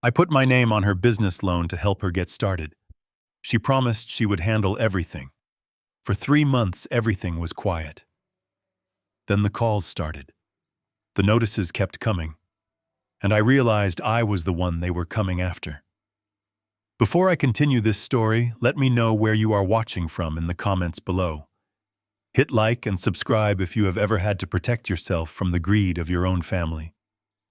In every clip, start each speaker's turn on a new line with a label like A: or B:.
A: I put my name on her business loan to help her get started. She promised she would handle everything. For 3 months, everything was quiet. Then the calls started. The notices kept coming, and I realized I was the one they were coming after. Before I continue this story, let me know where you are watching from in the comments below. Hit like and subscribe if you have ever had to protect yourself from the greed of your own family.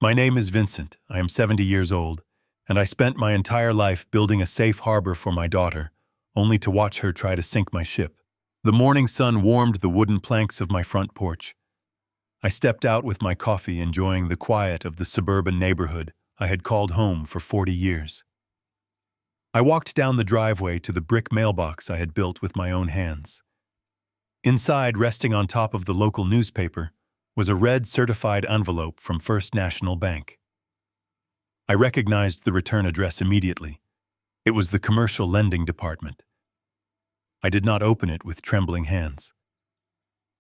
A: My name is Vincent. I am 70 years old, and I spent my entire life building a safe harbor for my daughter, only to watch her try to sink my ship. The morning sun warmed the wooden planks of my front porch. I stepped out with my coffee, enjoying the quiet of the suburban neighborhood I had called home for 40 years. I walked down the driveway to the brick mailbox I had built with my own hands. Inside, resting on top of the local newspaper, was a red certified envelope from First National Bank. I recognized the return address immediately. It was the commercial lending department. I did not open it with trembling hands.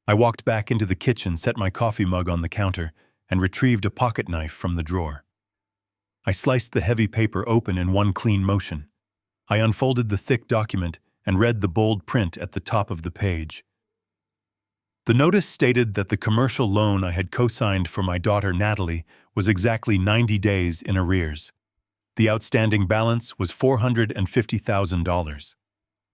A: I walked back into the kitchen, set my coffee mug on the counter, and retrieved a pocket knife from the drawer. I sliced the heavy paper open in one clean motion. I unfolded the thick document and read the bold print at the top of the page. The notice stated that the commercial loan I had co-signed for my daughter Natalie was exactly 90 days in arrears. The outstanding balance was $450,000.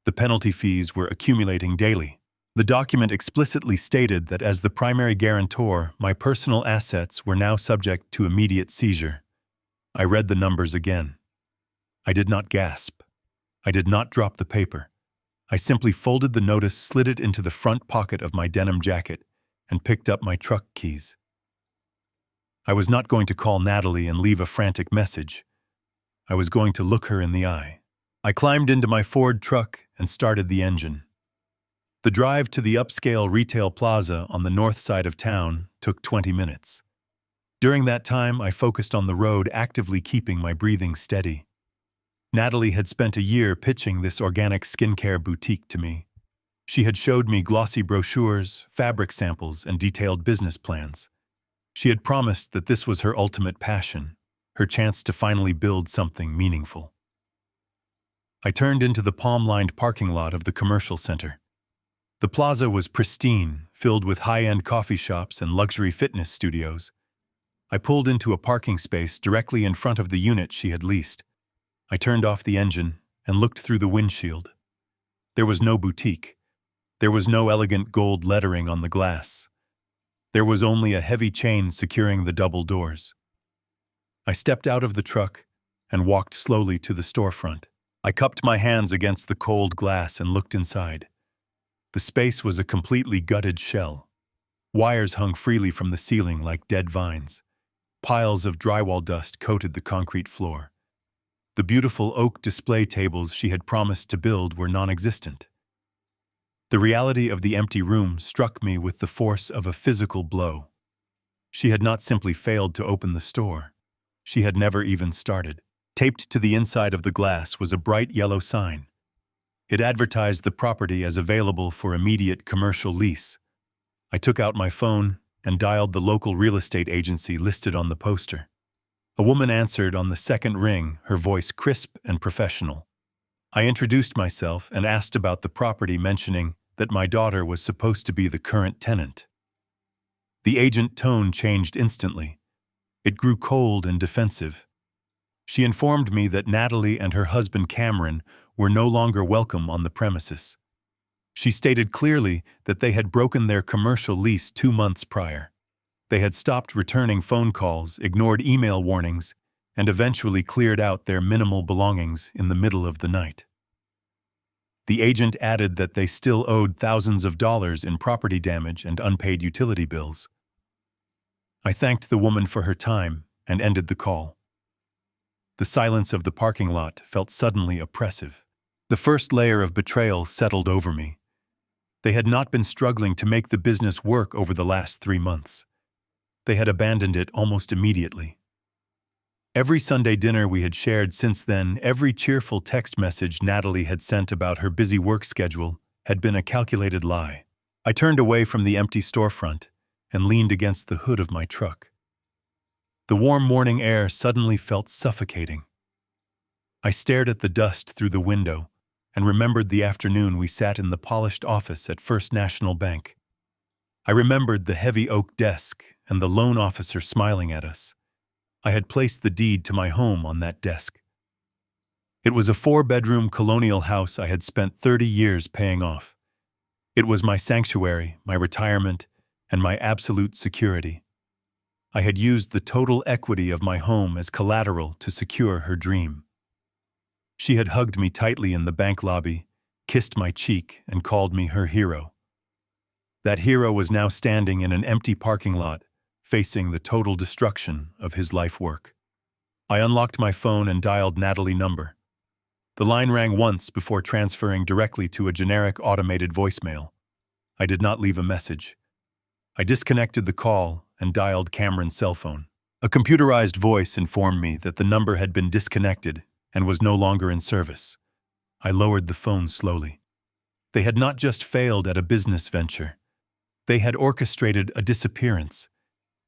A: The penalty fees were accumulating daily. The document explicitly stated that as the primary guarantor, my personal assets were now subject to immediate seizure. I read the numbers again. I did not gasp. I did not drop the paper. I simply folded the notice, slid it into the front pocket of my denim jacket, and picked up my truck keys. I was not going to call Natalie and leave a frantic message. I was going to look her in the eye. I climbed into my Ford truck and started the engine. The drive to the upscale retail plaza on the north side of town took 20 minutes. During that time, I focused on the road, actively keeping my breathing steady. Natalie had spent a year pitching this organic skincare boutique to me. She had showed me glossy brochures, fabric samples, and detailed business plans. She had promised that this was her ultimate passion, her chance to finally build something meaningful. I turned into the palm-lined parking lot of the commercial center. The plaza was pristine, filled with high-end coffee shops and luxury fitness studios. I pulled into a parking space directly in front of the unit she had leased. I turned off the engine and looked through the windshield. There was no boutique. There was no elegant gold lettering on the glass. There was only a heavy chain securing the double doors. I stepped out of the truck and walked slowly to the storefront. I cupped my hands against the cold glass and looked inside. The space was a completely gutted shell. Wires hung freely from the ceiling like dead vines. Piles of drywall dust coated the concrete floor. The beautiful oak display tables she had promised to build were non-existent. The reality of the empty room struck me with the force of a physical blow. She had not simply failed to open the store. She had never even started. Taped to the inside of the glass was a bright yellow sign. It advertised the property as available for immediate commercial lease. I took out my phone and dialed the local real estate agency listed on the poster. A woman answered on the second ring, her voice crisp and professional. I introduced myself and asked about the property, mentioning that my daughter was supposed to be the current tenant. The agent tone changed instantly. It grew cold and defensive. She informed me that Natalie and her husband Cameron were no longer welcome on the premises. She stated clearly that they had broken their commercial lease 2 months prior. They had stopped returning phone calls, ignored email warnings, and eventually cleared out their minimal belongings in the middle of the night. The agent added that they still owed thousands of dollars in property damage and unpaid utility bills. I thanked the woman for her time and ended the call. The silence of the parking lot felt suddenly oppressive. The first layer of betrayal settled over me. They had not been struggling to make the business work over the last 3 months. They had abandoned it almost immediately. Every Sunday dinner we had shared since then, every cheerful text message Natalie had sent about her busy work schedule had been a calculated lie. I turned away from the empty storefront and leaned against the hood of my truck. The warm morning air suddenly felt suffocating. I stared at the dust through the window and remembered the afternoon we sat in the polished office at First National Bank. I remembered the heavy oak desk and the loan officer smiling at us. I had placed the deed to my home on that desk. It was a 4-bedroom colonial house I had spent 30 years paying off. It was my sanctuary, my retirement, and my absolute security. I had used the total equity of my home as collateral to secure her dream. She had hugged me tightly in the bank lobby, kissed my cheek, and called me her hero. That hero was now standing in an empty parking lot, facing the total destruction of his life work. I unlocked my phone and dialed Natalie's number. The line rang once before transferring directly to a generic automated voicemail. I did not leave a message. I disconnected the call and dialed Cameron's cell phone. A computerized voice informed me that the number had been disconnected and was no longer in service. I lowered the phone slowly. They had not just failed at a business venture. They had orchestrated a disappearance.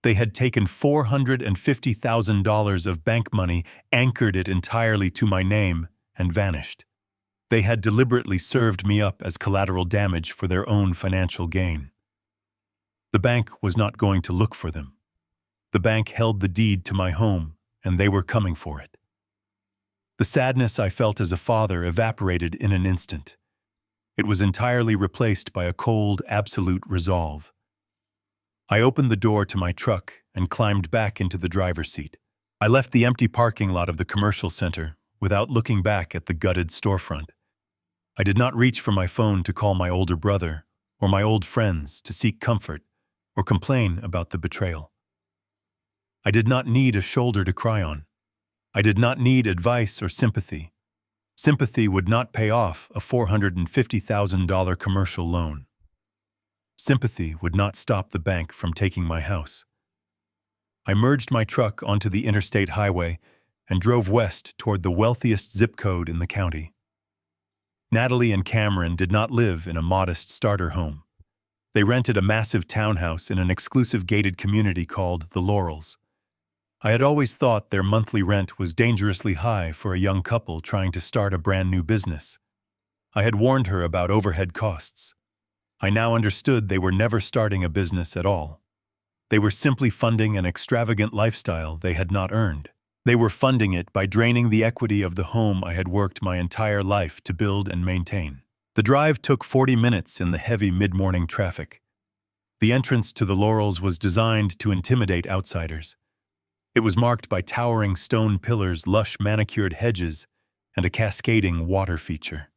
A: They had taken $450,000 of bank money, anchored it entirely to my name, and vanished. They had deliberately served me up as collateral damage for their own financial gain. The bank was not going to look for them. The bank held the deed to my home, and they were coming for it. The sadness I felt as a father evaporated in an instant. It was entirely replaced by a cold, absolute resolve. I opened the door to my truck and climbed back into the driver's seat. I left the empty parking lot of the commercial center without looking back at the gutted storefront. I did not reach for my phone to call my older brother or my old friends to seek comfort or complain about the betrayal. I did not need a shoulder to cry on. I did not need advice or sympathy. Sympathy would not pay off a $450,000 commercial loan. Sympathy would not stop the bank from taking my house. I merged my truck onto the interstate highway and drove west toward the wealthiest zip code in the county. Natalie and Cameron did not live in a modest starter home. They rented a massive townhouse in an exclusive gated community called The Laurels. I had always thought their monthly rent was dangerously high for a young couple trying to start a brand new business. I had warned her about overhead costs. I now understood they were never starting a business at all. They were simply funding an extravagant lifestyle they had not earned. They were funding it by draining the equity of the home I had worked my entire life to build and maintain. The drive took 40 minutes in the heavy mid-morning traffic. The entrance to The Laurels was designed to intimidate outsiders. It was marked by towering stone pillars, lush manicured hedges, and a cascading water feature.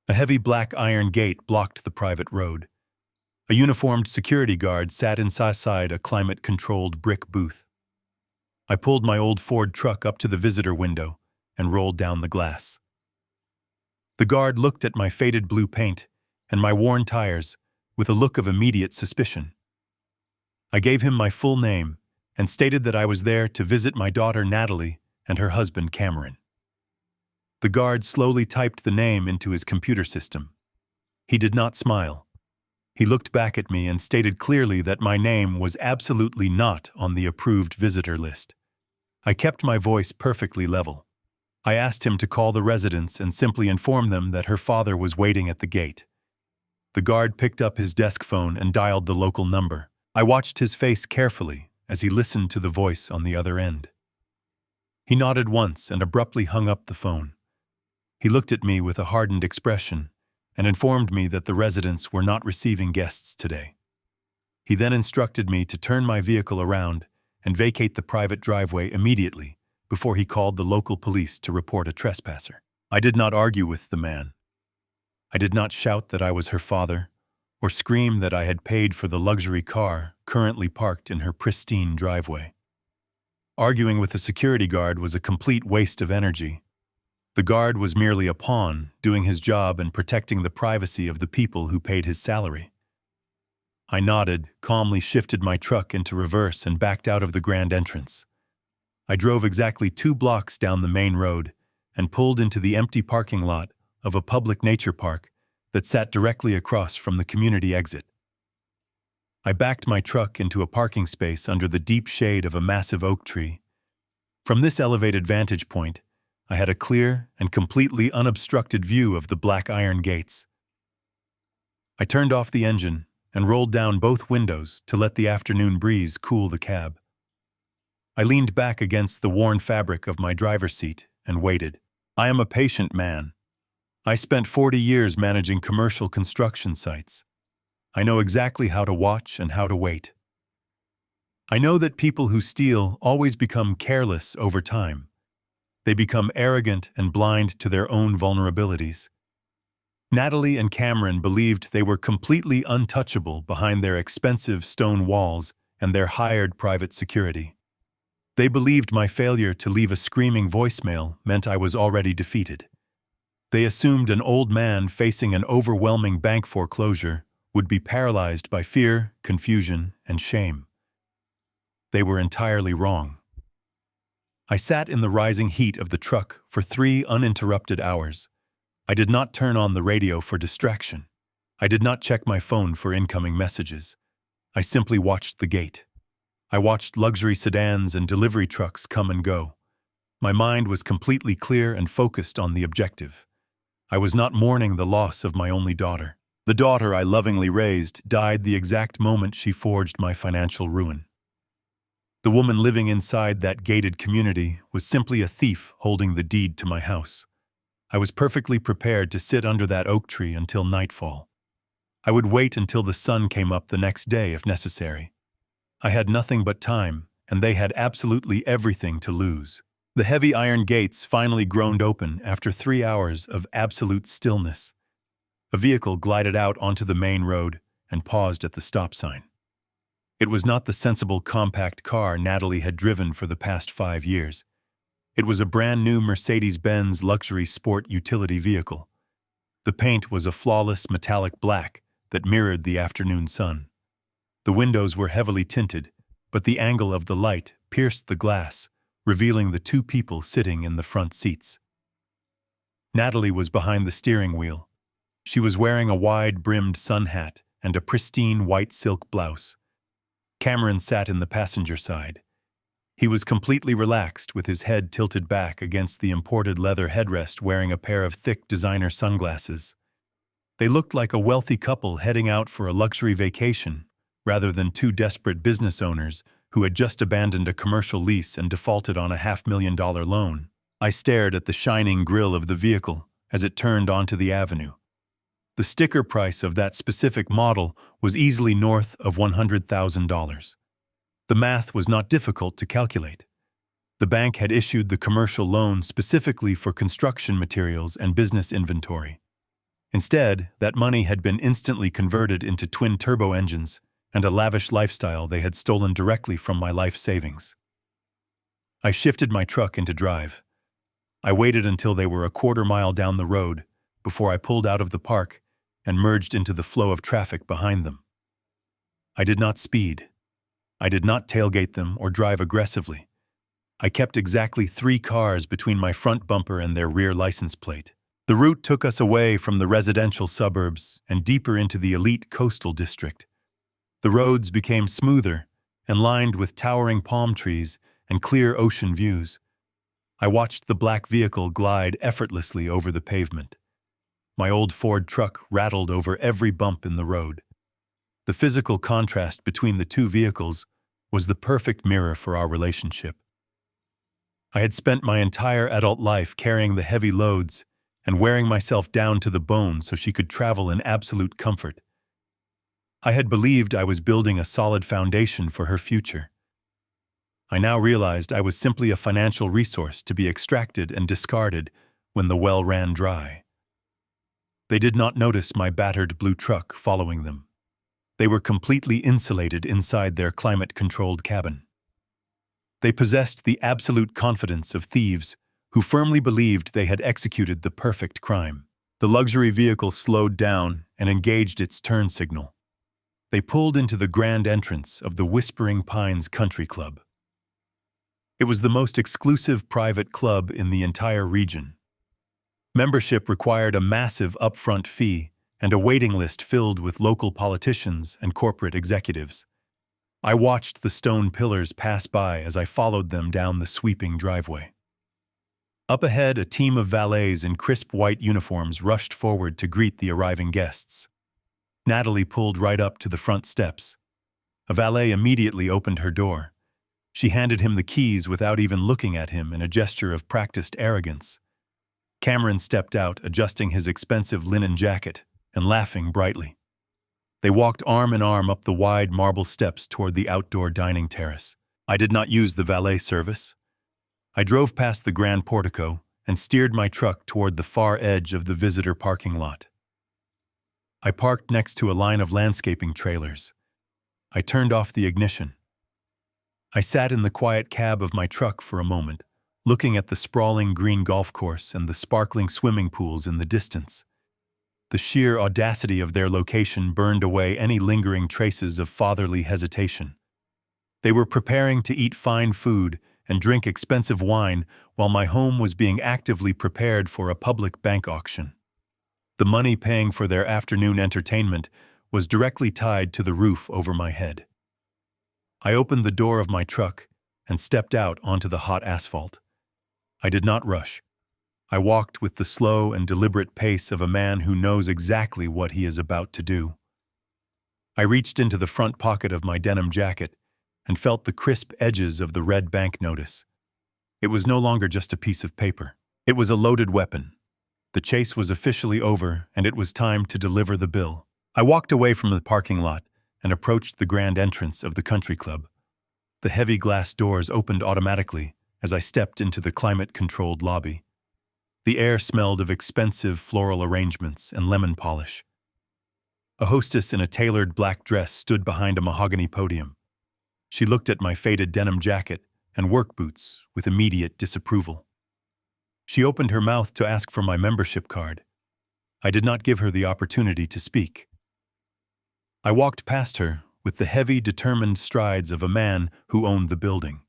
A: A heavy black iron gate blocked the private road. A uniformed security guard sat inside a climate-controlled brick booth. I pulled my old Ford truck up to the visitor window and rolled down the glass. The guard looked at my faded blue paint and my worn tires with a look of immediate suspicion. I gave him my full name and stated that I was there to visit my daughter Natalie and her husband Cameron. The guard slowly typed the name into his computer system. He did not smile. He looked back at me and stated clearly that my name was absolutely not on the approved visitor list. I kept my voice perfectly level. I asked him to call the residents and simply inform them that her father was waiting at the gate. The guard picked up his desk phone and dialed the local number. I watched his face carefully as he listened to the voice on the other end. He nodded once and abruptly hung up the phone. He looked at me with a hardened expression and informed me that the residents were not receiving guests today. He then instructed me to turn my vehicle around and vacate the private driveway immediately before he called the local police to report a trespasser. I did not argue with the man. I did not shout that I was her father or scream that I had paid for the luxury car currently parked in her pristine driveway. Arguing with the security guard was a complete waste of energy. The guard was merely a pawn, doing his job and protecting the privacy of the people who paid his salary. I nodded, calmly shifted my truck into reverse and backed out of the grand entrance. I drove exactly 2 blocks down the main road and pulled into the empty parking lot of a public nature park that sat directly across from the community exit. I backed my truck into a parking space under the deep shade of a massive oak tree. From this elevated vantage point, I had a clear and completely unobstructed view of the black iron gates. I turned off the engine and rolled down both windows to let the afternoon breeze cool the cab. I leaned back against the worn fabric of my driver's seat and waited. I am a patient man. I spent 40 years managing commercial construction sites. I know exactly how to watch and how to wait. I know that people who steal always become careless over time. They become arrogant and blind to their own vulnerabilities. Natalie and Cameron believed they were completely untouchable behind their expensive stone walls and their hired private security. They believed my failure to leave a screaming voicemail meant I was already defeated. They assumed an old man facing an overwhelming bank foreclosure would be paralyzed by fear, confusion, and shame. They were entirely wrong. I sat in the rising heat of the truck for 3 uninterrupted hours. I did not turn on the radio for distraction. I did not check my phone for incoming messages. I simply watched the gate. I watched luxury sedans and delivery trucks come and go. My mind was completely clear and focused on the objective. I was not mourning the loss of my only daughter. The daughter I lovingly raised died the exact moment she forged my financial ruin. The woman living inside that gated community was simply a thief holding the deed to my house. I was perfectly prepared to sit under that oak tree until nightfall. I would wait until the sun came up the next day if necessary. I had nothing but time, and they had absolutely everything to lose. The heavy iron gates finally groaned open after 3 hours of absolute stillness. A vehicle glided out onto the main road and paused at the stop sign. It was not the sensible compact car Natalie had driven for the past 5 years. It was a brand new Mercedes-Benz luxury sport utility vehicle. The paint was a flawless metallic black that mirrored the afternoon sun. The windows were heavily tinted, but the angle of the light pierced the glass, revealing the 2 people sitting in the front seats. Natalie was behind the steering wheel. She was wearing a wide-brimmed sun hat and a pristine white silk blouse. Cameron sat in the passenger side. He was completely relaxed with his head tilted back against the imported leather headrest, wearing a pair of thick designer sunglasses. They looked like a wealthy couple heading out for a luxury vacation, rather than 2 desperate business owners who had just abandoned a commercial lease and defaulted on a $500,000 loan. I stared at the shining grille of the vehicle as it turned onto the avenue. The sticker price of that specific model was easily north of $100,000. The math was not difficult to calculate. The bank had issued the commercial loan specifically for construction materials and business inventory. Instead, that money had been instantly converted into twin-turbo engines and a lavish lifestyle they had stolen directly from my life savings. I shifted my truck into drive. I waited until they were a quarter-mile down the road before I pulled out of the park and merged into the flow of traffic behind them. I did not speed. I did not tailgate them or drive aggressively. I kept exactly 3 cars between my front bumper and their rear license plate. The route took us away from the residential suburbs and deeper into the elite coastal district. The roads became smoother and lined with towering palm trees and clear ocean views. I watched the black vehicle glide effortlessly over the pavement. My old Ford truck rattled over every bump in the road. The physical contrast between the 2 vehicles was the perfect mirror for our relationship. I had spent my entire adult life carrying the heavy loads and wearing myself down to the bone so she could travel in absolute comfort. I had believed I was building a solid foundation for her future. I now realized I was simply a financial resource to be extracted and discarded when the well ran dry. They did not notice my battered blue truck following them. They were completely insulated inside their climate-controlled cabin. They possessed the absolute confidence of thieves who firmly believed they had executed the perfect crime. The luxury vehicle slowed down and engaged its turn signal. They pulled into the grand entrance of the Whispering Pines Country Club. It was the most exclusive private club in the entire region. Membership required a massive upfront fee and a waiting list filled with local politicians and corporate executives. I watched the stone pillars pass by as I followed them down the sweeping driveway. Up ahead, a team of valets in crisp white uniforms rushed forward to greet the arriving guests. Natalie pulled right up to the front steps. A valet immediately opened her door. She handed him the keys without even looking at him in a gesture of practiced arrogance. Cameron stepped out, adjusting his expensive linen jacket and laughing brightly. They walked arm in arm up the wide marble steps toward the outdoor dining terrace. I did not use the valet service. I drove past the grand portico and steered my truck toward the far edge of the visitor parking lot. I parked next to a line of landscaping trailers. I turned off the ignition. I sat in the quiet cab of my truck for a moment, looking at the sprawling green golf course and the sparkling swimming pools in the distance. The sheer audacity of their location burned away any lingering traces of fatherly hesitation. They were preparing to eat fine food and drink expensive wine while my home was being actively prepared for a public bank auction. The money paying for their afternoon entertainment was directly tied to the roof over my head. I opened the door of my truck and stepped out onto the hot asphalt. I did not rush. I walked with the slow and deliberate pace of a man who knows exactly what he is about to do. I reached into the front pocket of my denim jacket and felt the crisp edges of the red bank notice. It was no longer just a piece of paper. It was a loaded weapon. The chase was officially over, and it was time to deliver the bill. I walked away from the parking lot and approached the grand entrance of the country club. The heavy glass doors opened automatically as I stepped into the climate-controlled lobby. The air smelled of expensive floral arrangements and lemon polish. A hostess in a tailored black dress stood behind a mahogany podium. She looked at my faded denim jacket and work boots with immediate disapproval. She opened her mouth to ask for my membership card. I did not give her the opportunity to speak. I walked past her with the heavy, determined strides of a man who owned the building.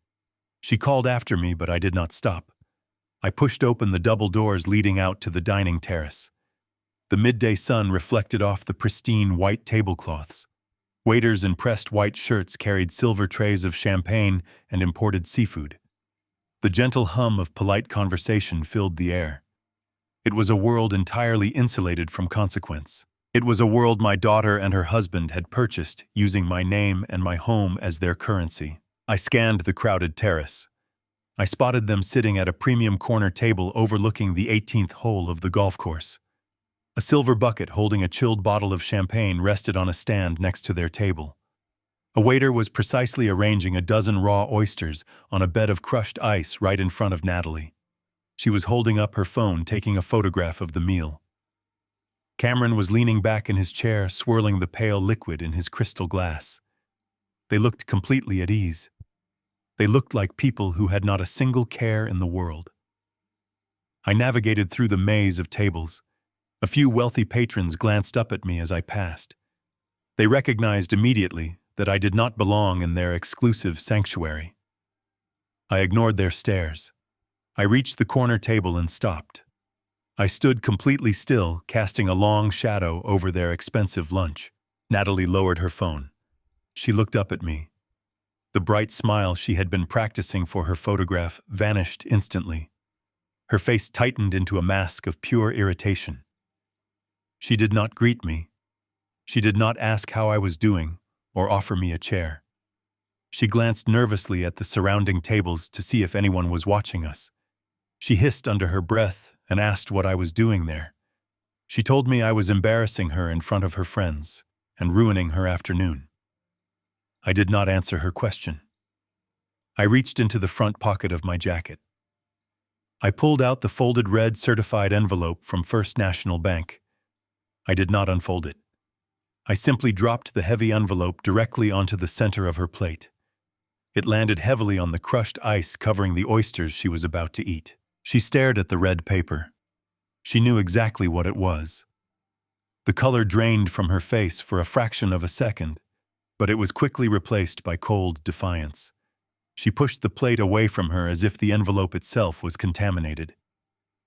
A: She called after me, but I did not stop. I pushed open the double doors leading out to the dining terrace. The midday sun reflected off the pristine white tablecloths. Waiters in pressed white shirts carried silver trays of champagne and imported seafood. The gentle hum of polite conversation filled the air. It was a world entirely insulated from consequence. It was a world my daughter and her husband had purchased using my name and my home as their currency. I scanned the crowded terrace. I spotted them sitting at a premium corner table overlooking the 18th hole of the golf course. A silver bucket holding a chilled bottle of champagne rested on a stand next to their table. A waiter was precisely arranging a dozen raw oysters on a bed of crushed ice right in front of Natalie. She was holding up her phone, taking a photograph of the meal. Cameron was leaning back in his chair, swirling the pale liquid in his crystal glass. They looked completely at ease. They looked like people who had not a single care in the world. I navigated through the maze of tables. A few wealthy patrons glanced up at me as I passed. They recognized immediately that I did not belong in their exclusive sanctuary. I ignored their stares. I reached the corner table and stopped. I stood completely still, casting a long shadow over their expensive lunch. Natalie lowered her phone. She looked up at me. The bright smile she had been practicing for her photograph vanished instantly. Her face tightened into a mask of pure irritation. She did not greet me. She did not ask how I was doing or offer me a chair. She glanced nervously at the surrounding tables to see if anyone was watching us. She hissed under her breath and asked what I was doing there. She told me I was embarrassing her in front of her friends and ruining her afternoon. I did not answer her question. I reached into the front pocket of my jacket. I pulled out the folded red certified envelope from First National Bank. I did not unfold it. I simply dropped the heavy envelope directly onto the center of her plate. It landed heavily on the crushed ice covering the oysters she was about to eat. She stared at the red paper. She knew exactly what it was. The color drained from her face for a fraction of a second, but it was quickly replaced by cold defiance. She pushed the plate away from her as if the envelope itself was contaminated.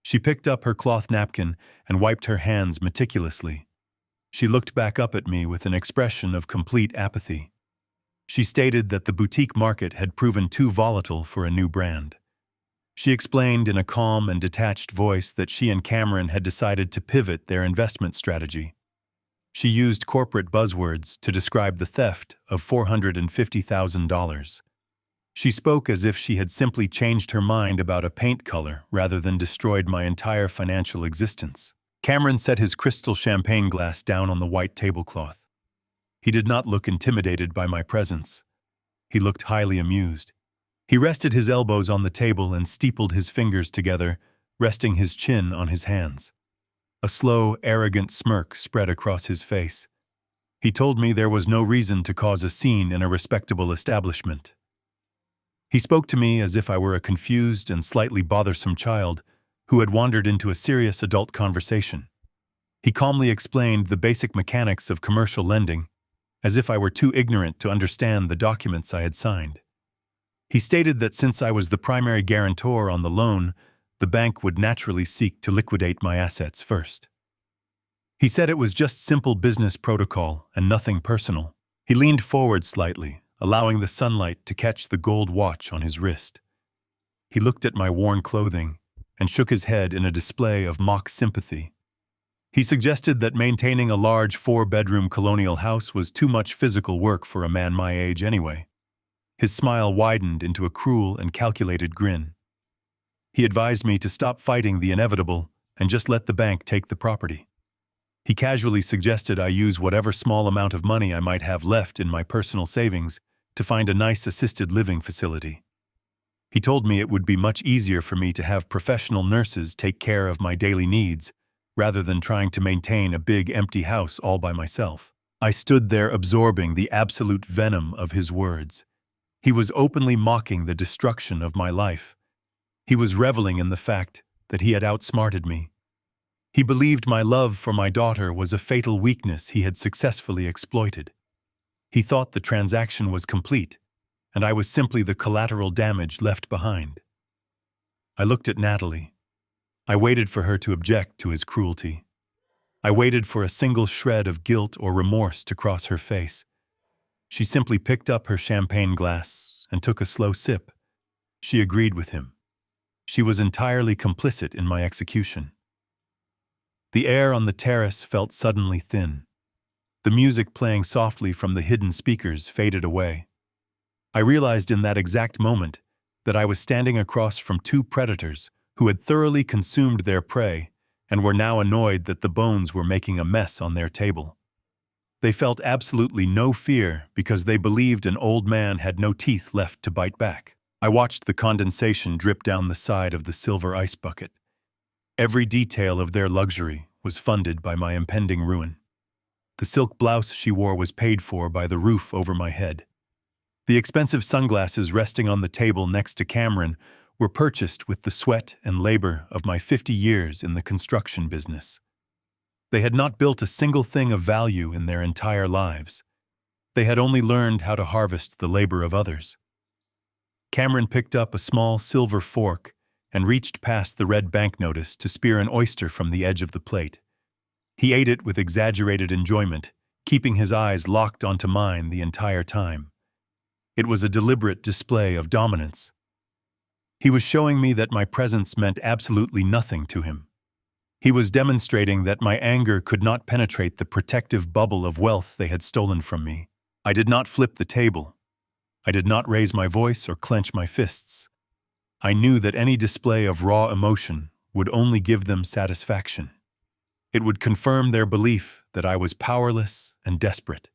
A: She picked up her cloth napkin and wiped her hands meticulously. She looked back up at me with an expression of complete apathy. She stated that the boutique market had proven too volatile for a new brand. She explained in a calm and detached voice that she and Cameron had decided to pivot their investment strategy. She used corporate buzzwords to describe the theft of $450,000. She spoke as if she had simply changed her mind about a paint color rather than destroyed my entire financial existence. Cameron set his crystal champagne glass down on the white tablecloth. He did not look intimidated by my presence. He looked highly amused. He rested his elbows on the table and steepled his fingers together, resting his chin on his hands. A slow, arrogant smirk spread across his face. He told me there was no reason to cause a scene in a respectable establishment. He spoke to me as if I were a confused and slightly bothersome child who had wandered into a serious adult conversation. He calmly explained the basic mechanics of commercial lending, as if I were too ignorant to understand the documents I had signed. He stated that since I was the primary guarantor on the loan, the bank would naturally seek to liquidate my assets first. He said it was just simple business protocol and nothing personal. He leaned forward slightly, allowing the sunlight to catch the gold watch on his wrist. He looked at my worn clothing and shook his head in a display of mock sympathy. He suggested that maintaining a large 4-bedroom colonial house was too much physical work for a man my age anyway. His smile widened into a cruel and calculated grin. He advised me to stop fighting the inevitable and just let the bank take the property. He casually suggested I use whatever small amount of money I might have left in my personal savings to find a nice assisted living facility. He told me it would be much easier for me to have professional nurses take care of my daily needs rather than trying to maintain a big empty house all by myself. I stood there absorbing the absolute venom of his words. He was openly mocking the destruction of my life. He was reveling in the fact that he had outsmarted me. He believed my love for my daughter was a fatal weakness he had successfully exploited. He thought the transaction was complete, and I was simply the collateral damage left behind. I looked at Natalie. I waited for her to object to his cruelty. I waited for a single shred of guilt or remorse to cross her face. She simply picked up her champagne glass and took a slow sip. She agreed with him. She was entirely complicit in my execution. The air on the terrace felt suddenly thin. The music playing softly from the hidden speakers faded away. I realized in that exact moment that I was standing across from two predators who had thoroughly consumed their prey and were now annoyed that the bones were making a mess on their table. They felt absolutely no fear because they believed an old man had no teeth left to bite back. I watched the condensation drip down the side of the silver ice bucket. Every detail of their luxury was funded by my impending ruin. The silk blouse she wore was paid for by the roof over my head. The expensive sunglasses resting on the table next to Cameron were purchased with the sweat and labor of my 50 years in the construction business. They had not built a single thing of value in their entire lives. They had only learned how to harvest the labor of others. Cameron picked up a small silver fork and reached past the red bank notice to spear an oyster from the edge of the plate. He ate it with exaggerated enjoyment, keeping his eyes locked onto mine the entire time. It was a deliberate display of dominance. He was showing me that my presence meant absolutely nothing to him. He was demonstrating that my anger could not penetrate the protective bubble of wealth they had stolen from me. I did not flip the table. I did not raise my voice or clench my fists. I knew that any display of raw emotion would only give them satisfaction. It would confirm their belief that I was powerless and desperate.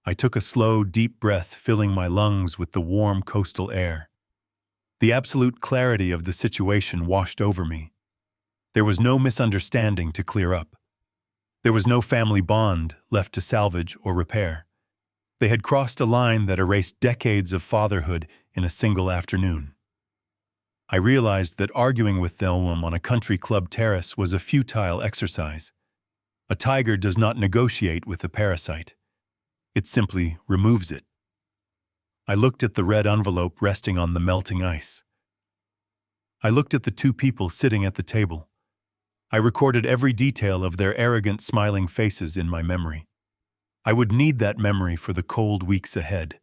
A: I took a slow, deep breath, filling my lungs with the warm coastal air. The absolute clarity of the situation washed over me. There was no misunderstanding to clear up. There was no family bond left to salvage or repair. They had crossed a line that erased decades of fatherhood in a single afternoon. I realized that arguing with them on a country club terrace was a futile exercise. A tiger does not negotiate with a parasite. It simply removes it. I looked at the red envelope resting on the melting ice. I looked at the two people sitting at the table. I recorded every detail of their arrogant, smiling faces in my memory. I would need that memory for the cold weeks ahead.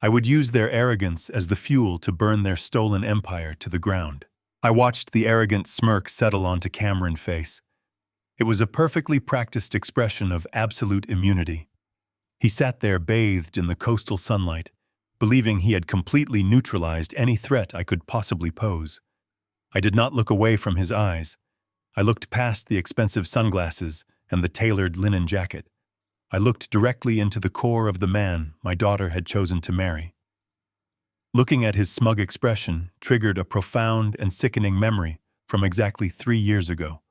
A: I would use their arrogance as the fuel to burn their stolen empire to the ground. I watched the arrogant smirk settle onto Cameron's face. It was a perfectly practiced expression of absolute immunity. He sat there bathed in the coastal sunlight, believing he had completely neutralized any threat I could possibly pose. I did not look away from his eyes. I looked past the expensive sunglasses and the tailored linen jacket. I looked directly into the core of the man my daughter had chosen to marry. Looking at his smug expression triggered a profound and sickening memory from exactly 3 years ago.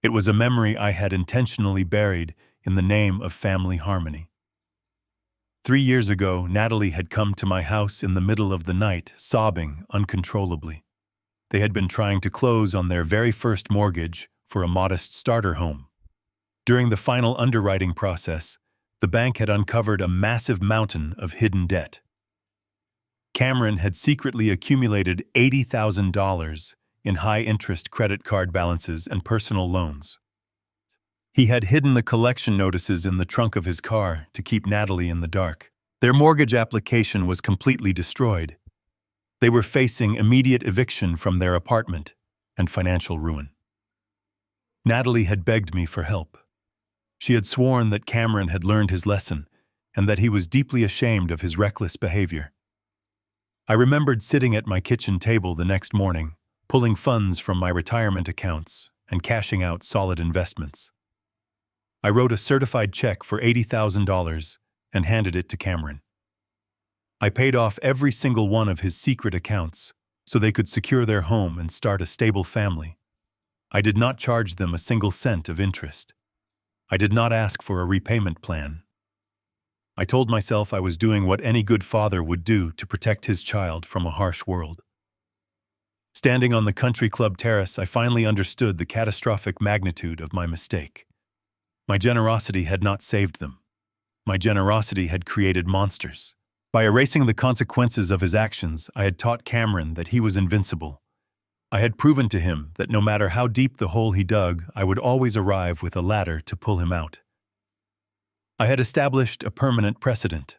A: It was a memory I had intentionally buried in the name of family harmony. 3 years ago, Natalie had come to my house in the middle of the night, sobbing uncontrollably. They had been trying to close on their very first mortgage for a modest starter home. During the final underwriting process, the bank had uncovered a massive mountain of hidden debt. Cameron had secretly accumulated $80,000 in high-interest credit card balances and personal loans. He had hidden the collection notices in the trunk of his car to keep Natalie in the dark. Their mortgage application was completely destroyed. They were facing immediate eviction from their apartment and financial ruin. Natalie had begged me for help. She had sworn that Cameron had learned his lesson and that he was deeply ashamed of his reckless behavior. I remembered sitting at my kitchen table the next morning, pulling funds from my retirement accounts and cashing out solid investments. I wrote a certified check for $80,000 and handed it to Cameron. I paid off every single one of his secret accounts so they could secure their home and start a stable family. I did not charge them a single cent of interest. I did not ask for a repayment plan. I told myself I was doing what any good father would do to protect his child from a harsh world. Standing on the country club terrace, I finally understood the catastrophic magnitude of my mistake. My generosity had not saved them. My generosity had created monsters. By erasing the consequences of his actions, I had taught Cameron that he was invincible. I had proven to him that no matter how deep the hole he dug, I would always arrive with a ladder to pull him out. I had established a permanent precedent.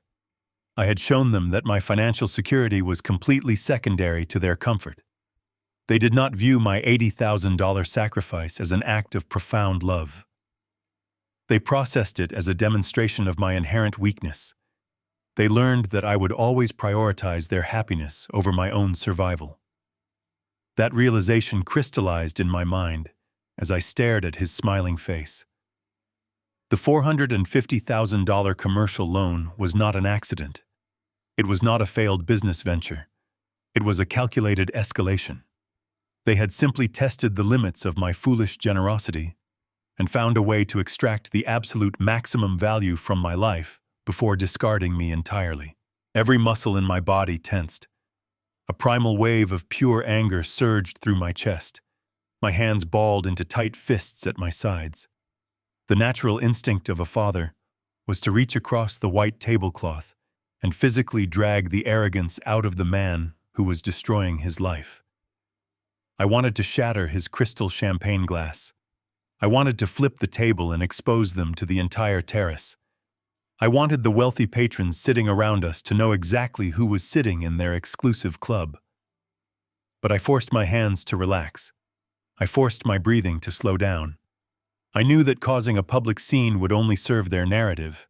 A: I had shown them that my financial security was completely secondary to their comfort. They did not view my $80,000 sacrifice as an act of profound love. They processed it as a demonstration of my inherent weakness. They learned that I would always prioritize their happiness over my own survival. That realization crystallized in my mind as I stared at his smiling face. The $450,000 commercial loan was not an accident. It was not a failed business venture. It was a calculated escalation. They had simply tested the limits of my foolish generosity and found a way to extract the absolute maximum value from my life before discarding me entirely. Every muscle in my body tensed. A primal wave of pure anger surged through my chest. My hands balled into tight fists at my sides. The natural instinct of a father was to reach across the white tablecloth and physically drag the arrogance out of the man who was destroying his life. I wanted to shatter his crystal champagne glass. I wanted to flip the table and expose them to the entire terrace. I wanted the wealthy patrons sitting around us to know exactly who was sitting in their exclusive club. But I forced my hands to relax. I forced my breathing to slow down. I knew that causing a public scene would only serve their narrative.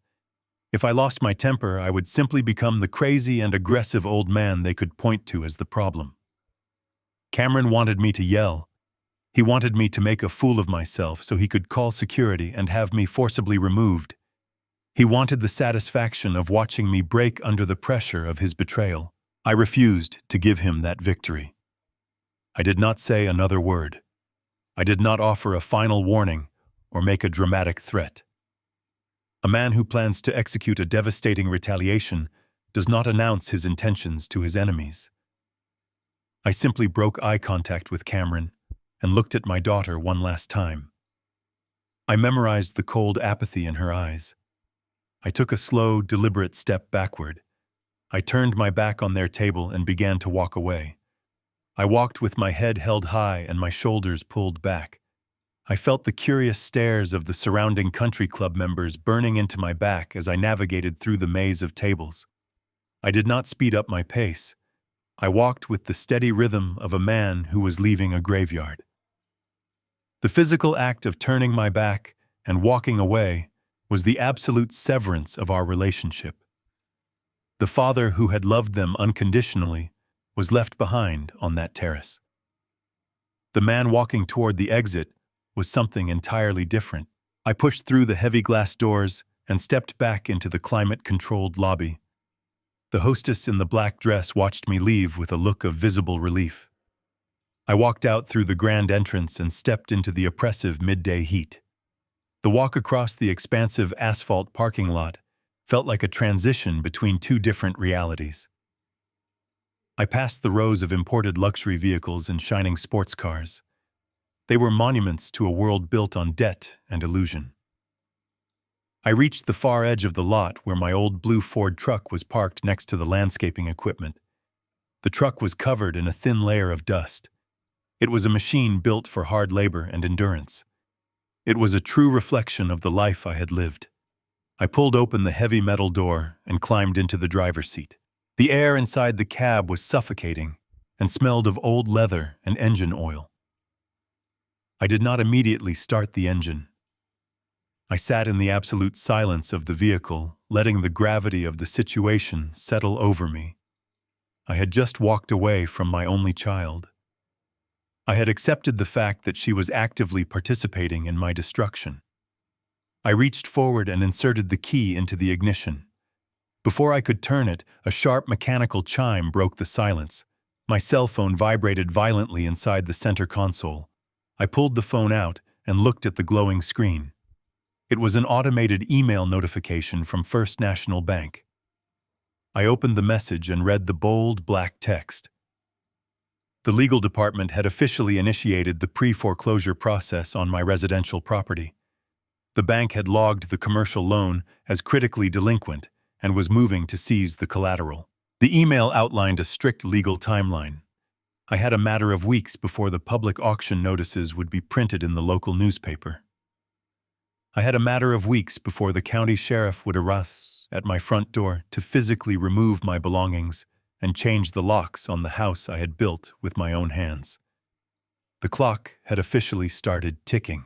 A: If I lost my temper, I would simply become the crazy and aggressive old man they could point to as the problem. Cameron wanted me to yell. He wanted me to make a fool of myself so he could call security and have me forcibly removed. He wanted the satisfaction of watching me break under the pressure of his betrayal. I refused to give him that victory. I did not say another word. I did not offer a final warning or make a dramatic threat. A man who plans to execute a devastating retaliation does not announce his intentions to his enemies. I simply broke eye contact with Cameron and looked at my daughter one last time. I memorized the cold apathy in her eyes. I took a slow, deliberate step backward. I turned my back on their table and began to walk away. I walked with my head held high and my shoulders pulled back. I felt the curious stares of the surrounding country club members burning into my back as I navigated through the maze of tables. I did not speed up my pace. I walked with the steady rhythm of a man who was leaving a graveyard. The physical act of turning my back and walking away was the absolute severance of our relationship. The father who had loved them unconditionally was left behind on that terrace. The man walking toward the exit was something entirely different. I pushed through the heavy glass doors and stepped back into the climate-controlled lobby. The hostess in the black dress watched me leave with a look of visible relief. I walked out through the grand entrance and stepped into the oppressive midday heat. The walk across the expansive asphalt parking lot felt like a transition between two different realities. I passed the rows of imported luxury vehicles and shining sports cars. They were monuments to a world built on debt and illusion. I reached the far edge of the lot where my old blue Ford truck was parked next to the landscaping equipment. The truck was covered in a thin layer of dust. It was a machine built for hard labor and endurance. It was a true reflection of the life I had lived. I pulled open the heavy metal door and climbed into the driver's seat. The air inside the cab was suffocating and smelled of old leather and engine oil. I did not immediately start the engine. I sat in the absolute silence of the vehicle, letting the gravity of the situation settle over me. I had just walked away from my only child. I had accepted the fact that she was actively participating in my destruction. I reached forward and inserted the key into the ignition. Before I could turn it, a sharp mechanical chime broke the silence. My cell phone vibrated violently inside the center console. I pulled the phone out and looked at the glowing screen. It was an automated email notification from First National Bank. I opened the message and read the bold, black text. The legal department had officially initiated the pre-foreclosure process on my residential property. The bank had logged the commercial loan as critically delinquent and was moving to seize the collateral. The email outlined a strict legal timeline. I had a matter of weeks before the public auction notices would be printed in the local newspaper. I had a matter of weeks before the county sheriff would arrive at my front door to physically remove my belongings and change the locks on the house I had built with my own hands. The clock had officially started ticking.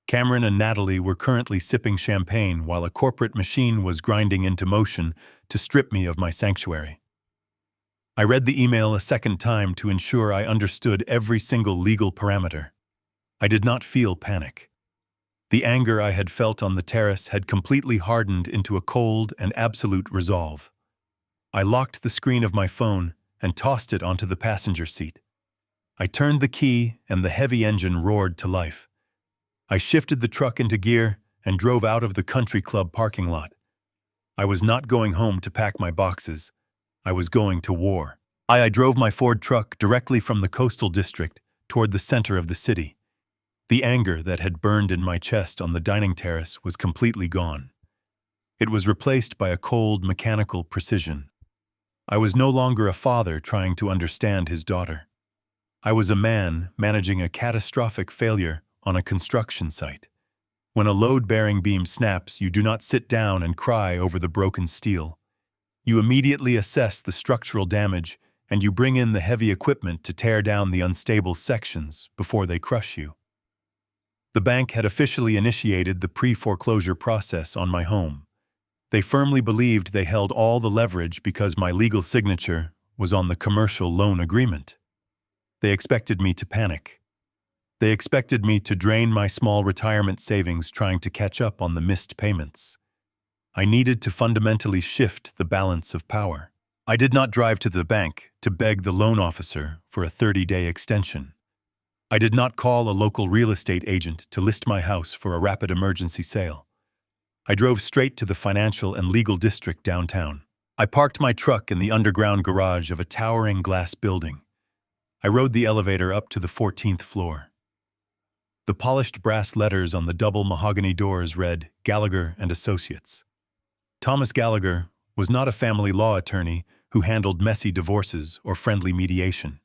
A: Cameron and Natalie were currently sipping champagne while a corporate machine was grinding into motion to strip me of my sanctuary. I read the email a second time to ensure I understood every single legal parameter. I did not feel panic. The anger I had felt on the terrace had completely hardened into a cold and absolute resolve. I locked the screen of my phone and tossed it onto the passenger seat. I turned the key and the heavy engine roared to life. I shifted the truck into gear and drove out of the country club parking lot. I was not going home to pack my boxes. I was going to war. I drove my Ford truck directly from the coastal district toward the center of the city. The anger that had burned in my chest on the dining terrace was completely gone. It was replaced by a cold, mechanical precision. I was no longer a father trying to understand his daughter. I was a man managing a catastrophic failure on a construction site. When a load-bearing beam snaps, you do not sit down and cry over the broken steel. You immediately assess the structural damage and you bring in the heavy equipment to tear down the unstable sections before they crush you. The bank had officially initiated the pre-foreclosure process on my home. They firmly believed they held all the leverage because my legal signature was on the commercial loan agreement. They expected me to panic. They expected me to drain my small retirement savings trying to catch up on the missed payments. I needed to fundamentally shift the balance of power. I did not drive to the bank to beg the loan officer for a 30-day extension. I did not call a local real estate agent to list my house for a rapid emergency sale. I drove straight to the financial and legal district downtown. I parked my truck in the underground garage of a towering glass building. I rode the elevator up to the 14th floor. The polished brass letters on the double mahogany doors read, Gallagher and Associates. Thomas Gallagher was not a family law attorney who handled messy divorces or friendly mediation.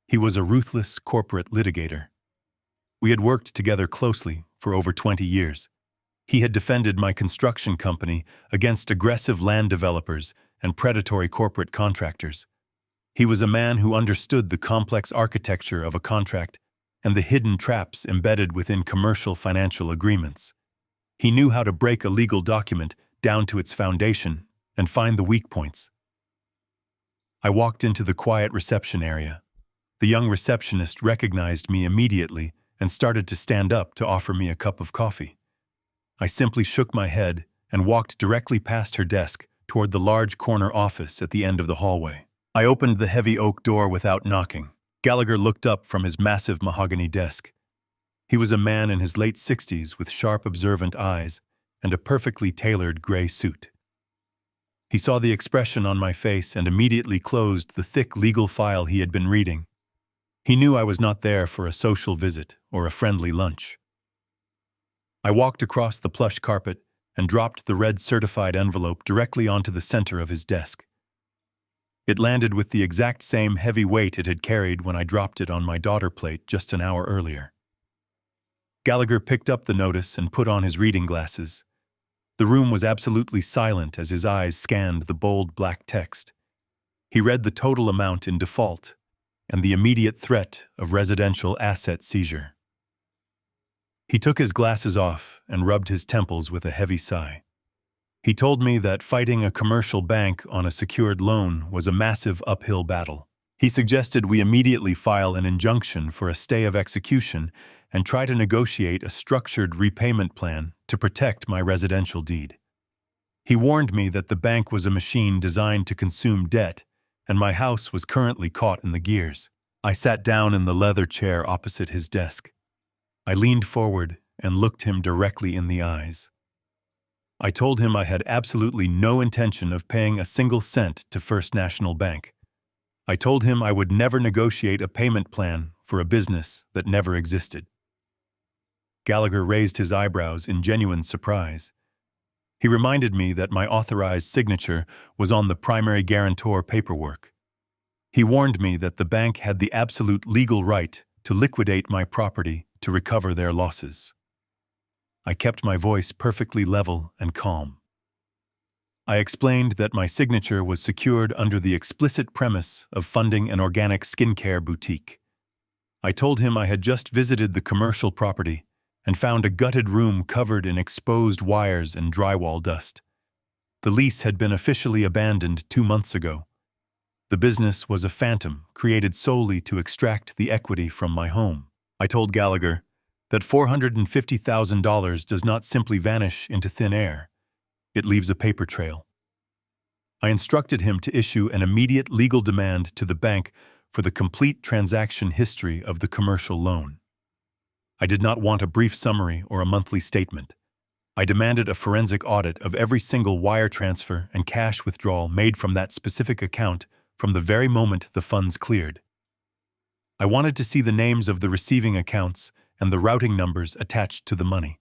A: He was a ruthless corporate litigator. We had worked together closely for over 20 years. He had defended my construction company against aggressive land developers and predatory corporate contractors. He was a man who understood the complex architecture of a contract and the hidden traps embedded within commercial financial agreements. He knew how to break a legal document down to its foundation and find the weak points. I walked into the quiet reception area. The young receptionist recognized me immediately and started to stand up to offer me a cup of coffee. I simply shook my head and walked directly past her desk toward the large corner office at the end of the hallway. I opened the heavy oak door without knocking. Gallagher looked up from his massive mahogany desk. He was a man in his late 60s with sharp, observant eyes and a perfectly tailored gray suit. He saw the expression on my face and immediately closed the thick legal file he had been reading. He knew I was not there for a social visit or a friendly lunch. I walked across the plush carpet and dropped the red certified envelope directly onto the center of his desk. It landed with the exact same heavy weight it had carried when I dropped it on my daughter plate just an hour earlier. Gallagher picked up the notice and put on his reading glasses. The room was absolutely silent as his eyes scanned the bold black text. He read the total amount in default and the immediate threat of residential asset seizure. He took his glasses off and rubbed his temples with a heavy sigh. He told me that fighting a commercial bank on a secured loan was a massive uphill battle. He suggested we immediately file an injunction for a stay of execution and try to negotiate a structured repayment plan to protect my residential deed. He warned me that the bank was a machine designed to consume debt, and my house was currently caught in the gears. I sat down in the leather chair opposite his desk. I leaned forward and looked him directly in the eyes. I told him I had absolutely no intention of paying a single cent to First National Bank. I told him I would never negotiate a payment plan for a business that never existed. Gallagher raised his eyebrows in genuine surprise. He reminded me that my authorized signature was on the primary guarantor paperwork. He warned me that the bank had the absolute legal right to liquidate my property to recover their losses. I kept my voice perfectly level and calm. I explained that my signature was secured under the explicit premise of funding an organic skincare boutique. I told him I had just visited the commercial property and found a gutted room covered in exposed wires and drywall dust. The lease had been officially abandoned 2 months ago. The business was a phantom created solely to extract the equity from my home. I told Gallagher that $450,000 does not simply vanish into thin air. It leaves a paper trail. I instructed him to issue an immediate legal demand to the bank for the complete transaction history of the commercial loan. I did not want a brief summary or a monthly statement. I demanded a forensic audit of every single wire transfer and cash withdrawal made from that specific account from the very moment the funds cleared. I wanted to see the names of the receiving accounts and the routing numbers attached to the money.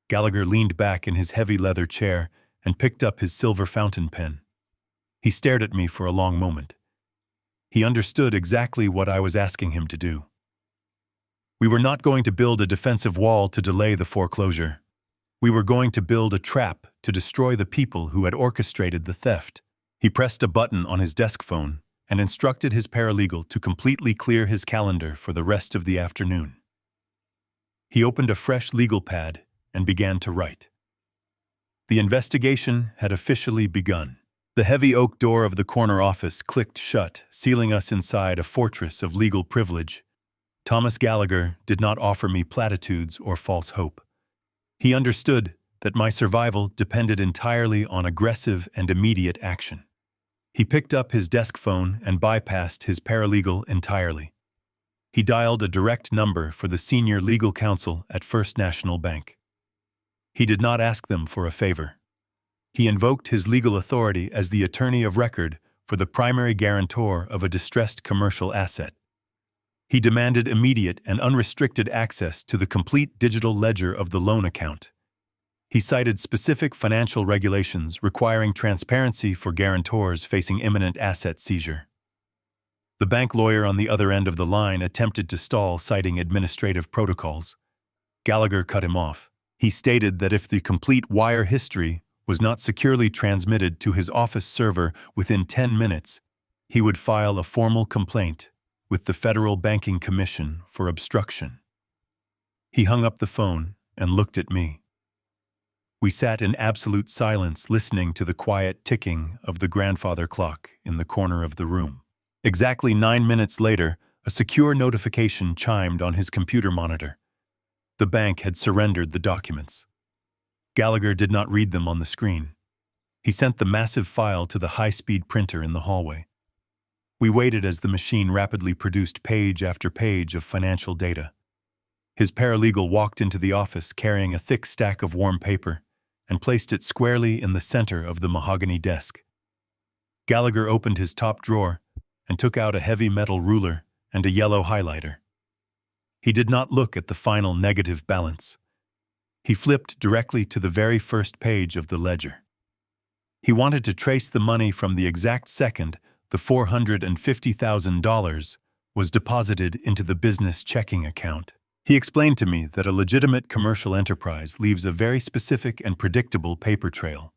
A: Gallagher leaned back in his heavy leather chair and picked up his silver fountain pen. He stared at me for a long moment. He understood exactly what I was asking him to do. We were not going to build a defensive wall to delay the foreclosure. We were going to build a trap to destroy the people who had orchestrated the theft. He pressed a button on his desk phone and instructed his paralegal to completely clear his calendar for the rest of the afternoon. He opened a fresh legal pad and began to write. The investigation had officially begun. The heavy oak door of the corner office clicked shut, sealing us inside a fortress of legal privilege. Thomas Gallagher did not offer me platitudes or false hope. He understood that my survival depended entirely on aggressive and immediate action. He picked up his desk phone and bypassed his paralegal entirely. He dialed a direct number for the senior legal counsel at First National Bank. He did not ask them for a favor. He invoked his legal authority as the attorney of record for the primary guarantor of a distressed commercial asset. He demanded immediate and unrestricted access to the complete digital ledger of the loan account. He cited specific financial regulations requiring transparency for guarantors facing imminent asset seizure. The bank lawyer on the other end of the line attempted to stall, citing administrative protocols. Gallagher cut him off. He stated that if the complete wire history was not securely transmitted to his office server within 10 minutes, he would file a formal complaint with the Federal Banking Commission for obstruction. He hung up the phone and looked at me. We sat in absolute silence, listening to the quiet ticking of the grandfather clock in the corner of the room. Exactly 9 minutes later, a secure notification chimed on his computer monitor. The bank had surrendered the documents. Gallagher did not read them on the screen. He sent the massive file to the high-speed printer in the hallway. We waited as the machine rapidly produced page after page of financial data. His paralegal walked into the office carrying a thick stack of warm paper and placed it squarely in the center of the mahogany desk. Gallagher opened his top drawer and took out a heavy metal ruler and a yellow highlighter. He did not look at the final negative balance. He flipped directly to the very first page of the ledger. He wanted to trace the money from the exact second the $450,000 was deposited into the business checking account. He explained to me that a legitimate commercial enterprise leaves a very specific and predictable paper trail.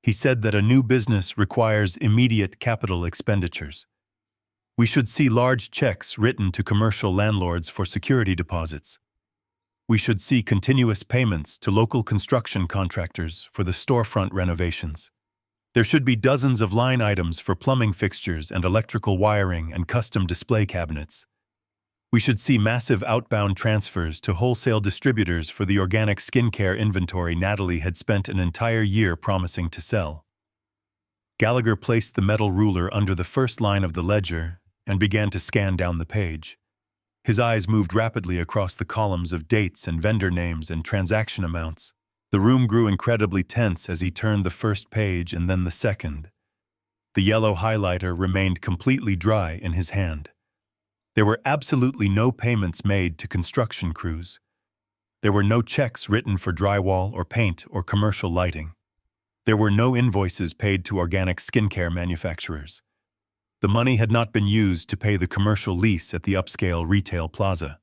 A: He said that a new business requires immediate capital expenditures. We should see large checks written to commercial landlords for security deposits. We should see continuous payments to local construction contractors for the storefront renovations. There should be dozens of line items for plumbing fixtures and electrical wiring and custom display cabinets. We should see massive outbound transfers to wholesale distributors for the organic skincare inventory Natalie had spent an entire year promising to sell. Gallagher placed the metal ruler under the first line of the ledger and began to scan down the page. His eyes moved rapidly across the columns of dates and vendor names and transaction amounts. The room grew incredibly tense as he turned the first page and then the second. The yellow highlighter remained completely dry in his hand. There were absolutely no payments made to construction crews. There were no checks written for drywall or paint or commercial lighting. There were no invoices paid to organic skincare manufacturers. The money had not been used to pay the commercial lease at the upscale retail plaza.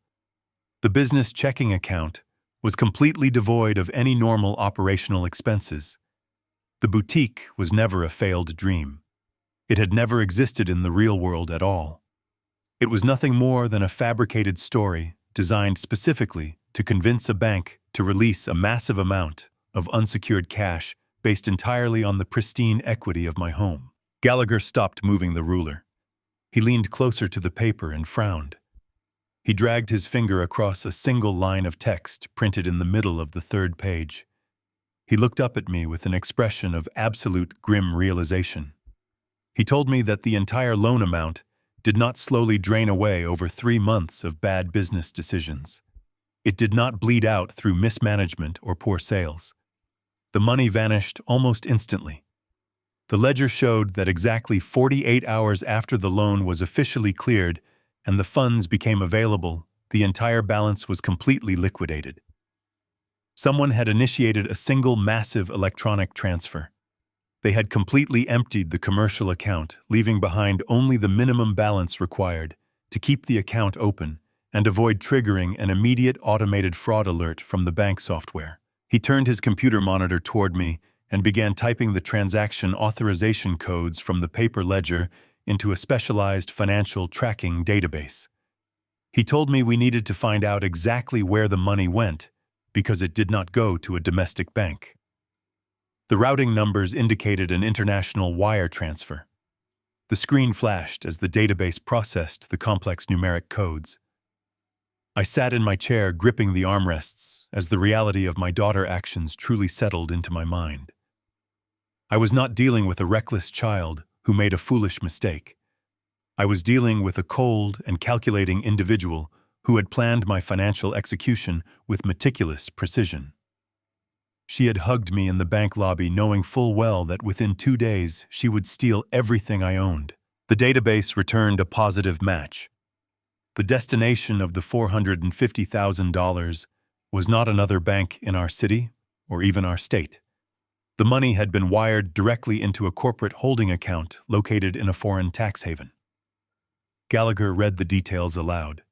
A: The business checking account was completely devoid of any normal operational expenses. The boutique was never a failed dream. It had never existed in the real world at all. It was nothing more than a fabricated story designed specifically to convince a bank to release a massive amount of unsecured cash based entirely on the pristine equity of my home. Gallagher stopped moving the ruler. He leaned closer to the paper and frowned. He dragged his finger across a single line of text printed in the middle of the third page. He looked up at me with an expression of absolute grim realization. He told me that the entire loan amount did not slowly drain away over 3 months of bad business decisions. It did not bleed out through mismanagement or poor sales. The money vanished almost instantly. The ledger showed that exactly 48 hours after the loan was officially cleared and the funds became available, the entire balance was completely liquidated. Someone had initiated a single massive electronic transfer. They had completely emptied the commercial account, leaving behind only the minimum balance required to keep the account open and avoid triggering an immediate automated fraud alert from the bank software. He turned his computer monitor toward me and began typing the transaction authorization codes from the paper ledger into a specialized financial tracking database. He told me we needed to find out exactly where the money went because it did not go to a domestic bank. The routing numbers indicated an international wire transfer. The screen flashed as the database processed the complex numeric codes. I sat in my chair gripping the armrests as the reality of my daughter's actions truly settled into my mind. I was not dealing with a reckless child who made a foolish mistake. I was dealing with a cold and calculating individual who had planned my financial execution with meticulous precision. She had hugged me in the bank lobby knowing full well that within 2 days she would steal everything I owned. The database returned a positive match. The destination of the $450,000 was not another bank in our city or even our state. The money had been wired directly into a corporate holding account located in a foreign tax haven. Gallagher read the details aloud.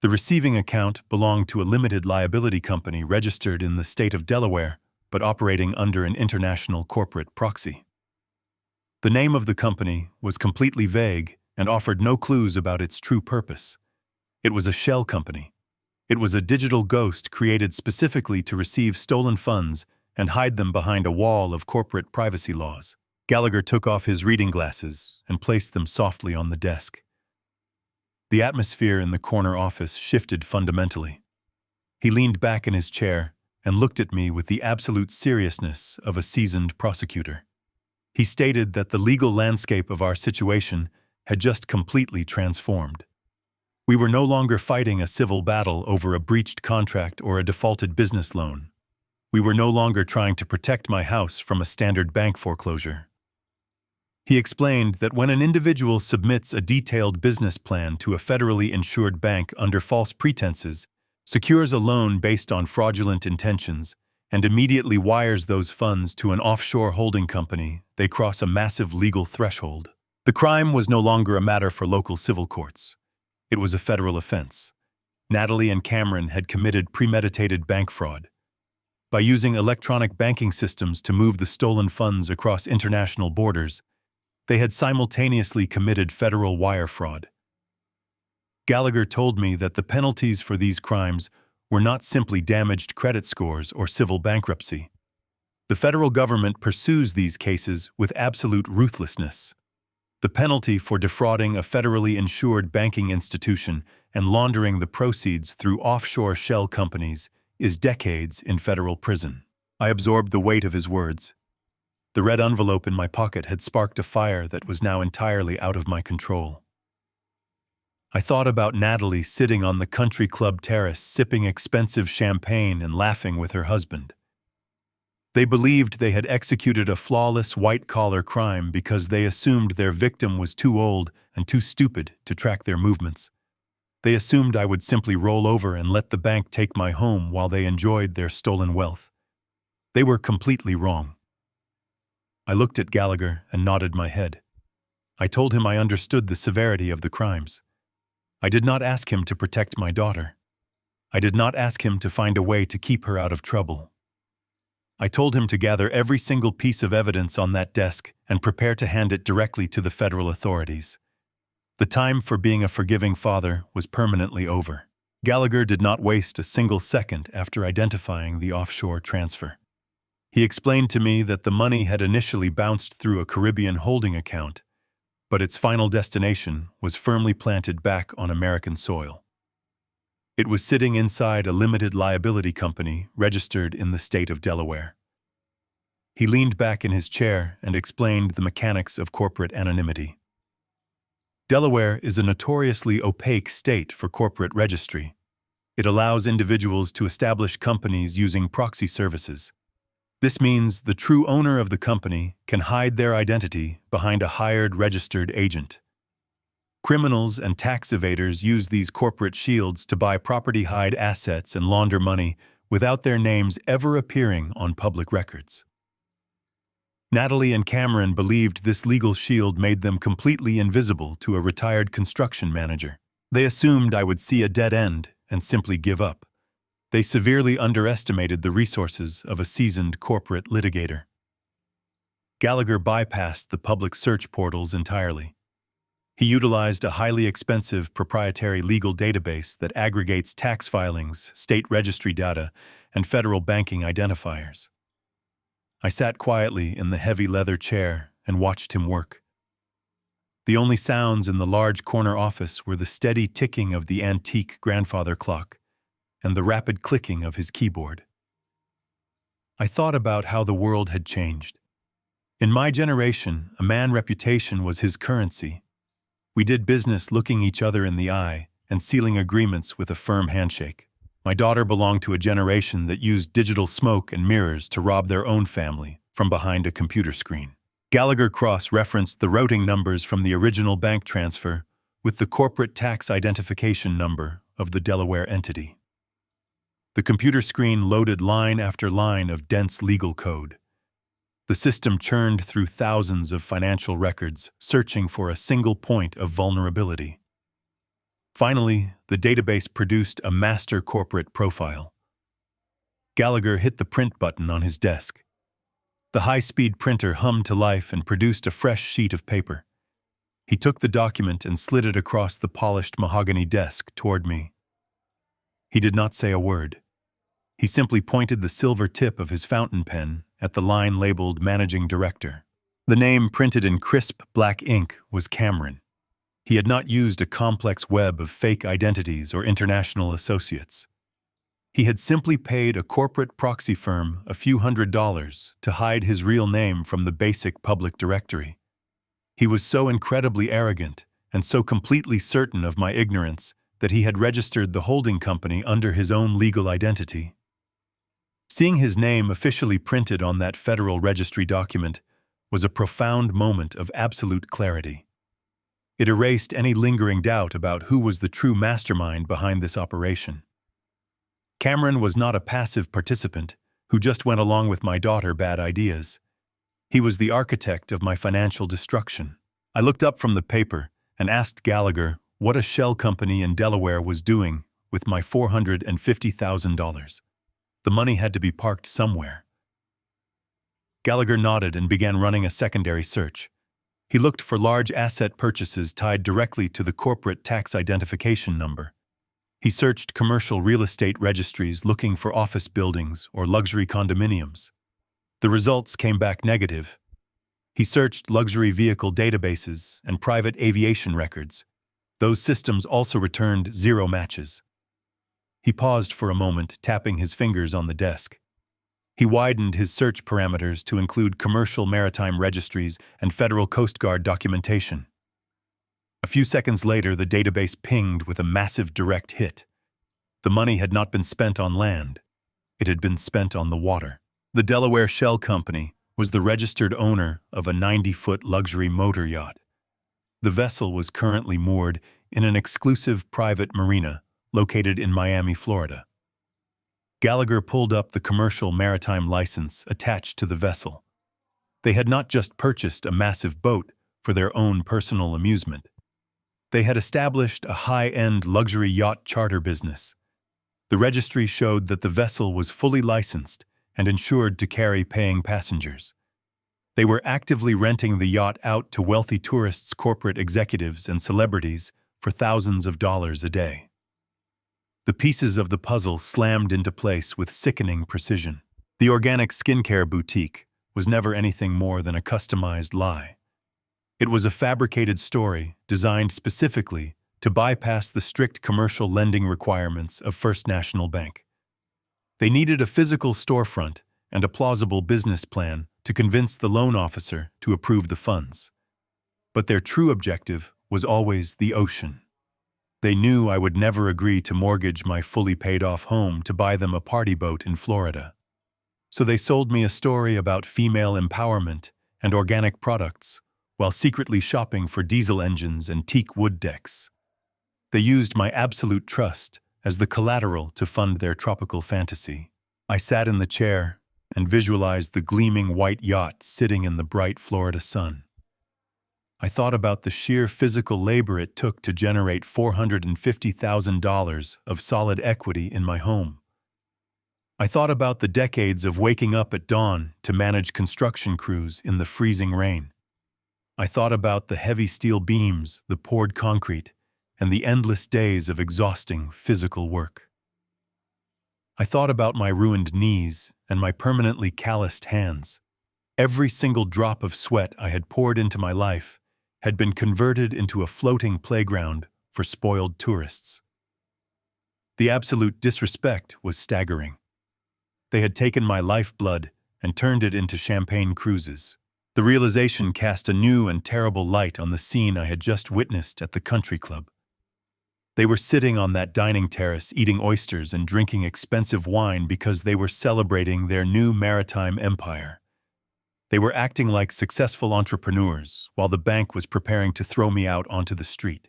A: The receiving account belonged to a limited liability company registered in the state of Delaware, but operating under an international corporate proxy. The name of the company was completely vague and offered no clues about its true purpose. It was a shell company. It was a digital ghost created specifically to receive stolen funds and hide them behind a wall of corporate privacy laws. Gallagher took off his reading glasses and placed them softly on the desk. The atmosphere in the corner office shifted fundamentally. He leaned back in his chair and looked at me with the absolute seriousness of a seasoned prosecutor. He stated that the legal landscape of our situation had just completely transformed. We were no longer fighting a civil battle over a breached contract or a defaulted business loan. We were no longer trying to protect my house from a standard bank foreclosure. He explained that when an individual submits a detailed business plan to a federally insured bank under false pretenses, secures a loan based on fraudulent intentions, and immediately wires those funds to an offshore holding company, they cross a massive legal threshold. The crime was no longer a matter for local civil courts. It was a federal offense. Natalie and Cameron had committed premeditated bank fraud. By using electronic banking systems to move the stolen funds across international borders, they had simultaneously committed federal wire fraud. Gallagher told me that the penalties for these crimes were not simply damaged credit scores or civil bankruptcy. The federal government pursues these cases with absolute ruthlessness. The penalty for defrauding a federally insured banking institution and laundering the proceeds through offshore shell companies is decades in federal prison. I absorbed the weight of his words. The red envelope in my pocket had sparked a fire that was now entirely out of my control. I thought about Natalie sitting on the country club terrace sipping expensive champagne and laughing with her husband. They believed they had executed a flawless white-collar crime because they assumed their victim was too old and too stupid to track their movements. They assumed I would simply roll over and let the bank take my home while they enjoyed their stolen wealth. They were completely wrong. I looked at Gallagher and nodded my head. I told him I understood the severity of the crimes. I did not ask him to protect my daughter. I did not ask him to find a way to keep her out of trouble. I told him to gather every single piece of evidence on that desk and prepare to hand it directly to the federal authorities. The time for being a forgiving father was permanently over. Gallagher did not waste a single second after identifying the offshore transfer. He explained to me that the money had initially bounced through a Caribbean holding account, but its final destination was firmly planted back on American soil. It was sitting inside a limited liability company registered in the state of Delaware. He leaned back in his chair and explained the mechanics of corporate anonymity. Delaware is a notoriously opaque state for corporate registry. It allows individuals to establish companies using proxy services. This means the true owner of the company can hide their identity behind a hired registered agent. Criminals and tax evaders use these corporate shields to buy property-hide assets and launder money without their names ever appearing on public records. Natalie and Cameron believed this legal shield made them completely invisible to a retired construction manager. They assumed I would see a dead end and simply give up. They severely underestimated the resources of a seasoned corporate litigator. Gallagher bypassed the public search portals entirely. He utilized a highly expensive proprietary legal database that aggregates tax filings, state registry data, and federal banking identifiers. I sat quietly in the heavy leather chair and watched him work. The only sounds in the large corner office were the steady ticking of the antique grandfather clock and the rapid clicking of his keyboard. I thought about how the world had changed. In my generation, a man's reputation was his currency. We did business looking each other in the eye and sealing agreements with a firm handshake. My daughter belonged to a generation that used digital smoke and mirrors to rob their own family from behind a computer screen. Gallagher cross-referenced the routing numbers from the original bank transfer with the corporate tax identification number of the Delaware entity. The computer screen loaded line after line of dense legal code. The system churned through thousands of financial records, searching for a single point of vulnerability. Finally, the database produced a master corporate profile. Gallagher hit the print button on his desk. The high-speed printer hummed to life and produced a fresh sheet of paper. He took the document and slid it across the polished mahogany desk toward me. He did not say a word. He simply pointed the silver tip of his fountain pen at the line labeled Managing Director. The name printed in crisp black ink was Cameron. He had not used a complex web of fake identities or international associates. He had simply paid a corporate proxy firm a few $100s to hide his real name from the basic public directory. He was so incredibly arrogant and so completely certain of my ignorance that he had registered the holding company under his own legal identity. Seeing his name officially printed on that Federal Registry document was a profound moment of absolute clarity. It erased any lingering doubt about who was the true mastermind behind this operation. Cameron was not a passive participant who just went along with my daughter's bad ideas. He was the architect of my financial destruction. I looked up from the paper and asked Gallagher what a shell company in Delaware was doing with my $450,000. The money had to be parked somewhere. Gallagher nodded and began running a secondary search. He looked for large asset purchases tied directly to the corporate tax identification number. He searched commercial real estate registries looking for office buildings or luxury condominiums. The results came back negative. He searched luxury vehicle databases and private aviation records. Those systems also returned 0 matches. He paused for a moment, tapping his fingers on the desk. He widened his search parameters to include commercial maritime registries and Federal Coast Guard documentation. A few seconds later, the database pinged with a massive direct hit. The money had not been spent on land. It had been spent on the water. The Delaware Shell Company was the registered owner of a 90-foot luxury motor yacht. The vessel was currently moored in an exclusive private marina located in Miami, Florida. Gallagher pulled up the commercial maritime license attached to the vessel. They had not just purchased a massive boat for their own personal amusement. They had established a high-end luxury yacht charter business. The registry showed that the vessel was fully licensed and insured to carry paying passengers. They were actively renting the yacht out to wealthy tourists, corporate executives, and celebrities for thousands of dollars a day. The pieces of the puzzle slammed into place with sickening precision. The organic skincare boutique was never anything more than a customized lie. It was a fabricated story designed specifically to bypass the strict commercial lending requirements of First National Bank. They needed a physical storefront and a plausible business plan to convince the loan officer to approve the funds. But their true objective was always the ocean. They knew I would never agree to mortgage my fully paid-off home to buy them a party boat in Florida. So they sold me a story about female empowerment and organic products, while secretly shopping for diesel engines and teak wood decks. They used my absolute trust as the collateral to fund their tropical fantasy. I sat in the chair and visualized the gleaming white yacht sitting in the bright Florida sun. I thought about the sheer physical labor it took to generate $450,000 of solid equity in my home. I thought about the decades of waking up at dawn to manage construction crews in the freezing rain. I thought about the heavy steel beams, the poured concrete, and the endless days of exhausting physical work. I thought about my ruined knees and my permanently calloused hands. Every single drop of sweat I had poured into my life had been converted into a floating playground for spoiled tourists. The absolute disrespect was staggering. They had taken my lifeblood and turned it into champagne cruises. The realization cast a new and terrible light on the scene I had just witnessed at the country club. They were sitting on that dining terrace eating oysters and drinking expensive wine because they were celebrating their new maritime empire. They were acting like successful entrepreneurs while the bank was preparing to throw me out onto the street.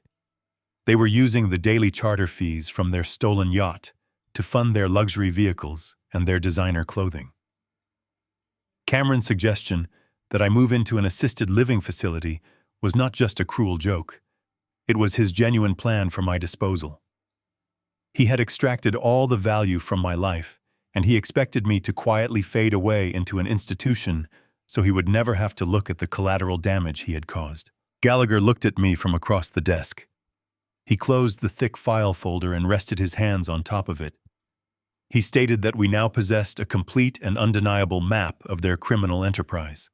A: They were using the daily charter fees from their stolen yacht to fund their luxury vehicles and their designer clothing. Cameron's suggestion that I move into an assisted living facility was not just a cruel joke. It was his genuine plan for my disposal. He had extracted all the value from my life and he expected me to quietly fade away into an institution so he would never have to look at the collateral damage he had caused. Gallagher looked at me from across the desk. He closed the thick file folder and rested his hands on top of it. He stated that we now possessed a complete and undeniable map of their criminal enterprise.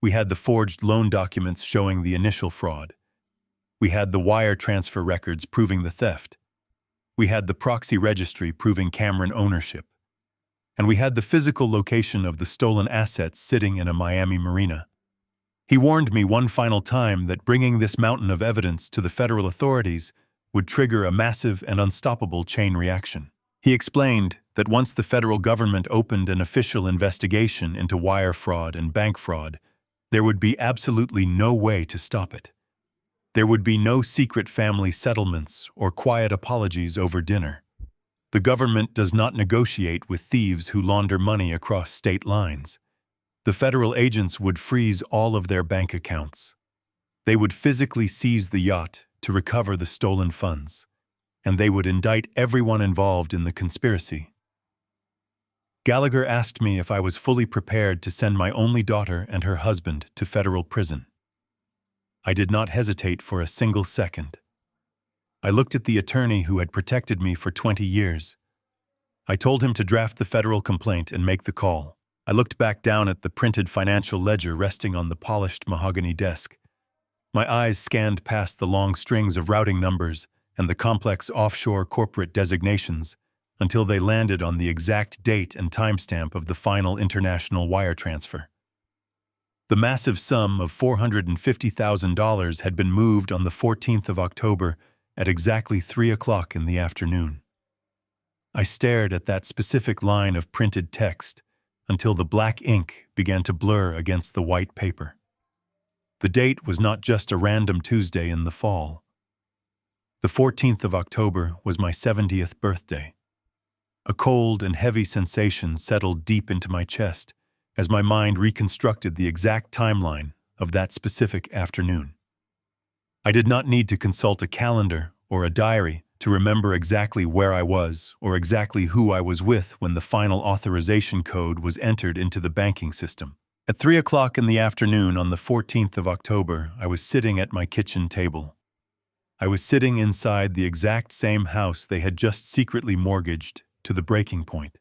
A: We had the forged loan documents showing the initial fraud. We had the wire transfer records proving the theft. We had the proxy registry proving Cameron ownership. And we had the physical location of the stolen assets sitting in a Miami marina. He warned me one final time that bringing this mountain of evidence to the federal authorities would trigger a massive and unstoppable chain reaction. He explained that once the federal government opened an official investigation into wire fraud and bank fraud, there would be absolutely no way to stop it. There would be no secret family settlements or quiet apologies over dinner. The government does not negotiate with thieves who launder money across state lines. The federal agents would freeze all of their bank accounts. They would physically seize the yacht to recover the stolen funds, and they would indict everyone involved in the conspiracy. Gallagher asked me if I was fully prepared to send my only daughter and her husband to federal prison. I did not hesitate for a single second. I looked at the attorney who had protected me for 20 years. I told him to draft the federal complaint and make the call. I looked back down at the printed financial ledger resting on the polished mahogany desk. My eyes scanned past the long strings of routing numbers and the complex offshore corporate designations until they landed on the exact date and timestamp of the final international wire transfer. The massive sum of $450,000 had been moved on the 14th of October at exactly 3 o'clock in the afternoon. I stared at that specific line of printed text until the black ink began to blur against the white paper. The date was not just a random Tuesday in the fall. The 14th of October was my 70th birthday. A cold and heavy sensation settled deep into my chest as my mind reconstructed the exact timeline of that specific afternoon. I did not need to consult a calendar or a diary to remember exactly where I was or exactly who I was with when the final authorization code was entered into the banking system. At 3 o'clock in the afternoon on the 14th of October, I was sitting at my kitchen table. I was sitting inside the exact same house they had just secretly mortgaged to the breaking point.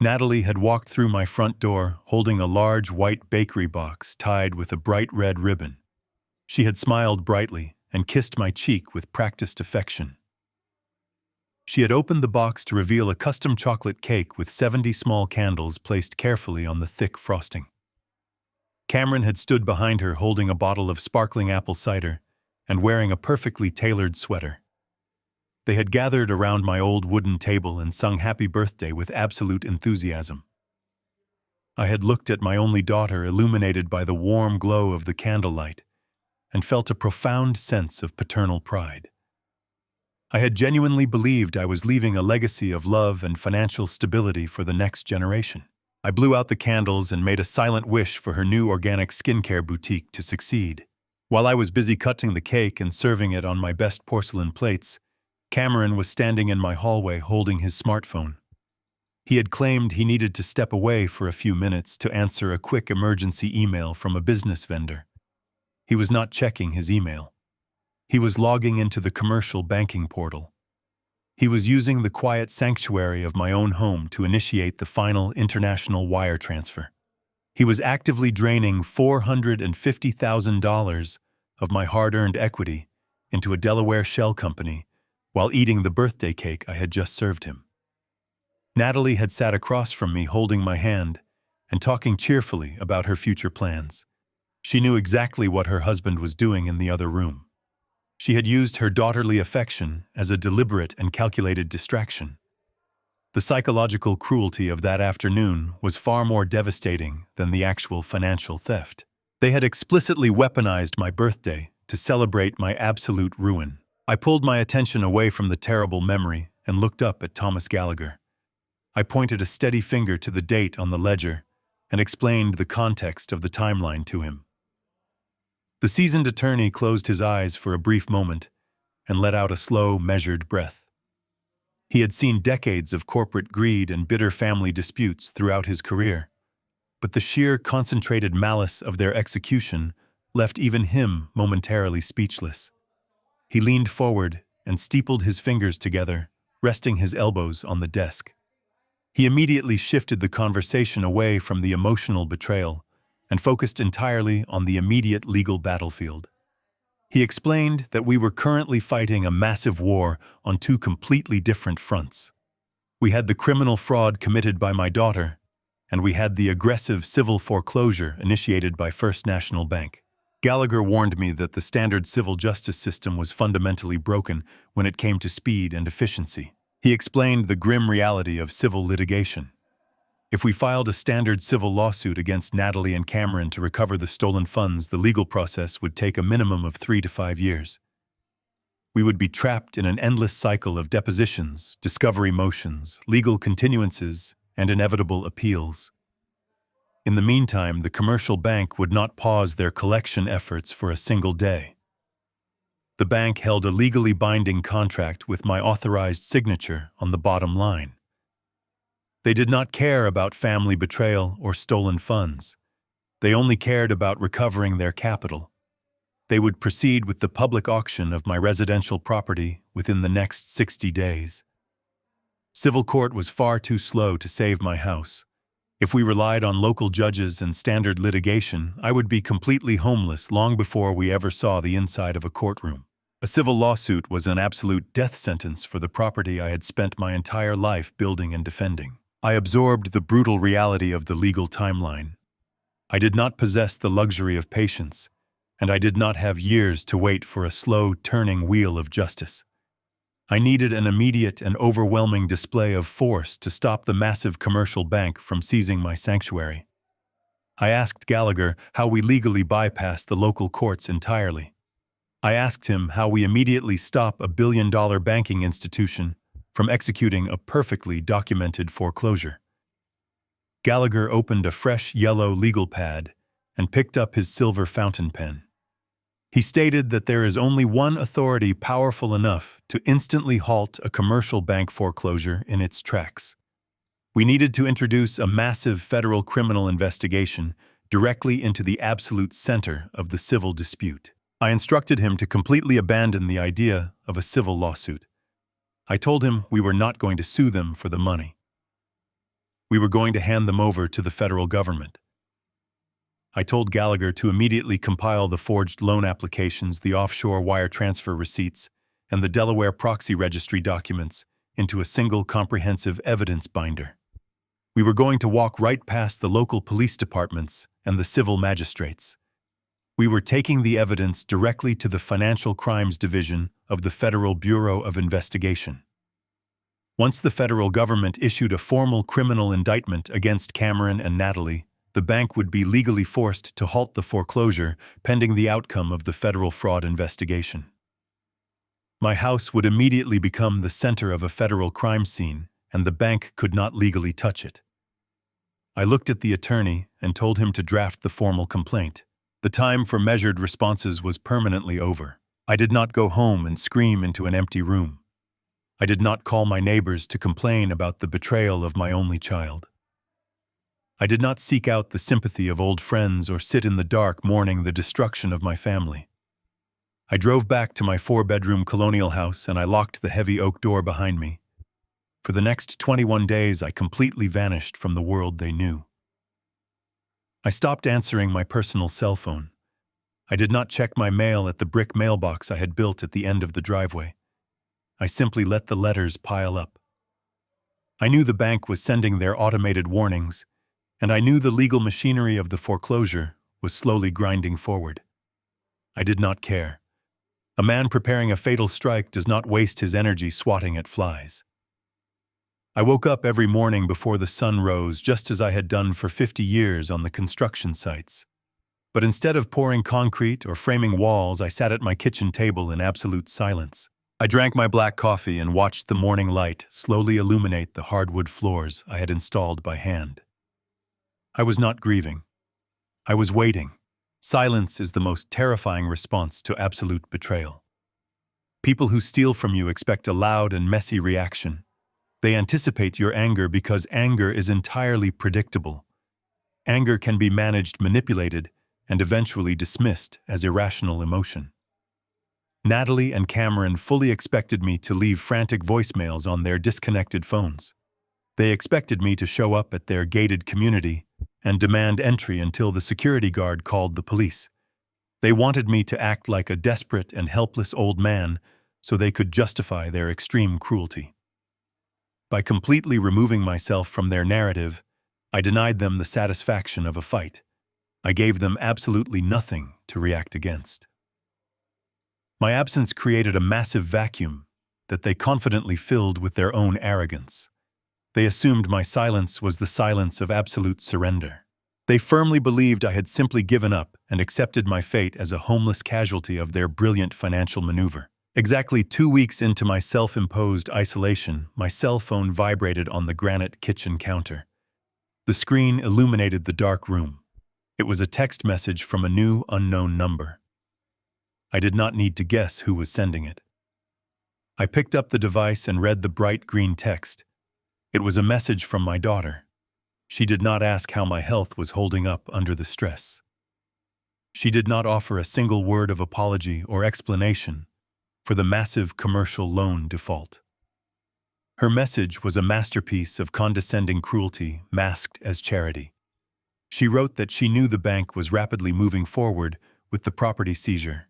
A: Natalie had walked through my front door holding a large white bakery box tied with a bright red ribbon. She had smiled brightly and kissed my cheek with practiced affection. She had opened the box to reveal a custom chocolate cake with 70 small candles placed carefully on the thick frosting. Cameron had stood behind her holding a bottle of sparkling apple cider and wearing a perfectly tailored sweater. They had gathered around my old wooden table and sung happy birthday with absolute enthusiasm. I had looked at my only daughter illuminated by the warm glow of the candlelight and felt a profound sense of paternal pride. I had genuinely believed I was leaving a legacy of love and financial stability for the next generation. I blew out the candles and made a silent wish for her new organic skincare boutique to succeed. While I was busy cutting the cake and serving it on my best porcelain plates, Cameron was standing in my hallway holding his smartphone. He had claimed he needed to step away for a few minutes to answer a quick emergency email from a business vendor. He was not checking his email. He was logging into the commercial banking portal. He was using the quiet sanctuary of my own home to initiate the final international wire transfer. He was actively draining $450,000 of my hard-earned equity into a Delaware shell company while eating the birthday cake I had just served him. Natalie had sat across from me holding my hand and talking cheerfully about her future plans. She knew exactly what her husband was doing in the other room. She had used her daughterly affection as a deliberate and calculated distraction. The psychological cruelty of that afternoon was far more devastating than the actual financial theft. They had explicitly weaponized my birthday to celebrate my absolute ruin. I pulled my attention away from the terrible memory and looked up at Thomas Gallagher. I pointed a steady finger to the date on the ledger and explained the context of the timeline to him. The seasoned attorney closed his eyes for a brief moment and let out a slow, measured breath. He had seen decades of corporate greed and bitter family disputes throughout his career, but the sheer concentrated malice of their execution left even him momentarily speechless. He leaned forward and steepled his fingers together, resting his elbows on the desk. He immediately shifted the conversation away from the emotional betrayal and focused entirely on the immediate legal battlefield. He explained that we were currently fighting a massive war on two completely different fronts. We had the criminal fraud committed by my daughter, and we had the aggressive civil foreclosure initiated by First National Bank. Gallagher warned me that the standard civil justice system was fundamentally broken when it came to speed and efficiency. He explained the grim reality of civil litigation. If we filed a standard civil lawsuit against Natalie and Cameron to recover the stolen funds, the legal process would take a minimum of 3 to 5 years. We would be trapped in an endless cycle of depositions, discovery motions, legal continuances, and inevitable appeals. In the meantime, the commercial bank would not pause their collection efforts for a single day. The bank held a legally binding contract with my authorized signature on the bottom line. They did not care about family betrayal or stolen funds. They only cared about recovering their capital. They would proceed with the public auction of my residential property within the next 60 days. Civil court was far too slow to save my house. If we relied on local judges and standard litigation, I would be completely homeless long before we ever saw the inside of a courtroom. A civil lawsuit was an absolute death sentence for the property I had spent my entire life building and defending. I absorbed the brutal reality of the legal timeline. I did not possess the luxury of patience, and I did not have years to wait for a slow turning wheel of justice. I needed an immediate and overwhelming display of force to stop the massive commercial bank from seizing my sanctuary. I asked Gallagher how we legally bypassed the local courts entirely. I asked him how we immediately stop a billion-dollar banking institution from executing a perfectly documented foreclosure. Gallagher opened a fresh yellow legal pad and picked up his silver fountain pen. He stated that there is only one authority powerful enough to instantly halt a commercial bank foreclosure in its tracks. We needed to introduce a massive federal criminal investigation directly into the absolute center of the civil dispute. I instructed him to completely abandon the idea of a civil lawsuit. I told him we were not going to sue them for the money. We were going to hand them over to the federal government. I told Gallagher to immediately compile the forged loan applications, the offshore wire transfer receipts, and the Delaware proxy registry documents into a single comprehensive evidence binder. We were going to walk right past the local police departments and the civil magistrates. We were taking the evidence directly to the Financial Crimes Division of the Federal Bureau of Investigation. Once the federal government issued a formal criminal indictment against Cameron and Natalie, the bank would be legally forced to halt the foreclosure pending the outcome of the federal fraud investigation. My house would immediately become the center of a federal crime scene, and the bank could not legally touch it. I looked at the attorney and told him to draft the formal complaint. The time for measured responses was permanently over. I did not go home and scream into an empty room. I did not call my neighbors to complain about the betrayal of my only child. I did not seek out the sympathy of old friends or sit in the dark mourning the destruction of my family. I drove back to my 4-bedroom colonial house and I locked the heavy oak door behind me. For the next 21 days, I completely vanished from the world they knew. I stopped answering my personal cell phone. I did not check my mail at the brick mailbox I had built at the end of the driveway. I simply let the letters pile up. I knew the bank was sending their automated warnings, and I knew the legal machinery of the foreclosure was slowly grinding forward. I did not care. A man preparing a fatal strike does not waste his energy swatting at flies. I woke up every morning before the sun rose, just as I had done for 50 years on the construction sites. But instead of pouring concrete or framing walls, I sat at my kitchen table in absolute silence. I drank my black coffee and watched the morning light slowly illuminate the hardwood floors I had installed by hand. I was not grieving. I was waiting. Silence is the most terrifying response to absolute betrayal. People who steal from you expect a loud and messy reaction, They anticipate your anger because anger is entirely predictable. Anger can be managed, manipulated, and eventually dismissed as irrational emotion. Natalie and Cameron fully expected me to leave frantic voicemails on their disconnected phones. They expected me to show up at their gated community and demand entry until the security guard called the police. They wanted me to act like a desperate and helpless old man so they could justify their extreme cruelty. By completely removing myself from their narrative, I denied them the satisfaction of a fight. I gave them absolutely nothing to react against. My absence created a massive vacuum that they confidently filled with their own arrogance. They assumed my silence was the silence of absolute surrender. They firmly believed I had simply given up and accepted my fate as a homeless casualty of their brilliant financial maneuver. Exactly 2 weeks into my self-imposed isolation, my cell phone vibrated on the granite kitchen counter. The screen illuminated the dark room. It was a text message from a new, unknown number. I did not need to guess who was sending it. I picked up the device and read the bright green text. It was a message from my daughter. She did not ask how my health was holding up under the stress. She did not offer a single word of apology or explanation for the massive commercial loan default. Her message was a masterpiece of condescending cruelty masked as charity. She wrote that she knew the bank was rapidly moving forward with the property seizure.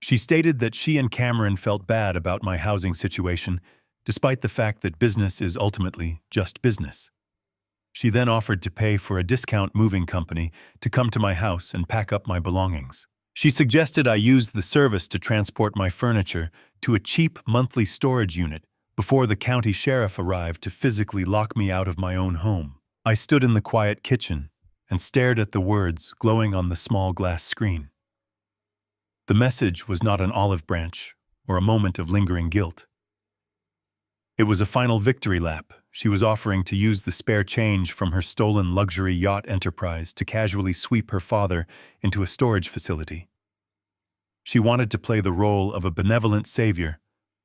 A: She stated that she and Cameron felt bad about my housing situation, despite the fact that business is ultimately just business. She then offered to pay for a discount moving company to come to my house and pack up my belongings. She suggested I use the service to transport my furniture to a cheap monthly storage unit before the county sheriff arrived to physically lock me out of my own home. I stood in the quiet kitchen and stared at the words glowing on the small glass screen. The message was not an olive branch or a moment of lingering guilt. It was a final victory lap. She was offering to use the spare change from her stolen luxury yacht enterprise to casually sweep her father into a storage facility. She wanted to play the role of a benevolent savior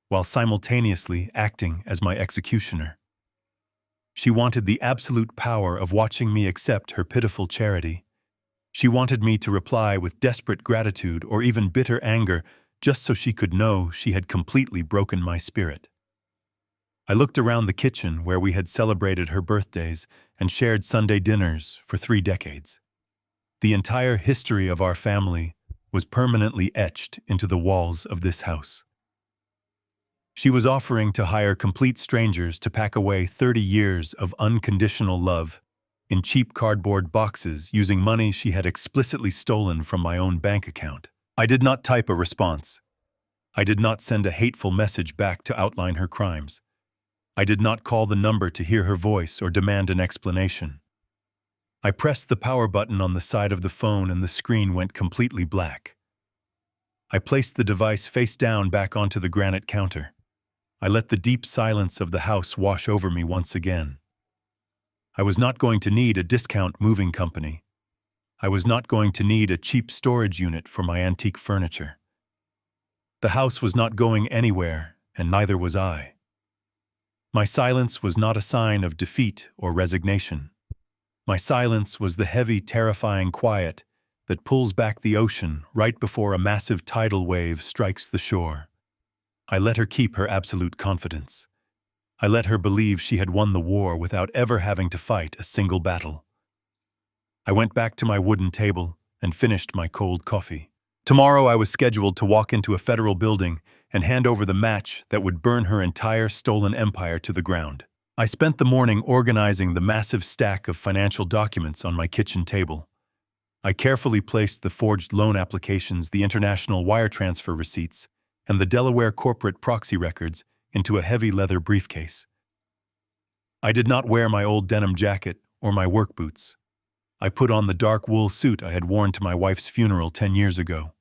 A: while simultaneously acting as my executioner. She wanted the absolute power of watching me accept her pitiful charity. She wanted me to reply with desperate gratitude or even bitter anger just so she could know she had completely broken my spirit. I looked around the kitchen where we had celebrated her birthdays and shared Sunday dinners for 3 decades. The entire history of our family was permanently etched into the walls of this house. She was offering to hire complete strangers to pack away 30 years of unconditional love in cheap cardboard boxes using money she had explicitly stolen from my own bank account. I did not type a response. I did not send a hateful message back to outline her crimes. I did not call the number to hear her voice or demand an explanation. I pressed the power button on the side of the phone and the screen went completely black. I placed the device face down back onto the granite counter. I let the deep silence of the house wash over me once again. I was not going to need a discount moving company. I was not going to need a cheap storage unit for my antique furniture. The house was not going anywhere, and neither was I. My silence was not a sign of defeat or resignation. My silence was the heavy, terrifying quiet that pulls back the ocean right before a massive tidal wave strikes the shore. I let her keep her absolute confidence. I let her believe she had won the war without ever having to fight a single battle. I went back to my wooden table and finished my cold coffee. Tomorrow I was scheduled to walk into a federal building and hand over the match that would burn her entire stolen empire to the ground. I spent the morning organizing the massive stack of financial documents on my kitchen table. I carefully placed the forged loan applications, the international wire transfer receipts, and the Delaware corporate proxy records into a heavy leather briefcase. I did not wear my old denim jacket or my work boots. I put on the dark wool suit I had worn to my wife's funeral 10 years ago.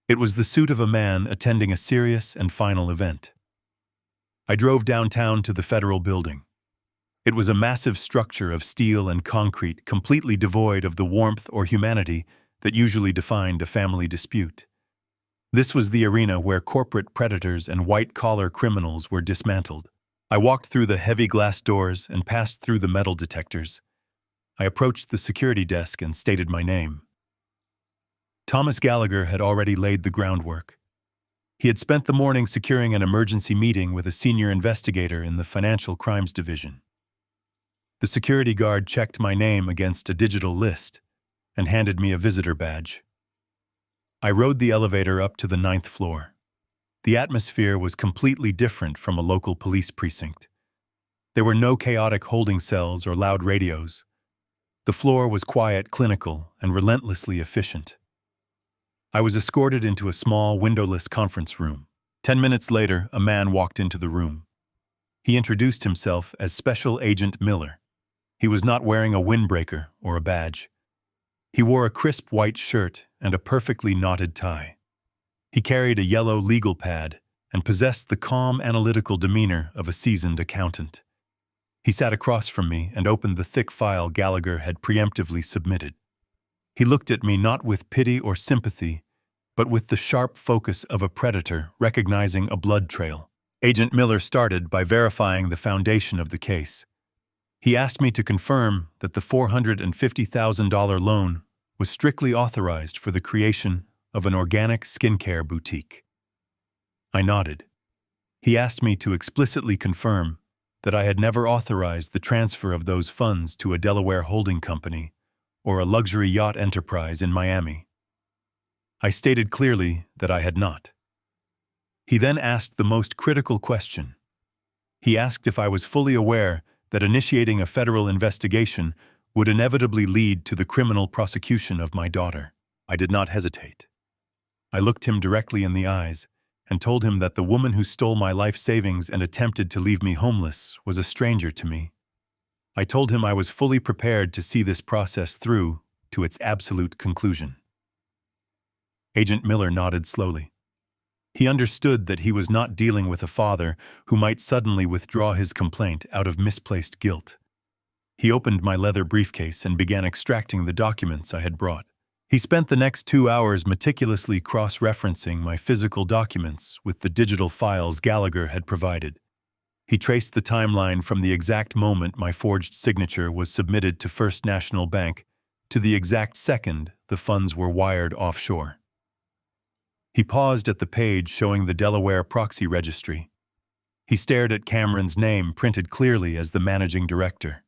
A: It was the suit of a man attending a serious and final event. I drove downtown to the federal building. It was a massive structure of steel and concrete, completely devoid of the warmth or humanity that usually defined a family dispute. This was the arena where corporate predators and white-collar criminals were dismantled. I walked through the heavy glass doors and passed through the metal detectors. I approached the security desk and stated my name. Thomas Gallagher had already laid the groundwork. He had spent the morning securing an emergency meeting with a senior investigator in the Financial Crimes Division. The security guard checked my name against a digital list and handed me a visitor badge. I rode the elevator up to the 9th floor. The atmosphere was completely different from a local police precinct. There were no chaotic holding cells or loud radios. The floor was quiet, clinical, and relentlessly efficient. I was escorted into a small, windowless conference room. 10 minutes later, a man walked into the room. He introduced himself as Special Agent Miller. He was not wearing a windbreaker or a badge. He wore a crisp white shirt and a perfectly knotted tie. He carried a yellow legal pad and possessed the calm, analytical demeanor of a seasoned accountant. He sat across from me and opened the thick file Gallagher had preemptively submitted. He looked at me not with pity or sympathy, but with the sharp focus of a predator recognizing a blood trail. Agent Miller started by verifying the foundation of the case. He asked me to confirm that the $450,000 loan was strictly authorized for the creation of an organic skincare boutique. I nodded. He asked me to explicitly confirm that I had never authorized the transfer of those funds to a Delaware holding company or a luxury yacht enterprise in Miami. I stated clearly that I had not. He then asked the most critical question. He asked if I was fully aware that initiating a federal investigation would inevitably lead to the criminal prosecution of my daughter. I did not hesitate. I looked him directly in the eyes and told him that the woman who stole my life savings and attempted to leave me homeless was a stranger to me. I told him I was fully prepared to see this process through to its absolute conclusion. Agent Miller nodded slowly. He understood that he was not dealing with a father who might suddenly withdraw his complaint out of misplaced guilt. He opened my leather briefcase and began extracting the documents I had brought. He spent the next 2 hours meticulously cross-referencing my physical documents with the digital files Gallagher had provided. He traced the timeline from the exact moment my forged signature was submitted to First National Bank to the exact second the funds were wired offshore. He paused at the page showing the Delaware proxy registry. He stared at Cameron's name printed clearly as the managing director.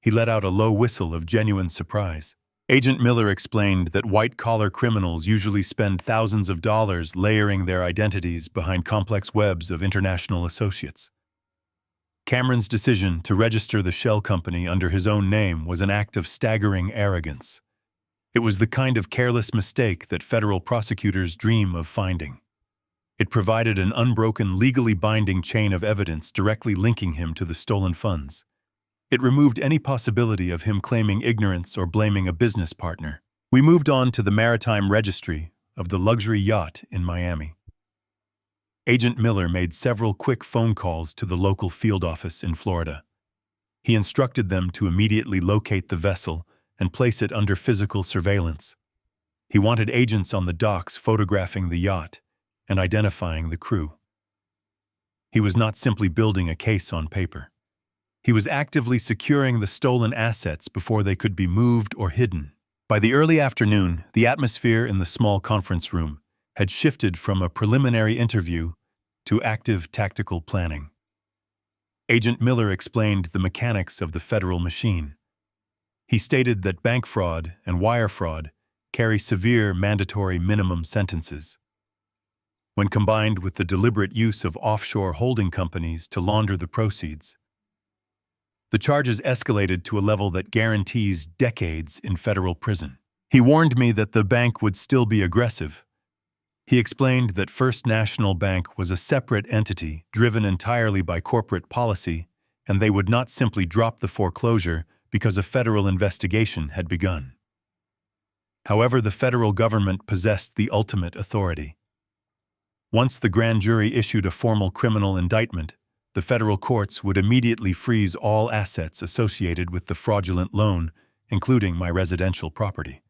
A: He let out a low whistle of genuine surprise. Agent Miller explained that white-collar criminals usually spend thousands of dollars layering their identities behind complex webs of international associates. Cameron's decision to register the shell company under his own name was an act of staggering arrogance. It was the kind of careless mistake that federal prosecutors dream of finding. It provided an unbroken, legally binding chain of evidence directly linking him to the stolen funds. It removed any possibility of him claiming ignorance or blaming a business partner. We moved on to the maritime registry of the luxury yacht in Miami. Agent Miller made several quick phone calls to the local field office in Florida. He instructed them to immediately locate the vessel and place it under physical surveillance. He wanted agents on the docks photographing the yacht and identifying the crew. He was not simply building a case on paper. He was actively securing the stolen assets before they could be moved or hidden. By the early afternoon, the atmosphere in the small conference room had shifted from a preliminary interview to active tactical planning. Agent Miller explained the mechanics of the federal machine. He stated that bank fraud and wire fraud carry severe mandatory minimum sentences. When combined with the deliberate use of offshore holding companies to launder the proceeds, the charges escalated to a level that guarantees decades in federal prison. He warned me that the bank would still be aggressive. He explained that First National Bank was a separate entity driven entirely by corporate policy, and they would not simply drop the foreclosure because a federal investigation had begun. However, the federal government possessed the ultimate authority. Once the grand jury issued a formal criminal indictment, the federal courts would immediately freeze all assets associated with the fraudulent loan, including my residential property.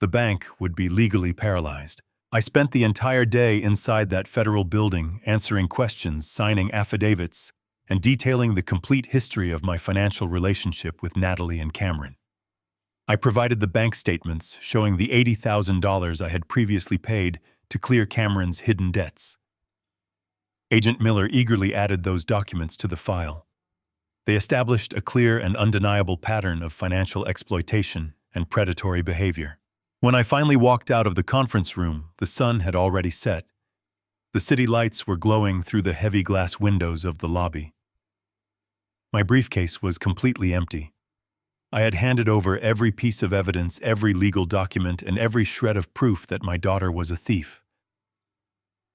A: The bank would be legally paralyzed. I spent the entire day inside that federal building answering questions, signing affidavits, and detailing the complete history of my financial relationship with Natalie and Cameron. I provided the bank statements showing the $80,000 I had previously paid to clear Cameron's hidden debts. Agent Miller eagerly added those documents to the file. They established a clear and undeniable pattern of financial exploitation and predatory behavior. When I finally walked out of the conference room, the sun had already set. The city lights were glowing through the heavy glass windows of the lobby. My briefcase was completely empty. I had handed over every piece of evidence, every legal document, and every shred of proof that my daughter was a thief.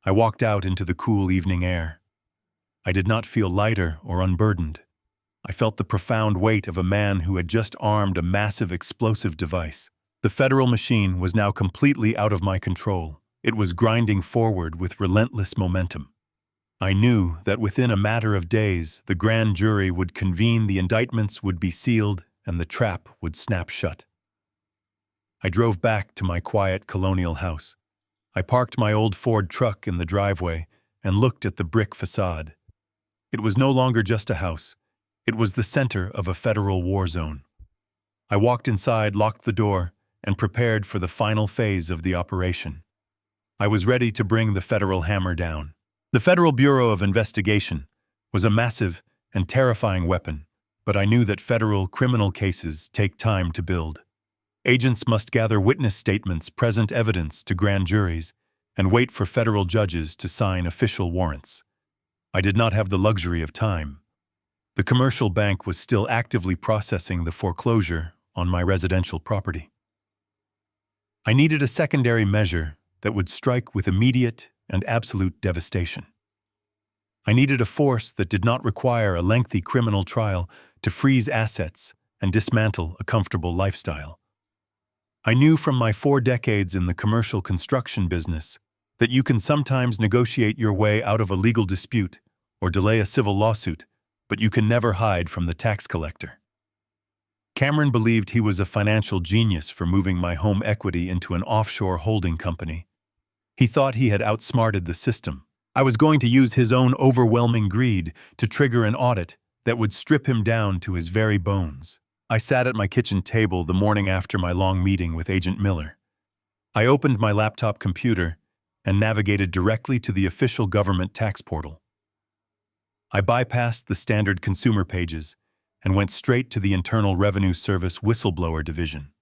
A: I walked out into the cool evening air. I did not feel lighter or unburdened. I felt the profound weight of a man who had just armed a massive explosive device. The federal machine was now completely out of my control. It was grinding forward with relentless momentum. I knew that within a matter of days, the grand jury would convene, the indictments would be sealed, and the trap would snap shut. I drove back to my quiet colonial house. I parked my old Ford truck in the driveway and looked at the brick facade. It was no longer just a house. It was the center of a federal war zone. I walked inside, locked the door, and prepared for the final phase of the operation. I was ready to bring the federal hammer down. The Federal Bureau of Investigation was a massive and terrifying weapon, but I knew that federal criminal cases take time to build. Agents must gather witness statements, present evidence to grand juries, and wait for federal judges to sign official warrants. I did not have the luxury of time. The commercial bank was still actively processing the foreclosure on my residential property. I needed a secondary measure that would strike with immediate and absolute devastation. I needed a force that did not require a lengthy criminal trial to freeze assets and dismantle a comfortable lifestyle. I knew from my 4 decades in the commercial construction business that you can sometimes negotiate your way out of a legal dispute or delay a civil lawsuit, but you can never hide from the tax collector. Cameron believed he was a financial genius for moving my home equity into an offshore holding company. He thought he had outsmarted the system. I was going to use his own overwhelming greed to trigger an audit that would strip him down to his very bones. I sat at my kitchen table the morning after my long meeting with Agent Miller. I opened my laptop computer and navigated directly to the official government tax portal. I bypassed the standard consumer pages and went straight to the Internal Revenue Service whistleblower division.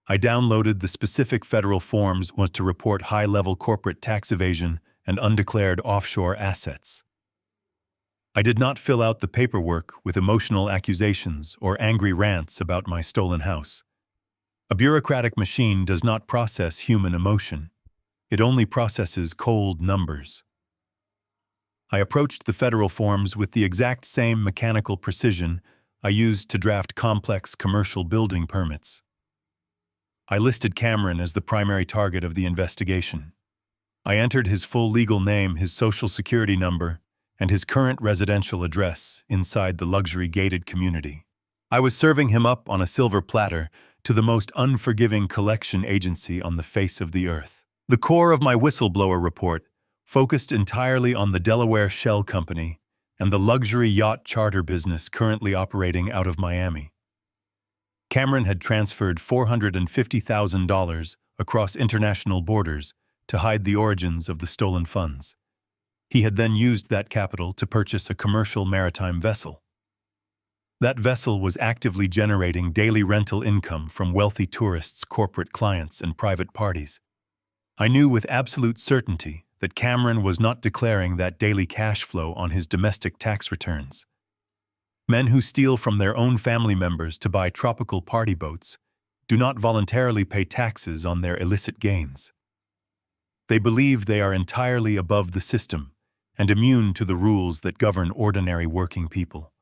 A: I downloaded the specific federal forms was to report high-level corporate tax evasion and undeclared offshore assets. I did not fill out the paperwork with emotional accusations or angry rants about my stolen house. A bureaucratic machine does not process human emotion. It only processes cold numbers. I approached the federal forms with the exact same mechanical precision I used to draft complex commercial building permits. I listed Cameron as the primary target of the investigation. I entered his full legal name, his social security number, and his current residential address inside the luxury gated community. I was serving him up on a silver platter to the most unforgiving collection agency on the face of the earth. The core of my whistleblower report focused entirely on the Delaware Shell Company and the luxury yacht charter business currently operating out of Miami. Cameron had transferred $450,000 across international borders to hide the origins of the stolen funds. He had then used that capital to purchase a commercial maritime vessel. That vessel was actively generating daily rental income from wealthy tourists, corporate clients, and private parties. I knew with absolute certainty that Cameron was not declaring that daily cash flow on his domestic tax returns. Men who steal from their own family members to buy tropical party boats do not voluntarily pay taxes on their illicit gains. They believe they are entirely above the system and immune to the rules that govern ordinary working people.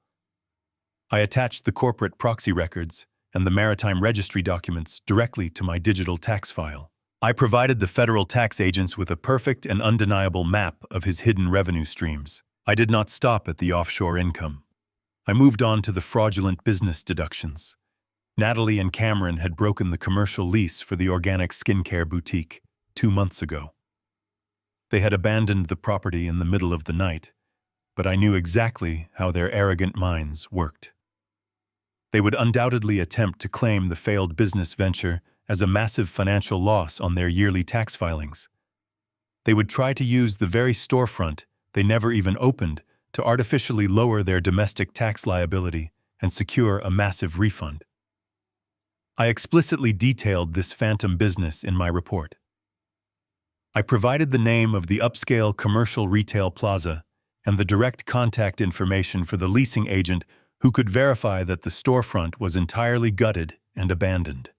A: I attached the corporate proxy records and the maritime registry documents directly to my digital tax file. I provided the federal tax agents with a perfect and undeniable map of his hidden revenue streams. I did not stop at the offshore income. I moved on to the fraudulent business deductions. Natalie and Cameron had broken the commercial lease for the organic skincare boutique 2 months ago. They had abandoned the property in the middle of the night. but I knew exactly how their arrogant minds worked. They would undoubtedly attempt to claim the failed business venture as a massive financial loss on their yearly tax filings. They would try to use the very storefront they never even opened to artificially lower their domestic tax liability and secure a massive refund. I explicitly detailed this phantom business in my report. I provided the name of the upscale commercial retail plaza and the direct contact information for the leasing agent who could verify that the storefront was entirely gutted and abandoned.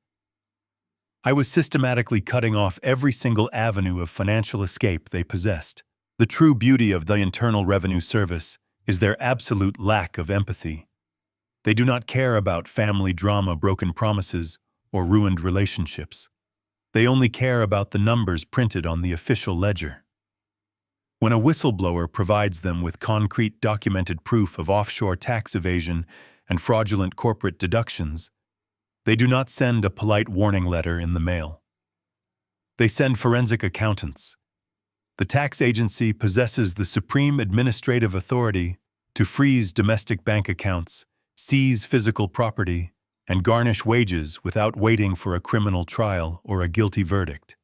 A: I was systematically cutting off every single avenue of financial escape they possessed. The true beauty of the Internal Revenue Service is their absolute lack of empathy. They do not care about family drama, broken promises, or ruined relationships. They only care about the numbers printed on the official ledger. When a whistleblower provides them with concrete documented proof of offshore tax evasion and fraudulent corporate deductions, they do not send a polite warning letter in the mail. They send forensic accountants. The tax agency possesses the supreme administrative authority to freeze domestic bank accounts, seize physical property, and garnish wages without waiting for a criminal trial or a guilty verdict.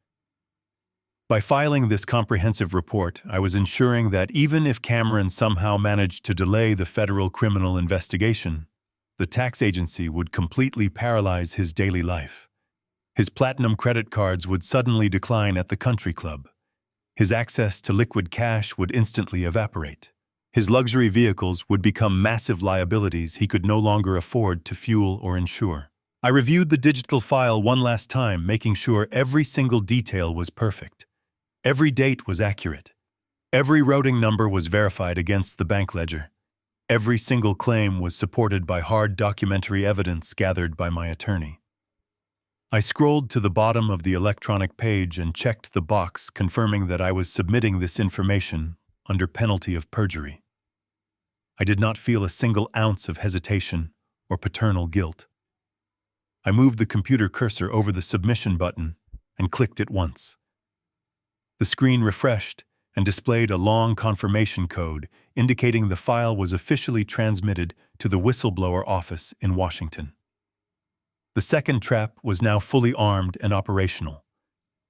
A: By filing this comprehensive report, I was ensuring that even if Cameron somehow managed to delay the federal criminal investigation, the tax agency would completely paralyze his daily life. His platinum credit cards would suddenly decline at the country club. His access to liquid cash would instantly evaporate. His luxury vehicles would become massive liabilities he could no longer afford to fuel or insure. I reviewed the digital file one last time, making sure every single detail was perfect. Every date was accurate. Every routing number was verified against the bank ledger. Every single claim was supported by hard documentary evidence gathered by my attorney. I scrolled to the bottom of the electronic page and checked the box confirming that I was submitting this information under penalty of perjury. I did not feel a single ounce of hesitation or paternal guilt. I moved the computer cursor over the submission button and clicked it once. The screen refreshed and displayed a long confirmation code indicating the file was officially transmitted to the whistleblower office in Washington. The second trap was now fully armed and operational.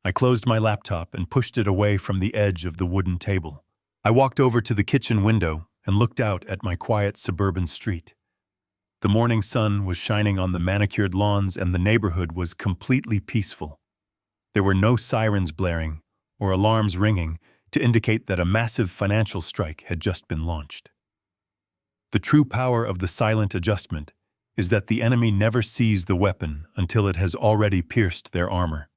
A: I closed my laptop and pushed it away from the edge of the wooden table. I walked over to the kitchen window and looked out at my quiet suburban street. The morning sun was shining on the manicured lawns and the neighborhood was completely peaceful. There were no sirens blaring or alarms ringing to indicate that a massive financial strike had just been launched. The true power of the silent adjustment is that the enemy never sees the weapon until it has already pierced their armor.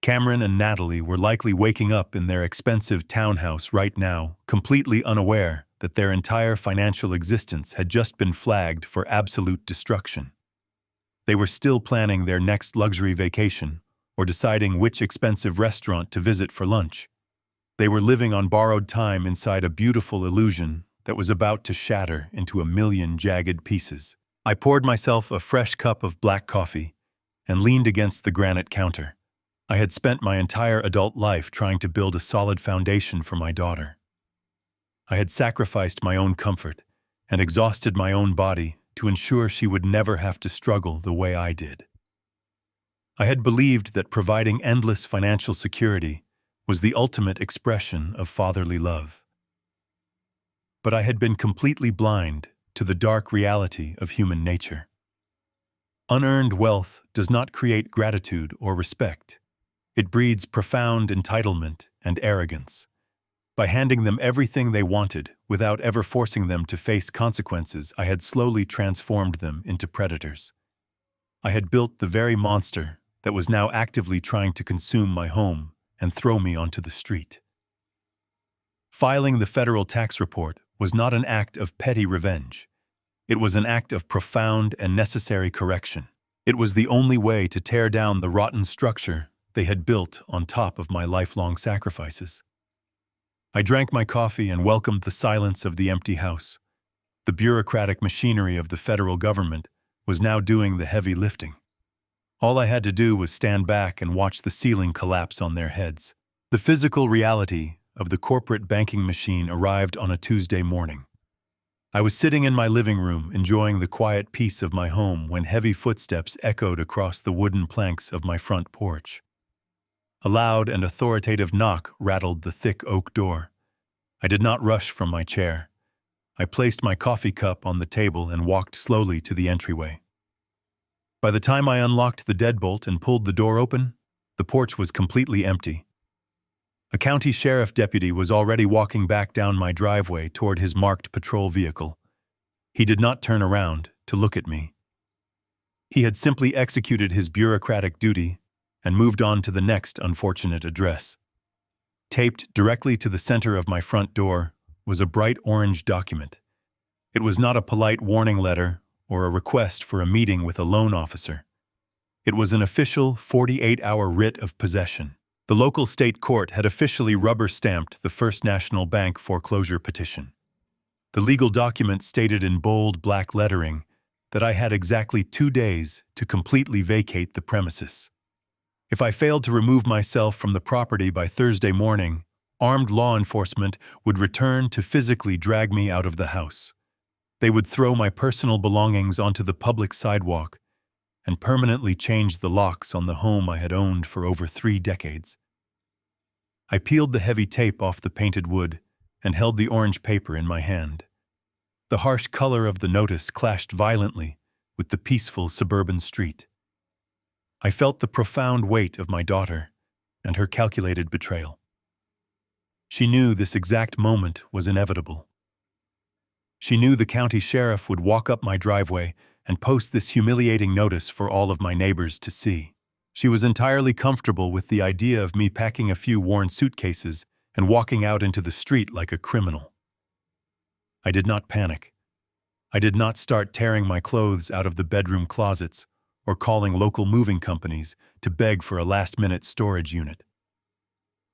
A: Cameron and Natalie were likely waking up in their expensive townhouse right now, completely unaware that their entire financial existence had just been flagged for absolute destruction. They were still planning their next luxury vacation or deciding which expensive restaurant to visit for lunch. They were living on borrowed time inside a beautiful illusion that was about to shatter into a million jagged pieces. I poured myself a fresh cup of black coffee and leaned against the granite counter. I had spent my entire adult life trying to build a solid foundation for my daughter. I had sacrificed my own comfort and exhausted my own body to ensure she would never have to struggle the way I did. I had believed that providing endless financial security was the ultimate expression of fatherly love. But I had been completely blind to the dark reality of human nature. Unearned wealth does not create gratitude or respect. It breeds profound entitlement and arrogance. By handing them everything they wanted without ever forcing them to face consequences, I had slowly transformed them into predators. I had built the very monster that was now actively trying to consume my home and throw me onto the street. Filing the federal tax report was not an act of petty revenge. It was an act of profound and necessary correction. It was the only way to tear down the rotten structure they had built on top of my lifelong sacrifices. I drank my coffee and welcomed the silence of the empty house. The bureaucratic machinery of the federal government was now doing the heavy lifting. All I had to do was stand back and watch the ceiling collapse on their heads. The physical reality of the corporate banking machine arrived on a Tuesday morning. I was sitting in my living room enjoying the quiet peace of my home when heavy footsteps echoed across the wooden planks of my front porch. A loud and authoritative knock rattled the thick oak door. I did not rush from my chair. I placed my coffee cup on the table and walked slowly to the entryway. By the time I unlocked the deadbolt and pulled the door open, the porch was completely empty. A county sheriff deputy was already walking back down my driveway toward his marked patrol vehicle. He did not turn around to look at me. He had simply executed his bureaucratic duty and moved on to the next unfortunate address. Taped directly to the center of my front door was a bright orange document. It was not a polite warning letter or a request for a meeting with a loan officer. It was an official 48-hour writ of possession. The local state court had officially rubber-stamped the First National Bank foreclosure petition. The legal document stated in bold black lettering that I had exactly 2 days to completely vacate the premises. If I failed to remove myself from the property by Thursday morning, armed law enforcement would return to physically drag me out of the house. They would throw my personal belongings onto the public sidewalk and permanently change the locks on the home I had owned for over 3 decades. I peeled the heavy tape off the painted wood and held the orange paper in my hand. The harsh color of the notice clashed violently with the peaceful suburban street. I felt the profound weight of my daughter and her calculated betrayal. She knew this exact moment was inevitable. She knew the county sheriff would walk up my driveway and post this humiliating notice for all of my neighbors to see. She was entirely comfortable with the idea of me packing a few worn suitcases and walking out into the street like a criminal. I did not panic. I did not start tearing my clothes out of the bedroom closets or calling local moving companies to beg for a last-minute storage unit.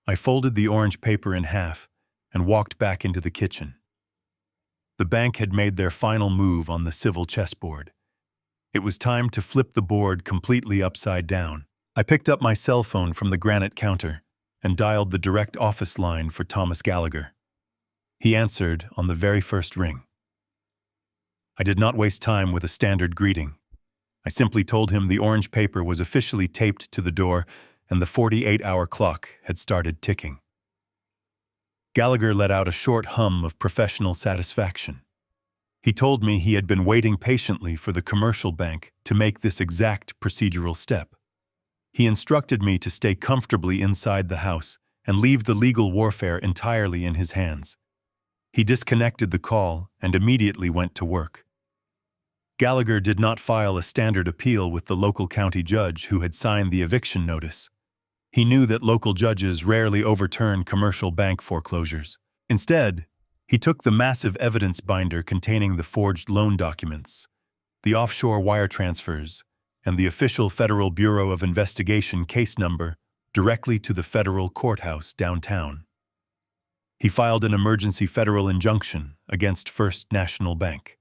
A: I folded the orange paper in half and walked back into the kitchen. The bank had made their final move on the civil chessboard. It was time to flip the board completely upside down. I picked up my cell phone from the granite counter and dialed the direct office line for Thomas Gallagher. He answered on the very first ring. I did not waste time with a standard greeting. I simply told him the orange paper was officially taped to the door and the 48-hour clock had started ticking. Gallagher let out a short hum of professional satisfaction. He told me he had been waiting patiently for the commercial bank to make this exact procedural step. He instructed me to stay comfortably inside the house and leave the legal warfare entirely in his hands. He disconnected the call and immediately went to work. Gallagher did not file a standard appeal with the local county judge who had signed the eviction notice. He knew that local judges rarely overturn commercial bank foreclosures. Instead, he took the massive evidence binder containing the forged loan documents, the offshore wire transfers, and the official Federal Bureau of Investigation case number directly to the federal courthouse downtown. He filed an emergency federal injunction against First National Bank.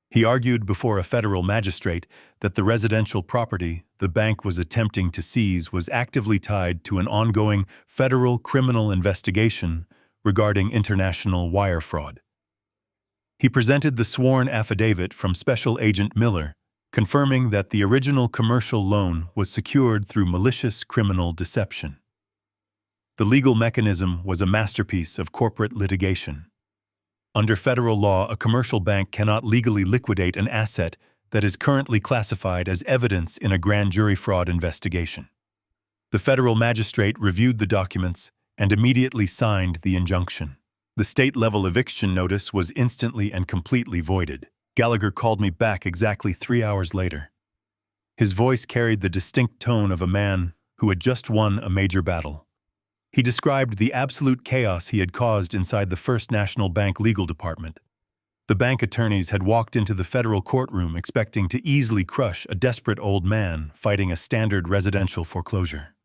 A: He argued before a federal magistrate that the residential property the bank was attempting to seize was actively tied to an ongoing federal criminal investigation regarding international wire fraud. He presented the sworn affidavit from Special Agent Miller, confirming that the original commercial loan was secured through malicious criminal deception. The legal mechanism was a masterpiece of corporate litigation. Under federal law, a commercial bank cannot legally liquidate an asset that is currently classified as evidence in a grand jury fraud investigation. The federal magistrate reviewed the documents and immediately signed the injunction. The state-level eviction notice was instantly and completely voided. Gallagher called me back exactly 3 hours later. His voice carried the distinct tone of a man who had just won a major battle. He described the absolute chaos he had caused inside the First National Bank legal department. The bank attorneys had walked into the federal courtroom expecting to easily crush a desperate old man fighting a standard residential foreclosure.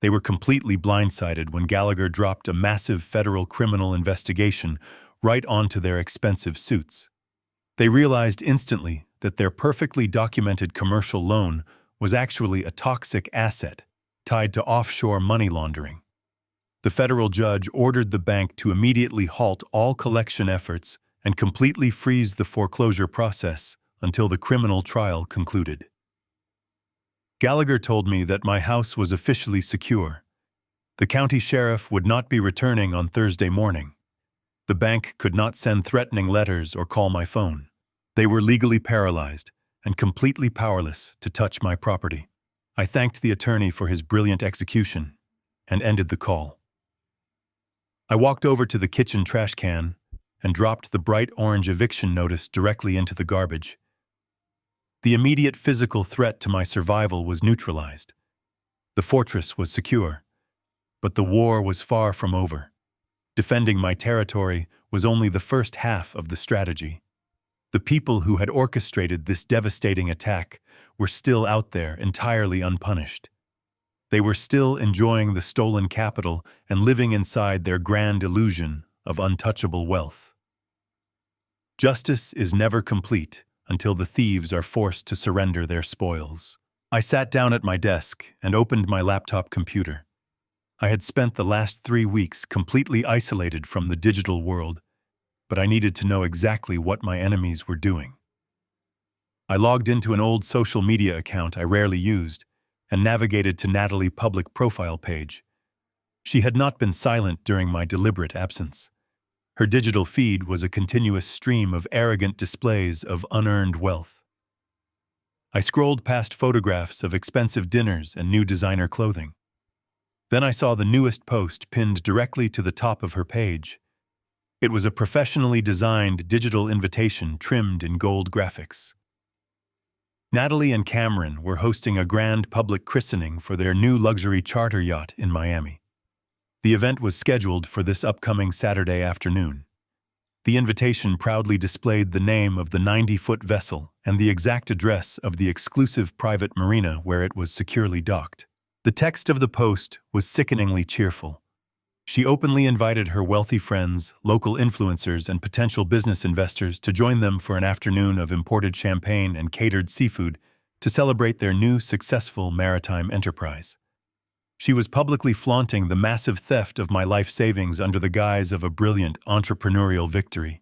A: They were completely blindsided when Gallagher dropped a massive federal criminal investigation right onto their expensive suits. They realized instantly that their perfectly documented commercial loan was actually a toxic asset tied to offshore money laundering. The federal judge ordered the bank to immediately halt all collection efforts and completely freeze the foreclosure process until the criminal trial concluded. Gallagher told me that my house was officially secure. The county sheriff would not be returning on Thursday morning. The bank could not send threatening letters or call my phone. They were legally paralyzed and completely powerless to touch my property. I thanked the attorney for his brilliant execution and ended the call. I walked over to the kitchen trash can and dropped the bright orange eviction notice directly into the garbage. The immediate physical threat to my survival was neutralized. The fortress was secure, but the war was far from over. Defending my territory was only the first half of the strategy. The people who had orchestrated this devastating attack were still out there entirely unpunished. They were still enjoying the stolen capital and living inside their grand illusion of untouchable wealth. Justice is never complete until the thieves are forced to surrender their spoils. I sat down at my desk and opened my laptop computer. I had spent the last 3 weeks completely isolated from the digital world, but I needed to know exactly what my enemies were doing. I logged into an old social media account I rarely used and navigated to Natalie public profile page. She had not been silent during my deliberate absence. Her digital feed was a continuous stream of arrogant displays of unearned wealth. I scrolled past photographs of expensive dinners and new designer clothing. Then I saw the newest post pinned directly to the top of her page. It was a professionally designed digital invitation trimmed in gold graphics. Natalie and Cameron were hosting a grand public christening for their new luxury charter yacht in Miami. The event was scheduled for this upcoming Saturday afternoon. The invitation proudly displayed the name of the 90-foot vessel and the exact address of the exclusive private marina where it was securely docked. The text of the post was sickeningly cheerful. She openly invited her wealthy friends, local influencers, and potential business investors to join them for an afternoon of imported champagne and catered seafood to celebrate their new successful maritime enterprise. She was publicly flaunting the massive theft of my life savings under the guise of a brilliant entrepreneurial victory.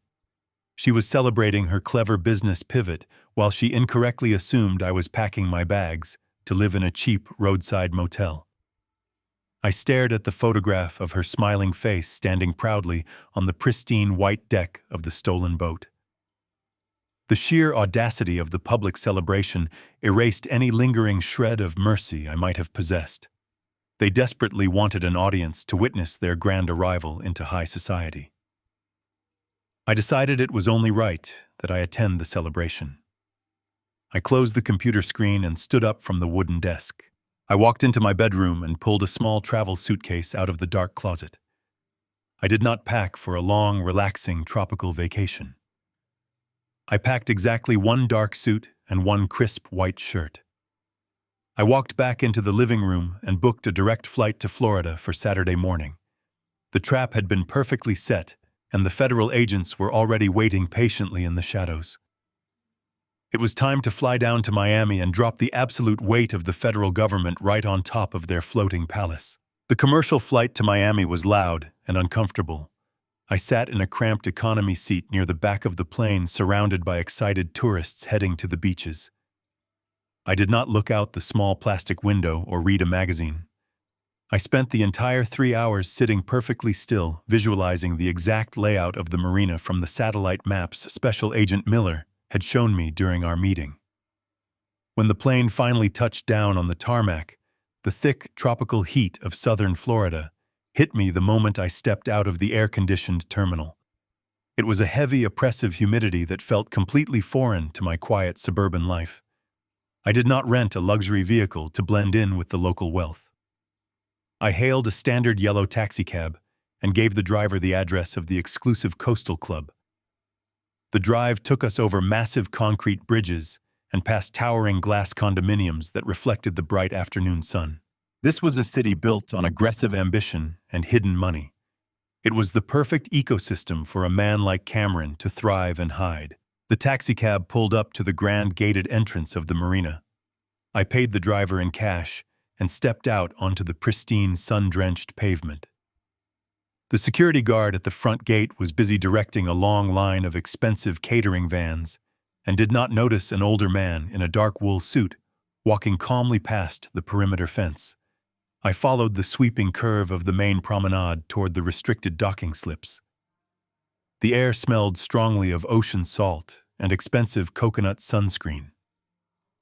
A: She was celebrating her clever business pivot while she incorrectly assumed I was packing my bags to live in a cheap roadside motel. I stared at the photograph of her smiling face standing proudly on the pristine white deck of the stolen boat. The sheer audacity of the public celebration erased any lingering shred of mercy I might have possessed. They desperately wanted an audience to witness their grand arrival into high society. I decided it was only right that I attend the celebration. I closed the computer screen and stood up from the wooden desk. I walked into my bedroom and pulled a small travel suitcase out of the dark closet. I did not pack for a long, relaxing tropical vacation. I packed exactly one dark suit and one crisp white shirt. I walked back into the living room and booked a direct flight to Florida for Saturday morning. The trap had been perfectly set, and the federal agents were already waiting patiently in the shadows. It was time to fly down to Miami and drop the absolute weight of the federal government right on top of their floating palace. The commercial flight to Miami was loud and uncomfortable. I sat in a cramped economy seat near the back of the plane, surrounded by excited tourists heading to the beaches. I did not look out the small plastic window or read a magazine. I spent the entire 3 hours sitting perfectly still, visualizing the exact layout of the marina from the satellite maps Special Agent Miller had shown me during our meeting. When the plane finally touched down on the tarmac, the thick tropical heat of southern Florida hit me the moment I stepped out of the air-conditioned terminal. It was a heavy, oppressive humidity that felt completely foreign to my quiet suburban life. I did not rent a luxury vehicle to blend in with the local wealth. I hailed a standard yellow taxicab and gave the driver the address of the exclusive coastal club. The drive took us over massive concrete bridges and past towering glass condominiums that reflected the bright afternoon sun. This was a city built on aggressive ambition and hidden money. It was the perfect ecosystem for a man like Cameron to thrive and hide. The taxicab pulled up to the grand gated entrance of the marina. I paid the driver in cash and stepped out onto the pristine, sun-drenched pavement. The security guard at the front gate was busy directing a long line of expensive catering vans and did not notice an older man in a dark wool suit walking calmly past the perimeter fence. I followed the sweeping curve of the main promenade toward the restricted docking slips. The air smelled strongly of ocean salt and expensive coconut sunscreen.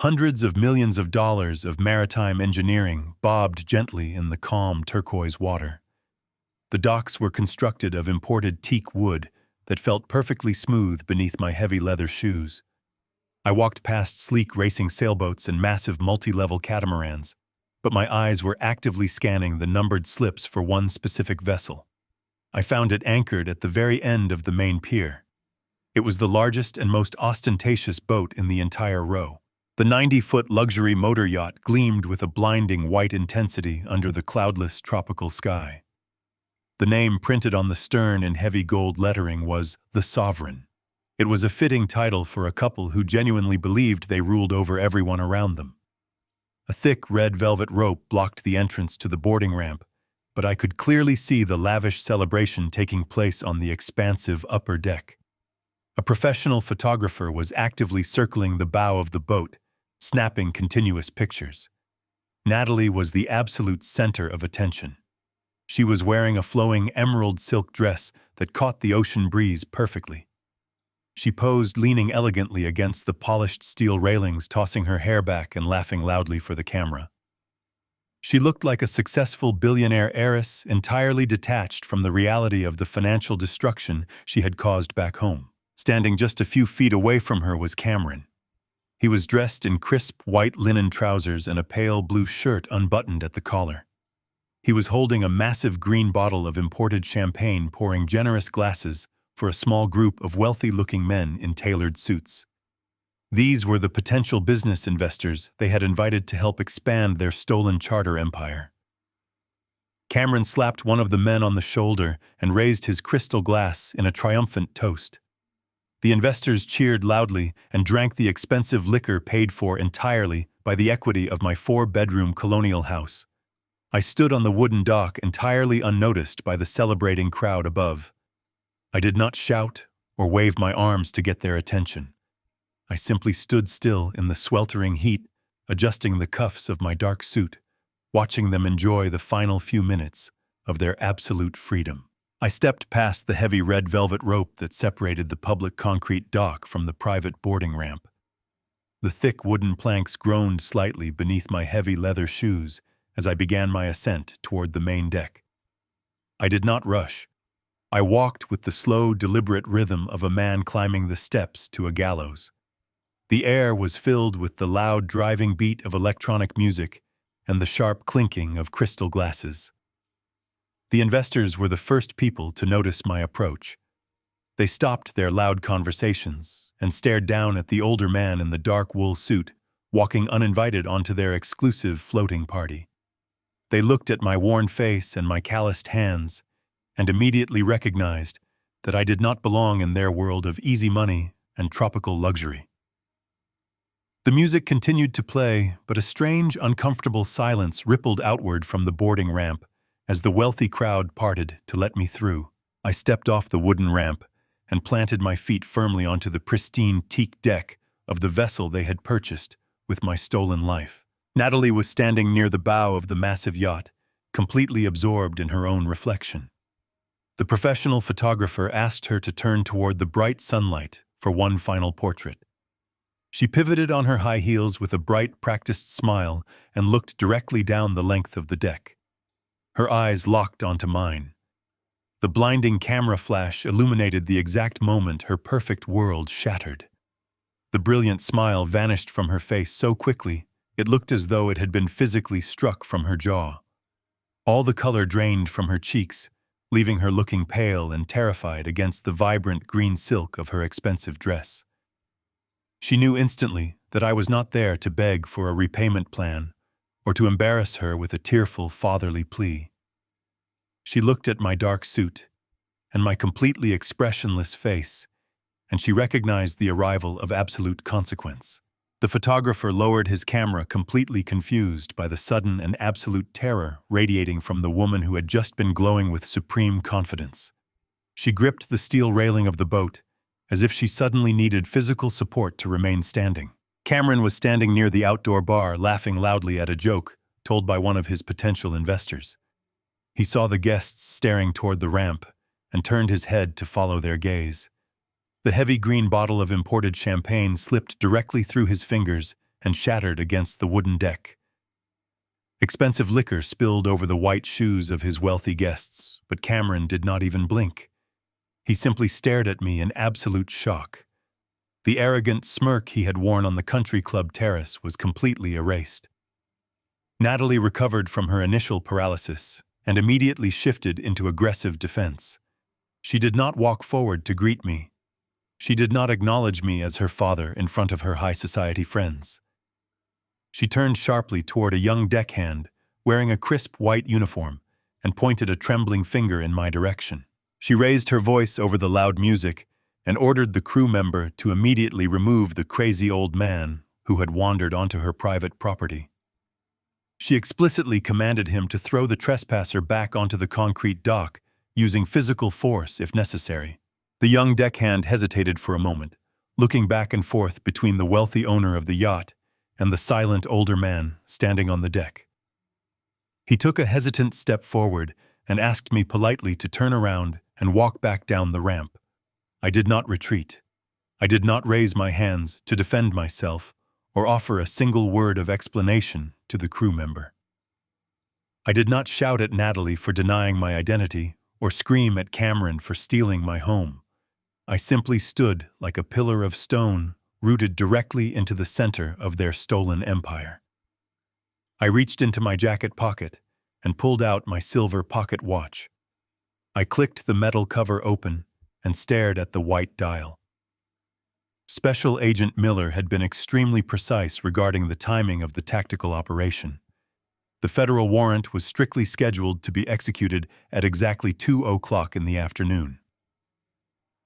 A: Hundreds of millions of dollars of maritime engineering bobbed gently in the calm turquoise water. The docks were constructed of imported teak wood that felt perfectly smooth beneath my heavy leather shoes. I walked past sleek racing sailboats and massive multi-level catamarans, but my eyes were actively scanning the numbered slips for one specific vessel. I found it anchored at the very end of the main pier. It was the largest and most ostentatious boat in the entire row. The 90-foot luxury motor yacht gleamed with a blinding white intensity under the cloudless tropical sky. The name printed on the stern in heavy gold lettering was The Sovereign. It was a fitting title for a couple who genuinely believed they ruled over everyone around them. A thick red velvet rope blocked the entrance to the boarding ramp, but I could clearly see the lavish celebration taking place on the expansive upper deck. A professional photographer was actively circling the bow of the boat, snapping continuous pictures. Natalie was the absolute center of attention. She was wearing a flowing emerald silk dress that caught the ocean breeze perfectly. She posed leaning elegantly against the polished steel railings, tossing her hair back and laughing loudly for the camera. She looked like a successful billionaire heiress, entirely detached from the reality of the financial destruction she had caused back home. Standing just a few feet away from her was Cameron. He was dressed in crisp white linen trousers and a pale blue shirt unbuttoned at the collar. He was holding a massive green bottle of imported champagne, pouring generous glasses for a small group of wealthy-looking men in tailored suits. These were the potential business investors they had invited to help expand their stolen charter empire. Cameron slapped one of the men on the shoulder and raised his crystal glass in a triumphant toast. The investors cheered loudly and drank the expensive liquor paid for entirely by the equity of my 4-bedroom colonial house. I stood on the wooden dock entirely unnoticed by the celebrating crowd above. I did not shout or wave my arms to get their attention. I simply stood still in the sweltering heat, adjusting the cuffs of my dark suit, watching them enjoy the final few minutes of their absolute freedom. I stepped past the heavy red velvet rope that separated the public concrete dock from the private boarding ramp. The thick wooden planks groaned slightly beneath my heavy leather shoes as I began my ascent toward the main deck. I did not rush. I walked with the slow, deliberate rhythm of a man climbing the steps to a gallows. The air was filled with the loud, driving beat of electronic music and the sharp clinking of crystal glasses. The investors were the first people to notice my approach. They stopped their loud conversations and stared down at the older man in the dark wool suit, walking uninvited onto their exclusive floating party. They looked at my worn face and my calloused hands and immediately recognized that I did not belong in their world of easy money and tropical luxury. The music continued to play, but a strange, uncomfortable silence rippled outward from the boarding ramp as the wealthy crowd parted to let me through. I stepped off the wooden ramp and planted my feet firmly onto the pristine teak deck of the vessel they had purchased with my stolen life. Natalie was standing near the bow of the massive yacht, completely absorbed in her own reflection. The professional photographer asked her to turn toward the bright sunlight for one final portrait. She pivoted on her high heels with a bright, practiced smile and looked directly down the length of the deck. Her eyes locked onto mine. The blinding camera flash illuminated the exact moment her perfect world shattered. The brilliant smile vanished from her face so quickly, it looked as though it had been physically struck from her jaw. All the color drained from her cheeks, leaving her looking pale and terrified against the vibrant green silk of her expensive dress. She knew instantly that I was not there to beg for a repayment plan or to embarrass her with a tearful fatherly plea. She looked at my dark suit and my completely expressionless face, and she recognized the arrival of absolute consequence. The photographer lowered his camera, completely confused by the sudden and absolute terror radiating from the woman who had just been glowing with supreme confidence. She gripped the steel railing of the boat, as if she suddenly needed physical support to remain standing. Cameron was standing near the outdoor bar, laughing loudly at a joke told by one of his potential investors. He saw the guests staring toward the ramp and turned his head to follow their gaze. The heavy green bottle of imported champagne slipped directly through his fingers and shattered against the wooden deck. Expensive liquor spilled over the white shoes of his wealthy guests, but Cameron did not even blink. He simply stared at me in absolute shock. The arrogant smirk he had worn on the country club terrace was completely erased. Natalie recovered from her initial paralysis and immediately shifted into aggressive defense. She did not walk forward to greet me. She did not acknowledge me as her father in front of her high society friends. She turned sharply toward a young deckhand wearing a crisp white uniform and pointed a trembling finger in my direction. She raised her voice over the loud music and ordered the crew member to immediately remove the crazy old man who had wandered onto her private property. She explicitly commanded him to throw the trespasser back onto the concrete dock, using physical force if necessary. The young deckhand hesitated for a moment, looking back and forth between the wealthy owner of the yacht and the silent older man standing on the deck. He took a hesitant step forward and asked me politely to turn around and walk back down the ramp. I did not retreat. I did not raise my hands to defend myself or offer a single word of explanation to the crew member. I did not shout at Natalie for denying my identity or scream at Cameron for stealing my home. I simply stood like a pillar of stone rooted directly into the center of their stolen empire. I reached into my jacket pocket and pulled out my silver pocket watch. I clicked the metal cover open and stared at the white dial. Special Agent Miller had been extremely precise regarding the timing of the tactical operation. The federal warrant was strictly scheduled to be executed at exactly 2:00 in the afternoon.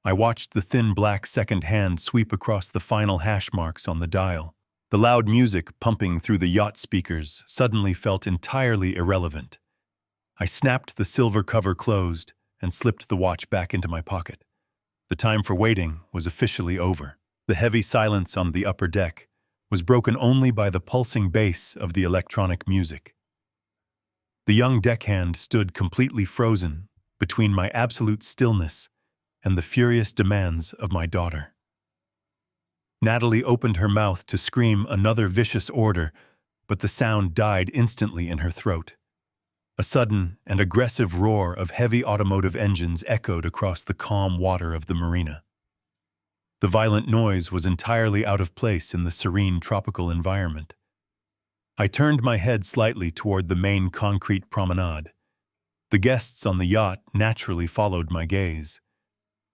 A: I watched the thin black second hand sweep across the final hash marks on the dial. The loud music pumping through the yacht speakers suddenly felt entirely irrelevant. I snapped the silver cover closed and slipped the watch back into my pocket. The time for waiting was officially over. The heavy silence on the upper deck was broken only by the pulsing bass of the electronic music. The young deckhand stood completely frozen between my absolute stillness and the furious demands of my daughter. Natalie opened her mouth to scream another vicious order, but the sound died instantly in her throat. A sudden and aggressive roar of heavy automotive engines echoed across the calm water of the marina. The violent noise was entirely out of place in the serene tropical environment. I turned my head slightly toward the main concrete promenade. The guests on the yacht naturally followed my gaze.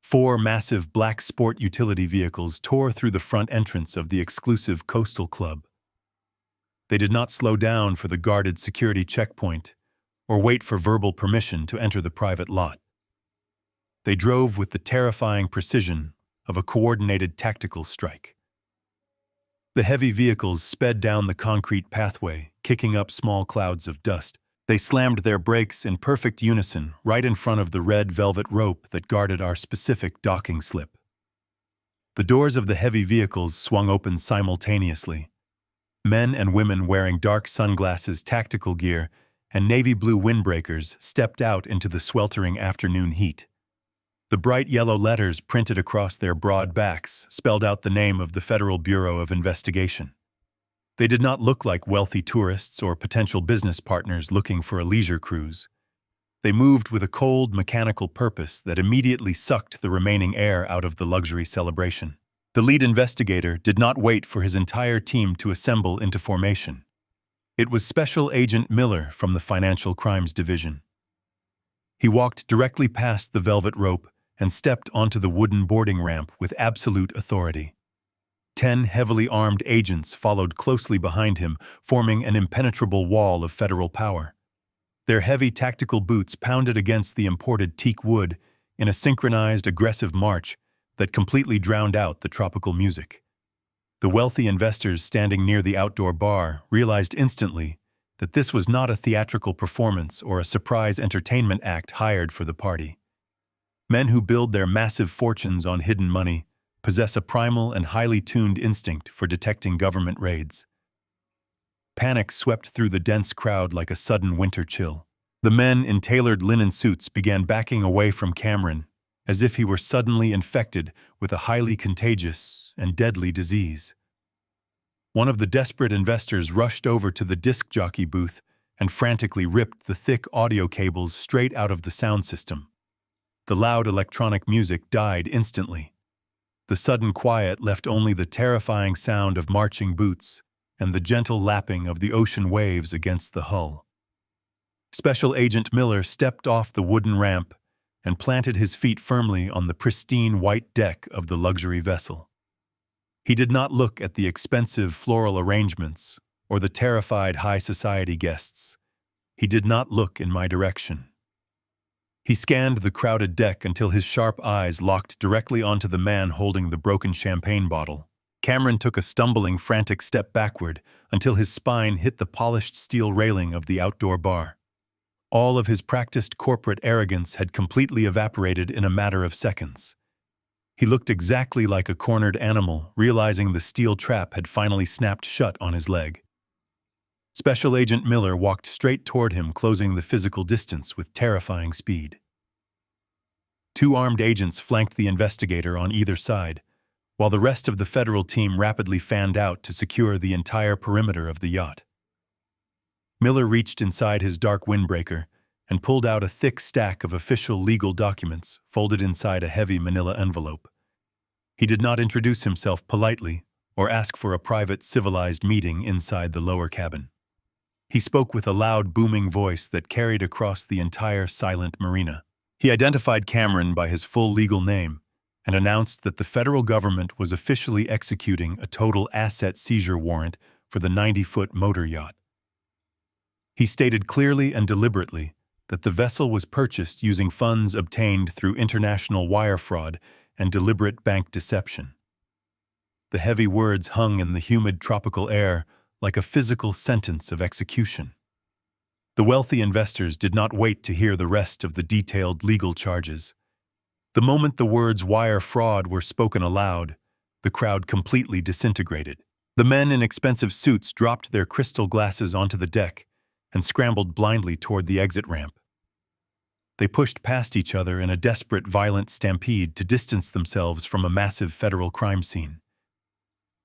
A: 4 massive black sport utility vehicles tore through the front entrance of the exclusive Coastal Club. They did not slow down for the guarded security checkpoint or wait for verbal permission to enter the private lot. They drove with the terrifying precision of a coordinated tactical strike. The heavy vehicles sped down the concrete pathway, kicking up small clouds of dust. They slammed their brakes in perfect unison right in front of the red velvet rope that guarded our specific docking slip. The doors of the heavy vehicles swung open simultaneously. Men and women wearing dark sunglasses, tactical gear, and navy blue windbreakers stepped out into the sweltering afternoon heat. The bright yellow letters printed across their broad backs spelled out the name of the Federal Bureau of Investigation. They did not look like wealthy tourists or potential business partners looking for a leisure cruise. They moved with a cold, mechanical purpose that immediately sucked the remaining air out of the luxury celebration. The lead investigator did not wait for his entire team to assemble into formation. It was Special Agent Miller from the Financial Crimes Division. He walked directly past the velvet rope and stepped onto the wooden boarding ramp with absolute authority. 10 heavily armed agents followed closely behind him, forming an impenetrable wall of federal power. Their heavy tactical boots pounded against the imported teak wood in a synchronized, aggressive march that completely drowned out the tropical music. The wealthy investors standing near the outdoor bar realized instantly that this was not a theatrical performance or a surprise entertainment act hired for the party. Men who build their massive fortunes on hidden money possess a primal and highly tuned instinct for detecting government raids. Panic swept through the dense crowd like a sudden winter chill. The men in tailored linen suits began backing away from Cameron, as if he were suddenly infected with a highly contagious and deadly disease. One of the desperate investors rushed over to the disc jockey booth and frantically ripped the thick audio cables straight out of the sound system. The loud electronic music died instantly. The sudden quiet left only the terrifying sound of marching boots and the gentle lapping of the ocean waves against the hull. Special Agent Miller stepped off the wooden ramp and planted his feet firmly on the pristine white deck of the luxury vessel. He did not look at the expensive floral arrangements or the terrified high society guests. He did not look in my direction. He scanned the crowded deck until his sharp eyes locked directly onto the man holding the broken champagne bottle. Cameron took a stumbling, frantic step backward until his spine hit the polished steel railing of the outdoor bar. All of his practiced corporate arrogance had completely evaporated in a matter of seconds. He looked exactly like a cornered animal, realizing the steel trap had finally snapped shut on his leg. Special Agent Miller walked straight toward him, closing the physical distance with terrifying speed. Two armed agents flanked the investigator on either side, while the rest of the federal team rapidly fanned out to secure the entire perimeter of the yacht. Miller reached inside his dark windbreaker and pulled out a thick stack of official legal documents folded inside a heavy manila envelope. He did not introduce himself politely or ask for a private, civilized meeting inside the lower cabin. He spoke with a loud, booming voice that carried across the entire silent marina. He identified Cameron by his full legal name and announced that the federal government was officially executing a total asset seizure warrant for the 90-foot motor yacht. He stated clearly and deliberately that the vessel was purchased using funds obtained through international wire fraud and deliberate bank deception. The heavy words hung in the humid tropical air like a physical sentence of execution. The wealthy investors did not wait to hear the rest of the detailed legal charges. The moment the words wire fraud were spoken aloud, the crowd completely disintegrated. The men in expensive suits dropped their crystal glasses onto the deck and scrambled blindly toward the exit ramp. They pushed past each other in a desperate, violent stampede to distance themselves from a massive federal crime scene.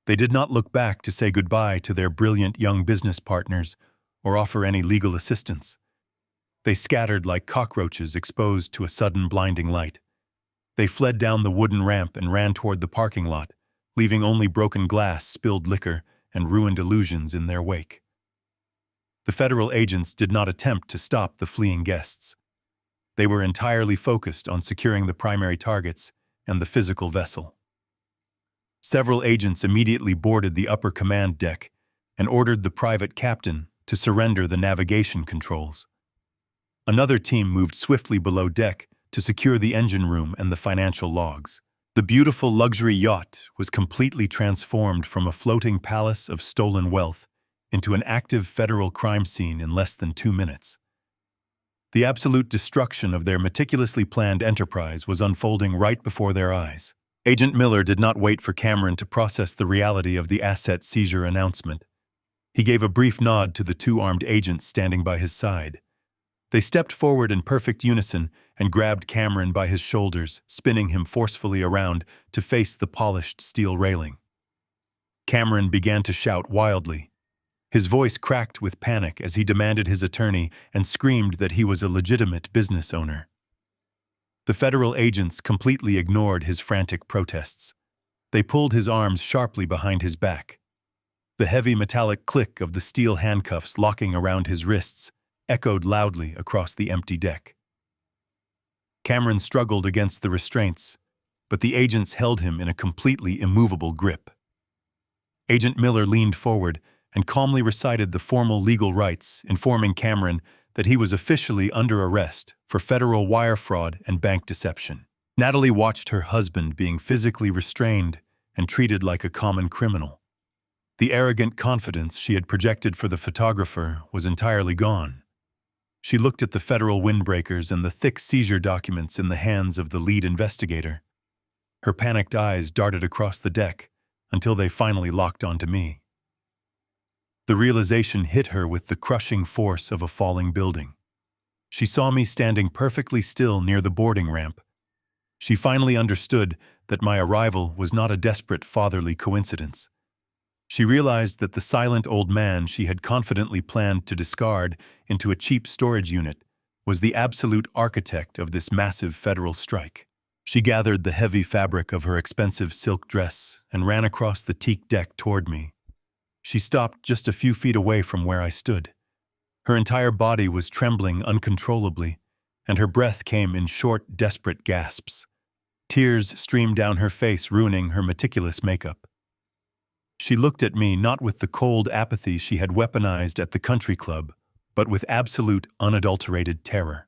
A: They did not look back to say goodbye to their brilliant young business partners or offer any legal assistance. They scattered like cockroaches exposed to a sudden blinding light. They fled down the wooden ramp and ran toward the parking lot, leaving only broken glass, spilled liquor, and ruined illusions in their wake. The federal agents did not attempt to stop the fleeing guests. They were entirely focused on securing the primary targets and the physical vessel. Several agents immediately boarded the upper command deck and ordered the private captain to surrender the navigation controls. Another team moved swiftly below deck to secure the engine room and the financial logs. The beautiful luxury yacht was completely transformed from a floating palace of stolen wealth into an active federal crime scene in less than 2 minutes. The absolute destruction of their meticulously planned enterprise was unfolding right before their eyes. Agent Miller did not wait for Cameron to process the reality of the asset seizure announcement. He gave a brief nod to the two armed agents standing by his side. They stepped forward in perfect unison and grabbed Cameron by his shoulders, spinning him forcefully around to face the polished steel railing. Cameron began to shout wildly. His voice cracked with panic as he demanded his attorney and screamed that he was a legitimate business owner. The federal agents completely ignored his frantic protests. They pulled his arms sharply behind his back. The heavy metallic click of the steel handcuffs locking around his wrists echoed loudly across the empty deck. Cameron struggled against the restraints, but the agents held him in a completely immovable grip. Agent Miller leaned forward and calmly recited the formal legal rights, informing Cameron that he was officially under arrest for federal wire fraud and bank deception. Natalie watched her husband being physically restrained and treated like a common criminal. The arrogant confidence she had projected for the photographer was entirely gone. She looked at the federal windbreakers and the thick seizure documents in the hands of the lead investigator. Her panicked eyes darted across the deck until they finally locked onto me. The realization hit her with the crushing force of a falling building. She saw me standing perfectly still near the boarding ramp. She finally understood that my arrival was not a desperate fatherly coincidence. She realized that the silent old man she had confidently planned to discard into a cheap storage unit was the absolute architect of this massive federal strike. She gathered the heavy fabric of her expensive silk dress and ran across the teak deck toward me. She stopped just a few feet away from where I stood. Her entire body was trembling uncontrollably, and her breath came in short, desperate gasps. Tears streamed down her face, ruining her meticulous makeup. She looked at me not with the cold apathy she had weaponized at the country club, but with absolute, unadulterated terror.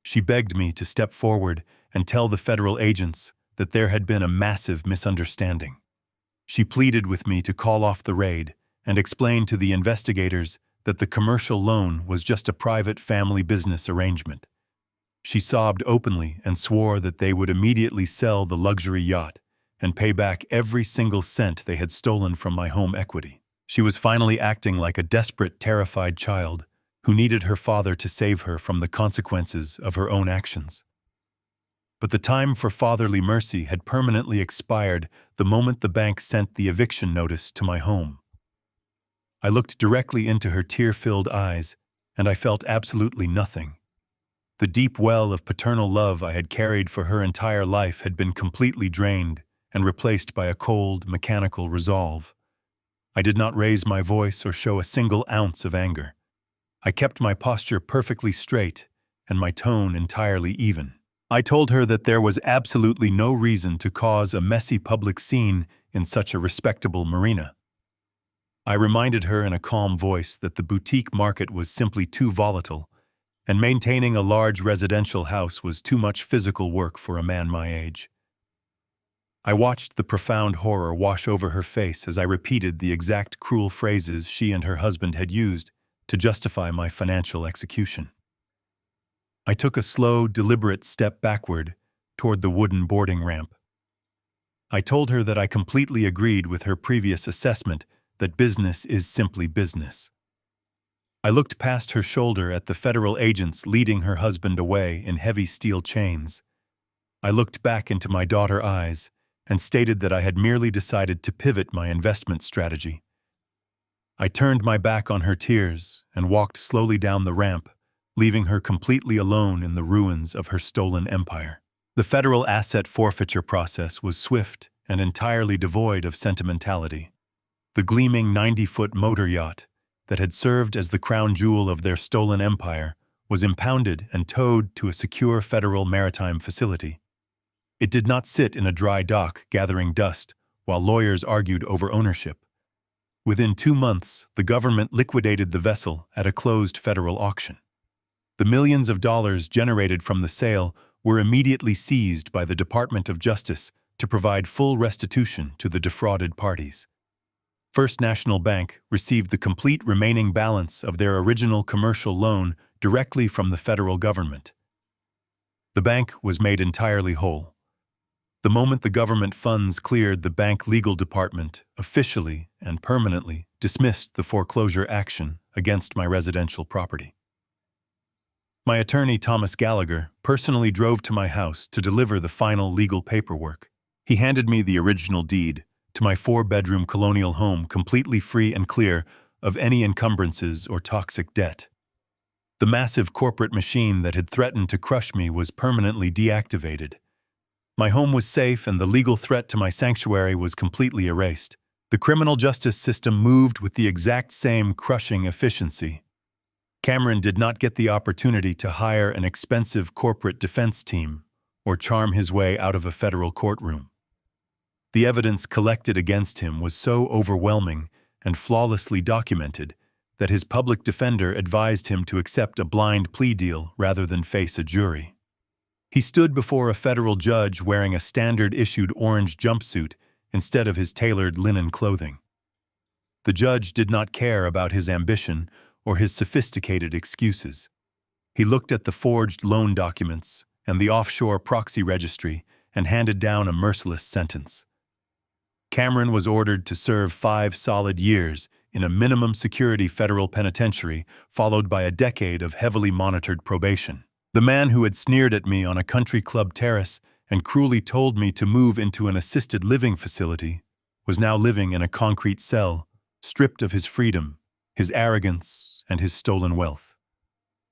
A: She begged me to step forward and tell the federal agents that there had been a massive misunderstanding. She pleaded with me to call off the raid and explain to the investigators that the commercial loan was just a private family business arrangement. She sobbed openly and swore that they would immediately sell the luxury yacht and pay back every single cent they had stolen from my home equity. She was finally acting like a desperate, terrified child who needed her father to save her from the consequences of her own actions. But the time for fatherly mercy had permanently expired the moment the bank sent the eviction notice to my home. I looked directly into her tear-filled eyes, and I felt absolutely nothing. The deep well of paternal love I had carried for her entire life had been completely drained and replaced by a cold, mechanical resolve. I did not raise my voice or show a single ounce of anger. I kept my posture perfectly straight and my tone entirely even. I told her that there was absolutely no reason to cause a messy public scene in such a respectable marina. I reminded her in a calm voice that the boutique market was simply too volatile, and maintaining a large residential house was too much physical work for a man my age. I watched the profound horror wash over her face as I repeated the exact cruel phrases she and her husband had used to justify my financial execution. I took a slow, deliberate step backward toward the wooden boarding ramp. I told her that I completely agreed with her previous assessment that business is simply business. I looked past her shoulder at the federal agents leading her husband away in heavy steel chains. I looked back into my daughter's eyes and stated that I had merely decided to pivot my investment strategy. I turned my back on her tears and walked slowly down the ramp, leaving her completely alone in the ruins of her stolen empire. The federal asset forfeiture process was swift and entirely devoid of sentimentality. The gleaming 90-foot motor yacht that had served as the crown jewel of their stolen empire was impounded and towed to a secure federal maritime facility. It did not sit in a dry dock gathering dust while lawyers argued over ownership. Within 2 months, the government liquidated the vessel at a closed federal auction. The millions of dollars generated from the sale were immediately seized by the Department of Justice to provide full restitution to the defrauded parties. First National Bank received the complete remaining balance of their original commercial loan directly from the federal government. The bank was made entirely whole. The moment the government funds cleared, the bank legal department officially and permanently dismissed the foreclosure action against my residential property. My attorney, Thomas Gallagher, personally drove to my house to deliver the final legal paperwork. He handed me the original deed to my 4-bedroom colonial home, completely free and clear of any encumbrances or toxic debt. The massive corporate machine that had threatened to crush me was permanently deactivated. My home was safe and the legal threat to my sanctuary was completely erased. The criminal justice system moved with the exact same crushing efficiency. Cameron did not get the opportunity to hire an expensive corporate defense team or charm his way out of a federal courtroom. The evidence collected against him was so overwhelming and flawlessly documented that his public defender advised him to accept a blind plea deal rather than face a jury. He stood before a federal judge wearing a standard-issued orange jumpsuit instead of his tailored linen clothing. The judge did not care about his ambition or his sophisticated excuses. He looked at the forged loan documents and the offshore proxy registry and handed down a merciless sentence. Cameron was ordered to serve 5 solid years in a minimum security federal penitentiary, followed by a decade of heavily monitored probation. The man who had sneered at me on a country club terrace and cruelly told me to move into an assisted living facility was now living in a concrete cell, stripped of his freedom, his arrogance, and his stolen wealth.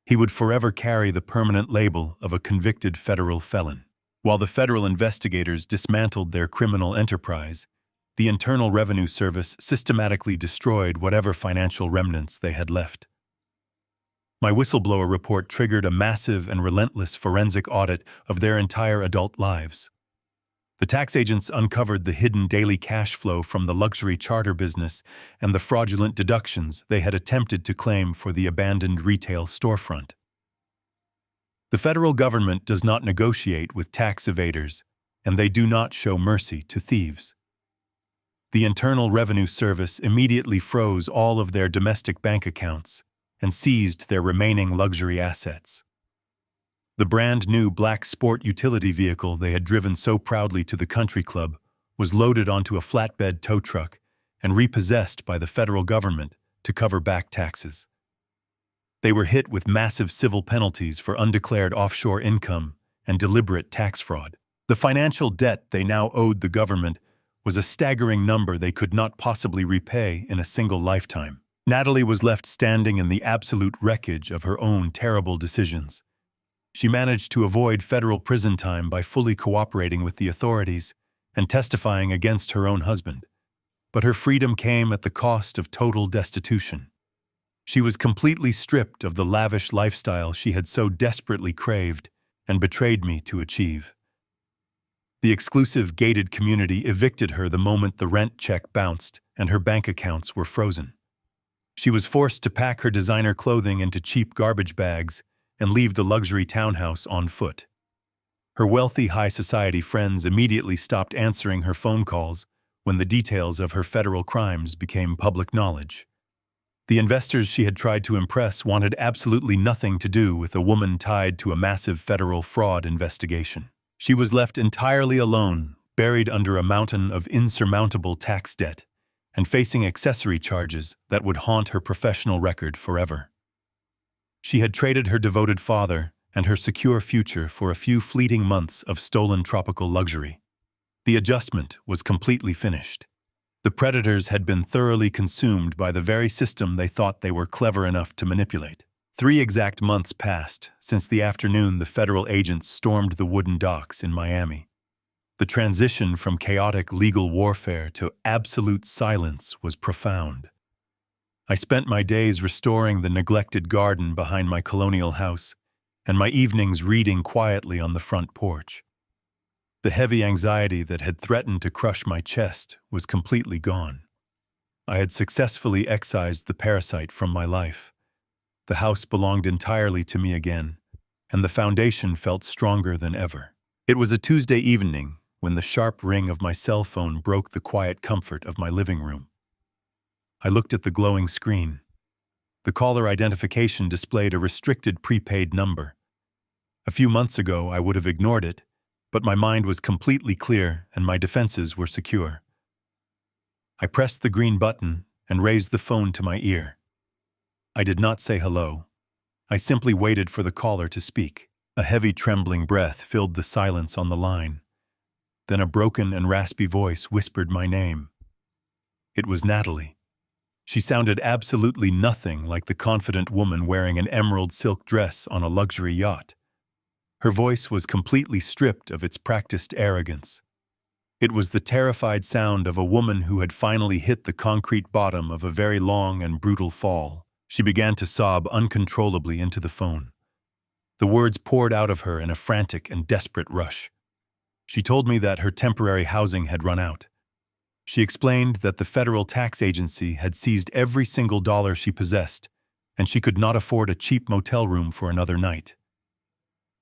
A: He would forever carry the permanent label of a convicted federal felon. While the federal investigators dismantled their criminal enterprise, the Internal Revenue Service systematically destroyed whatever financial remnants they had left. My whistleblower report triggered a massive and relentless forensic audit of their entire adult lives. The tax agents uncovered the hidden daily cash flow from the luxury charter business and the fraudulent deductions they had attempted to claim for the abandoned retail storefront. The federal government does not negotiate with tax evaders, and they do not show mercy to thieves. The Internal Revenue Service immediately froze all of their domestic bank accounts and seized their remaining luxury assets. The brand-new black sport utility vehicle they had driven so proudly to the country club was loaded onto a flatbed tow truck and repossessed by the federal government to cover back taxes. They were hit with massive civil penalties for undeclared offshore income and deliberate tax fraud. The financial debt they now owed the government was a staggering number they could not possibly repay in a single lifetime. Natalie was left standing in the absolute wreckage of her own terrible decisions. She managed to avoid federal prison time by fully cooperating with the authorities and testifying against her own husband. But her freedom came at the cost of total destitution. She was completely stripped of the lavish lifestyle she had so desperately craved and betrayed me to achieve. The exclusive gated community evicted her the moment the rent check bounced and her bank accounts were frozen. She was forced to pack her designer clothing into cheap garbage bags and leave the luxury townhouse on foot. Her wealthy high society friends immediately stopped answering her phone calls when the details of her federal crimes became public knowledge. The investors she had tried to impress wanted absolutely nothing to do with a woman tied to a massive federal fraud investigation. She was left entirely alone, buried under a mountain of insurmountable tax debt, and facing accessory charges that would haunt her professional record forever. She had traded her devoted father and her secure future for a few fleeting months of stolen tropical luxury. The adjustment was completely finished. The predators had been thoroughly consumed by the very system they thought they were clever enough to manipulate. 3 exact months passed since the afternoon the federal agents stormed the wooden docks in Miami. The transition from chaotic legal warfare to absolute silence was profound. I spent my days restoring the neglected garden behind my colonial house, and my evenings reading quietly on the front porch. The heavy anxiety that had threatened to crush my chest was completely gone. I had successfully excised the parasite from my life. The house belonged entirely to me again, and the foundation felt stronger than ever. It was a Tuesday evening when the sharp ring of my cell phone broke the quiet comfort of my living room. I looked at the glowing screen. The caller identification displayed a restricted prepaid number. A few months ago, I would have ignored it, but my mind was completely clear and my defenses were secure. I pressed the green button and raised the phone to my ear. I did not say hello. I simply waited for the caller to speak. A heavy trembling breath filled the silence on the line. Then a broken and raspy voice whispered my name. It was Natalie. She sounded absolutely nothing like the confident woman wearing an emerald silk dress on a luxury yacht. Her voice was completely stripped of its practiced arrogance. It was the terrified sound of a woman who had finally hit the concrete bottom of a very long and brutal fall. She began to sob uncontrollably into the phone. The words poured out of her in a frantic and desperate rush. She told me that her temporary housing had run out. She explained that the federal tax agency had seized every single dollar she possessed, and she could not afford a cheap motel room for another night.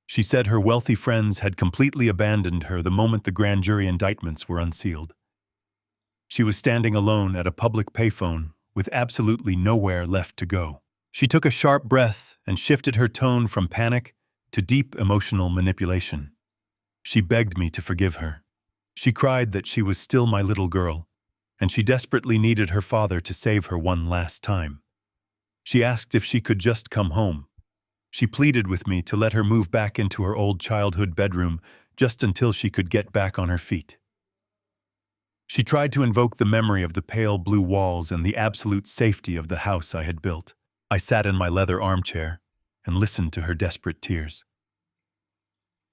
A: She said her wealthy friends had completely abandoned her the moment the grand jury indictments were unsealed. She was standing alone at a public payphone with absolutely nowhere left to go. She took a sharp breath and shifted her tone from panic to deep emotional manipulation. She begged me to forgive her. She cried that she was still my little girl, and she desperately needed her father to save her one last time. She asked if she could just come home. She pleaded with me to let her move back into her old childhood bedroom just until she could get back on her feet. She tried to invoke the memory of the pale blue walls and the absolute safety of the house I had built. I sat in my leather armchair and listened to her desperate tears.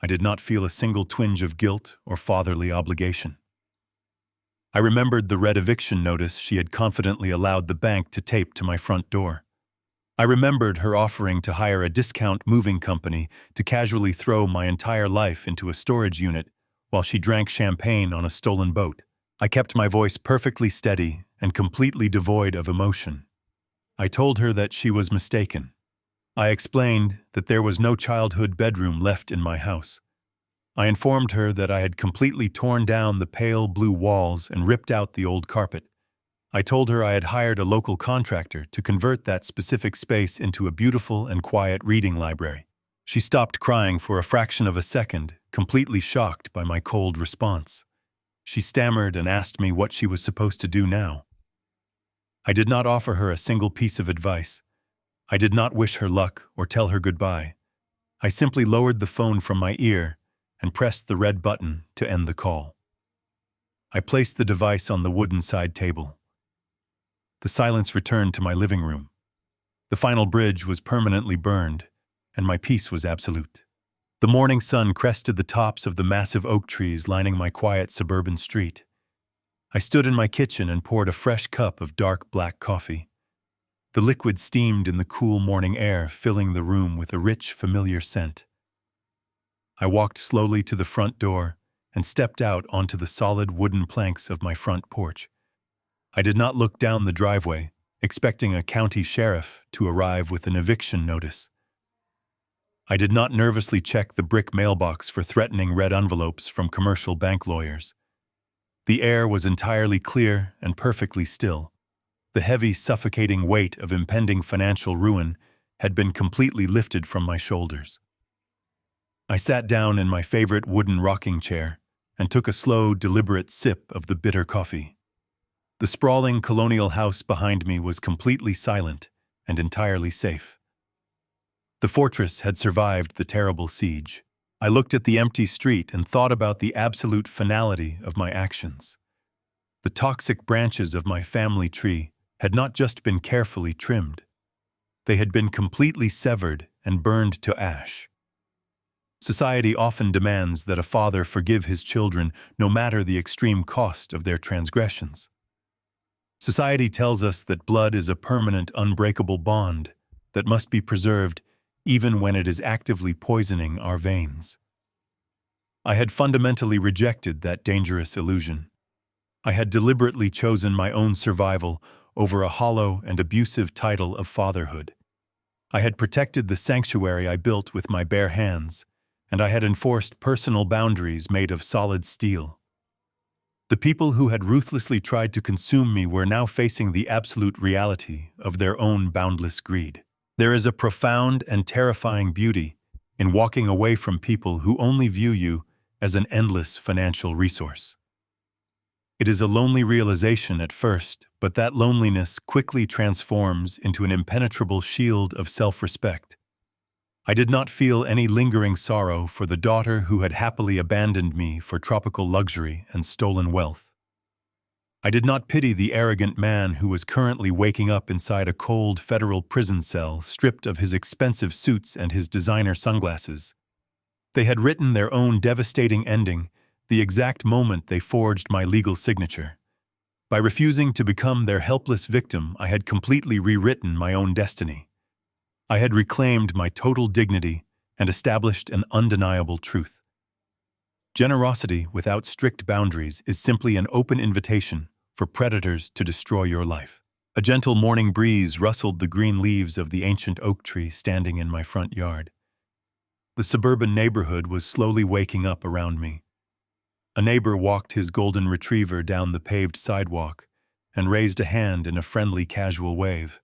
A: I did not feel a single twinge of guilt or fatherly obligation. I remembered the red eviction notice she had confidently allowed the bank to tape to my front door. I remembered her offering to hire a discount moving company to casually throw my entire life into a storage unit while she drank champagne on a stolen boat. I kept my voice perfectly steady and completely devoid of emotion. I told her that she was mistaken. I explained that there was no childhood bedroom left in my house. I informed her that I had completely torn down the pale blue walls and ripped out the old carpet. I told her I had hired a local contractor to convert that specific space into a beautiful and quiet reading library. She stopped crying for a fraction of a second, completely shocked by my cold response. She stammered and asked me what she was supposed to do now. I did not offer her a single piece of advice. I did not wish her luck or tell her goodbye. I simply lowered the phone from my ear and pressed the red button to end the call. I placed the device on the wooden side table. The silence returned to my living room. The final bridge was permanently burned, and my peace was absolute. The morning sun crested the tops of the massive oak trees lining my quiet suburban street. I stood in my kitchen and poured a fresh cup of dark black coffee. The liquid steamed in the cool morning air, filling the room with a rich, familiar scent. I walked slowly to the front door and stepped out onto the solid wooden planks of my front porch. I did not look down the driveway, expecting a county sheriff to arrive with an eviction notice. I did not nervously check the brick mailbox for threatening red envelopes from commercial bank lawyers. The air was entirely clear and perfectly still. The heavy, suffocating weight of impending financial ruin had been completely lifted from my shoulders. I sat down in my favorite wooden rocking chair and took a slow, deliberate sip of the bitter coffee. The sprawling colonial house behind me was completely silent and entirely safe. The fortress had survived the terrible siege. I looked at the empty street and thought about the absolute finality of my actions. The toxic branches of my family tree had not just been carefully trimmed. They had been completely severed and burned to ash. Society often demands that a father forgive his children no matter the extreme cost of their transgressions. Society tells us that blood is a permanent, unbreakable bond that must be preserved even when it is actively poisoning our veins. I had fundamentally rejected that dangerous illusion. I had deliberately chosen my own survival over a hollow and abusive title of fatherhood. I had protected the sanctuary I built with my bare hands, and I had enforced personal boundaries made of solid steel. The people who had ruthlessly tried to consume me were now facing the absolute reality of their own boundless greed. There is a profound and terrifying beauty in walking away from people who only view you as an endless financial resource. It is a lonely realization at first, but that loneliness quickly transforms into an impenetrable shield of self-respect. I did not feel any lingering sorrow for the daughter who had happily abandoned me for tropical luxury and stolen wealth. I did not pity the arrogant man who was currently waking up inside a cold federal prison cell, stripped of his expensive suits and his designer sunglasses. They had written their own devastating ending the exact moment they forged my legal signature. By refusing to become their helpless victim, I had completely rewritten my own destiny. I had reclaimed my total dignity and established an undeniable truth. Generosity without strict boundaries is simply an open invitation for predators to destroy your life. A gentle morning breeze rustled the green leaves of the ancient oak tree standing in my front yard. The suburban neighborhood was slowly waking up around me. A neighbor walked his golden retriever down the paved sidewalk and raised a hand in a friendly, casual wave.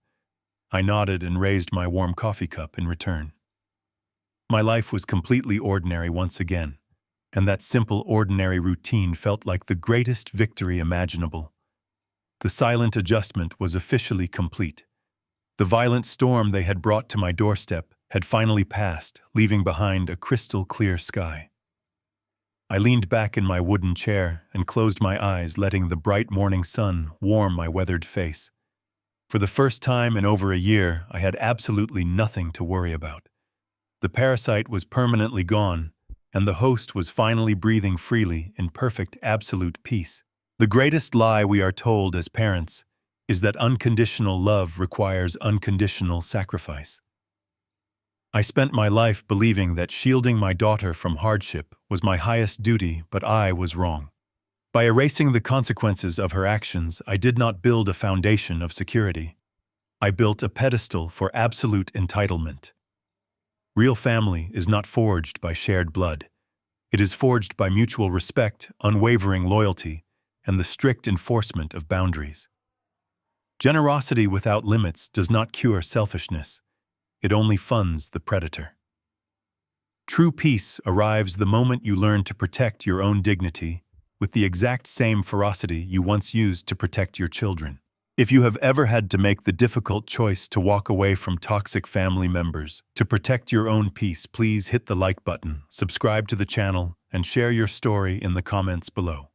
A: I nodded and raised my warm coffee cup in return. My life was completely ordinary once again, and that simple, ordinary routine felt like the greatest victory imaginable. The silent adjustment was officially complete. The violent storm they had brought to my doorstep had finally passed, leaving behind a crystal-clear sky. I leaned back in my wooden chair and closed my eyes, letting the bright morning sun warm my weathered face. For the first time in over a year, I had absolutely nothing to worry about. The parasite was permanently gone, and the host was finally breathing freely in perfect, absolute peace. The greatest lie we are told as parents is that unconditional love requires unconditional sacrifice. I spent my life believing that shielding my daughter from hardship was my highest duty, but I was wrong. By erasing the consequences of her actions, I did not build a foundation of security. I built a pedestal for absolute entitlement. Real family is not forged by shared blood. It is forged by mutual respect, unwavering loyalty, and the strict enforcement of boundaries. Generosity without limits does not cure selfishness. It only funds the predator. True peace arrives the moment you learn to protect your own dignity with the exact same ferocity you once used to protect your children. If you have ever had to make the difficult choice to walk away from toxic family members to protect your own peace, please hit the like button, subscribe to the channel, and share your story in the comments below.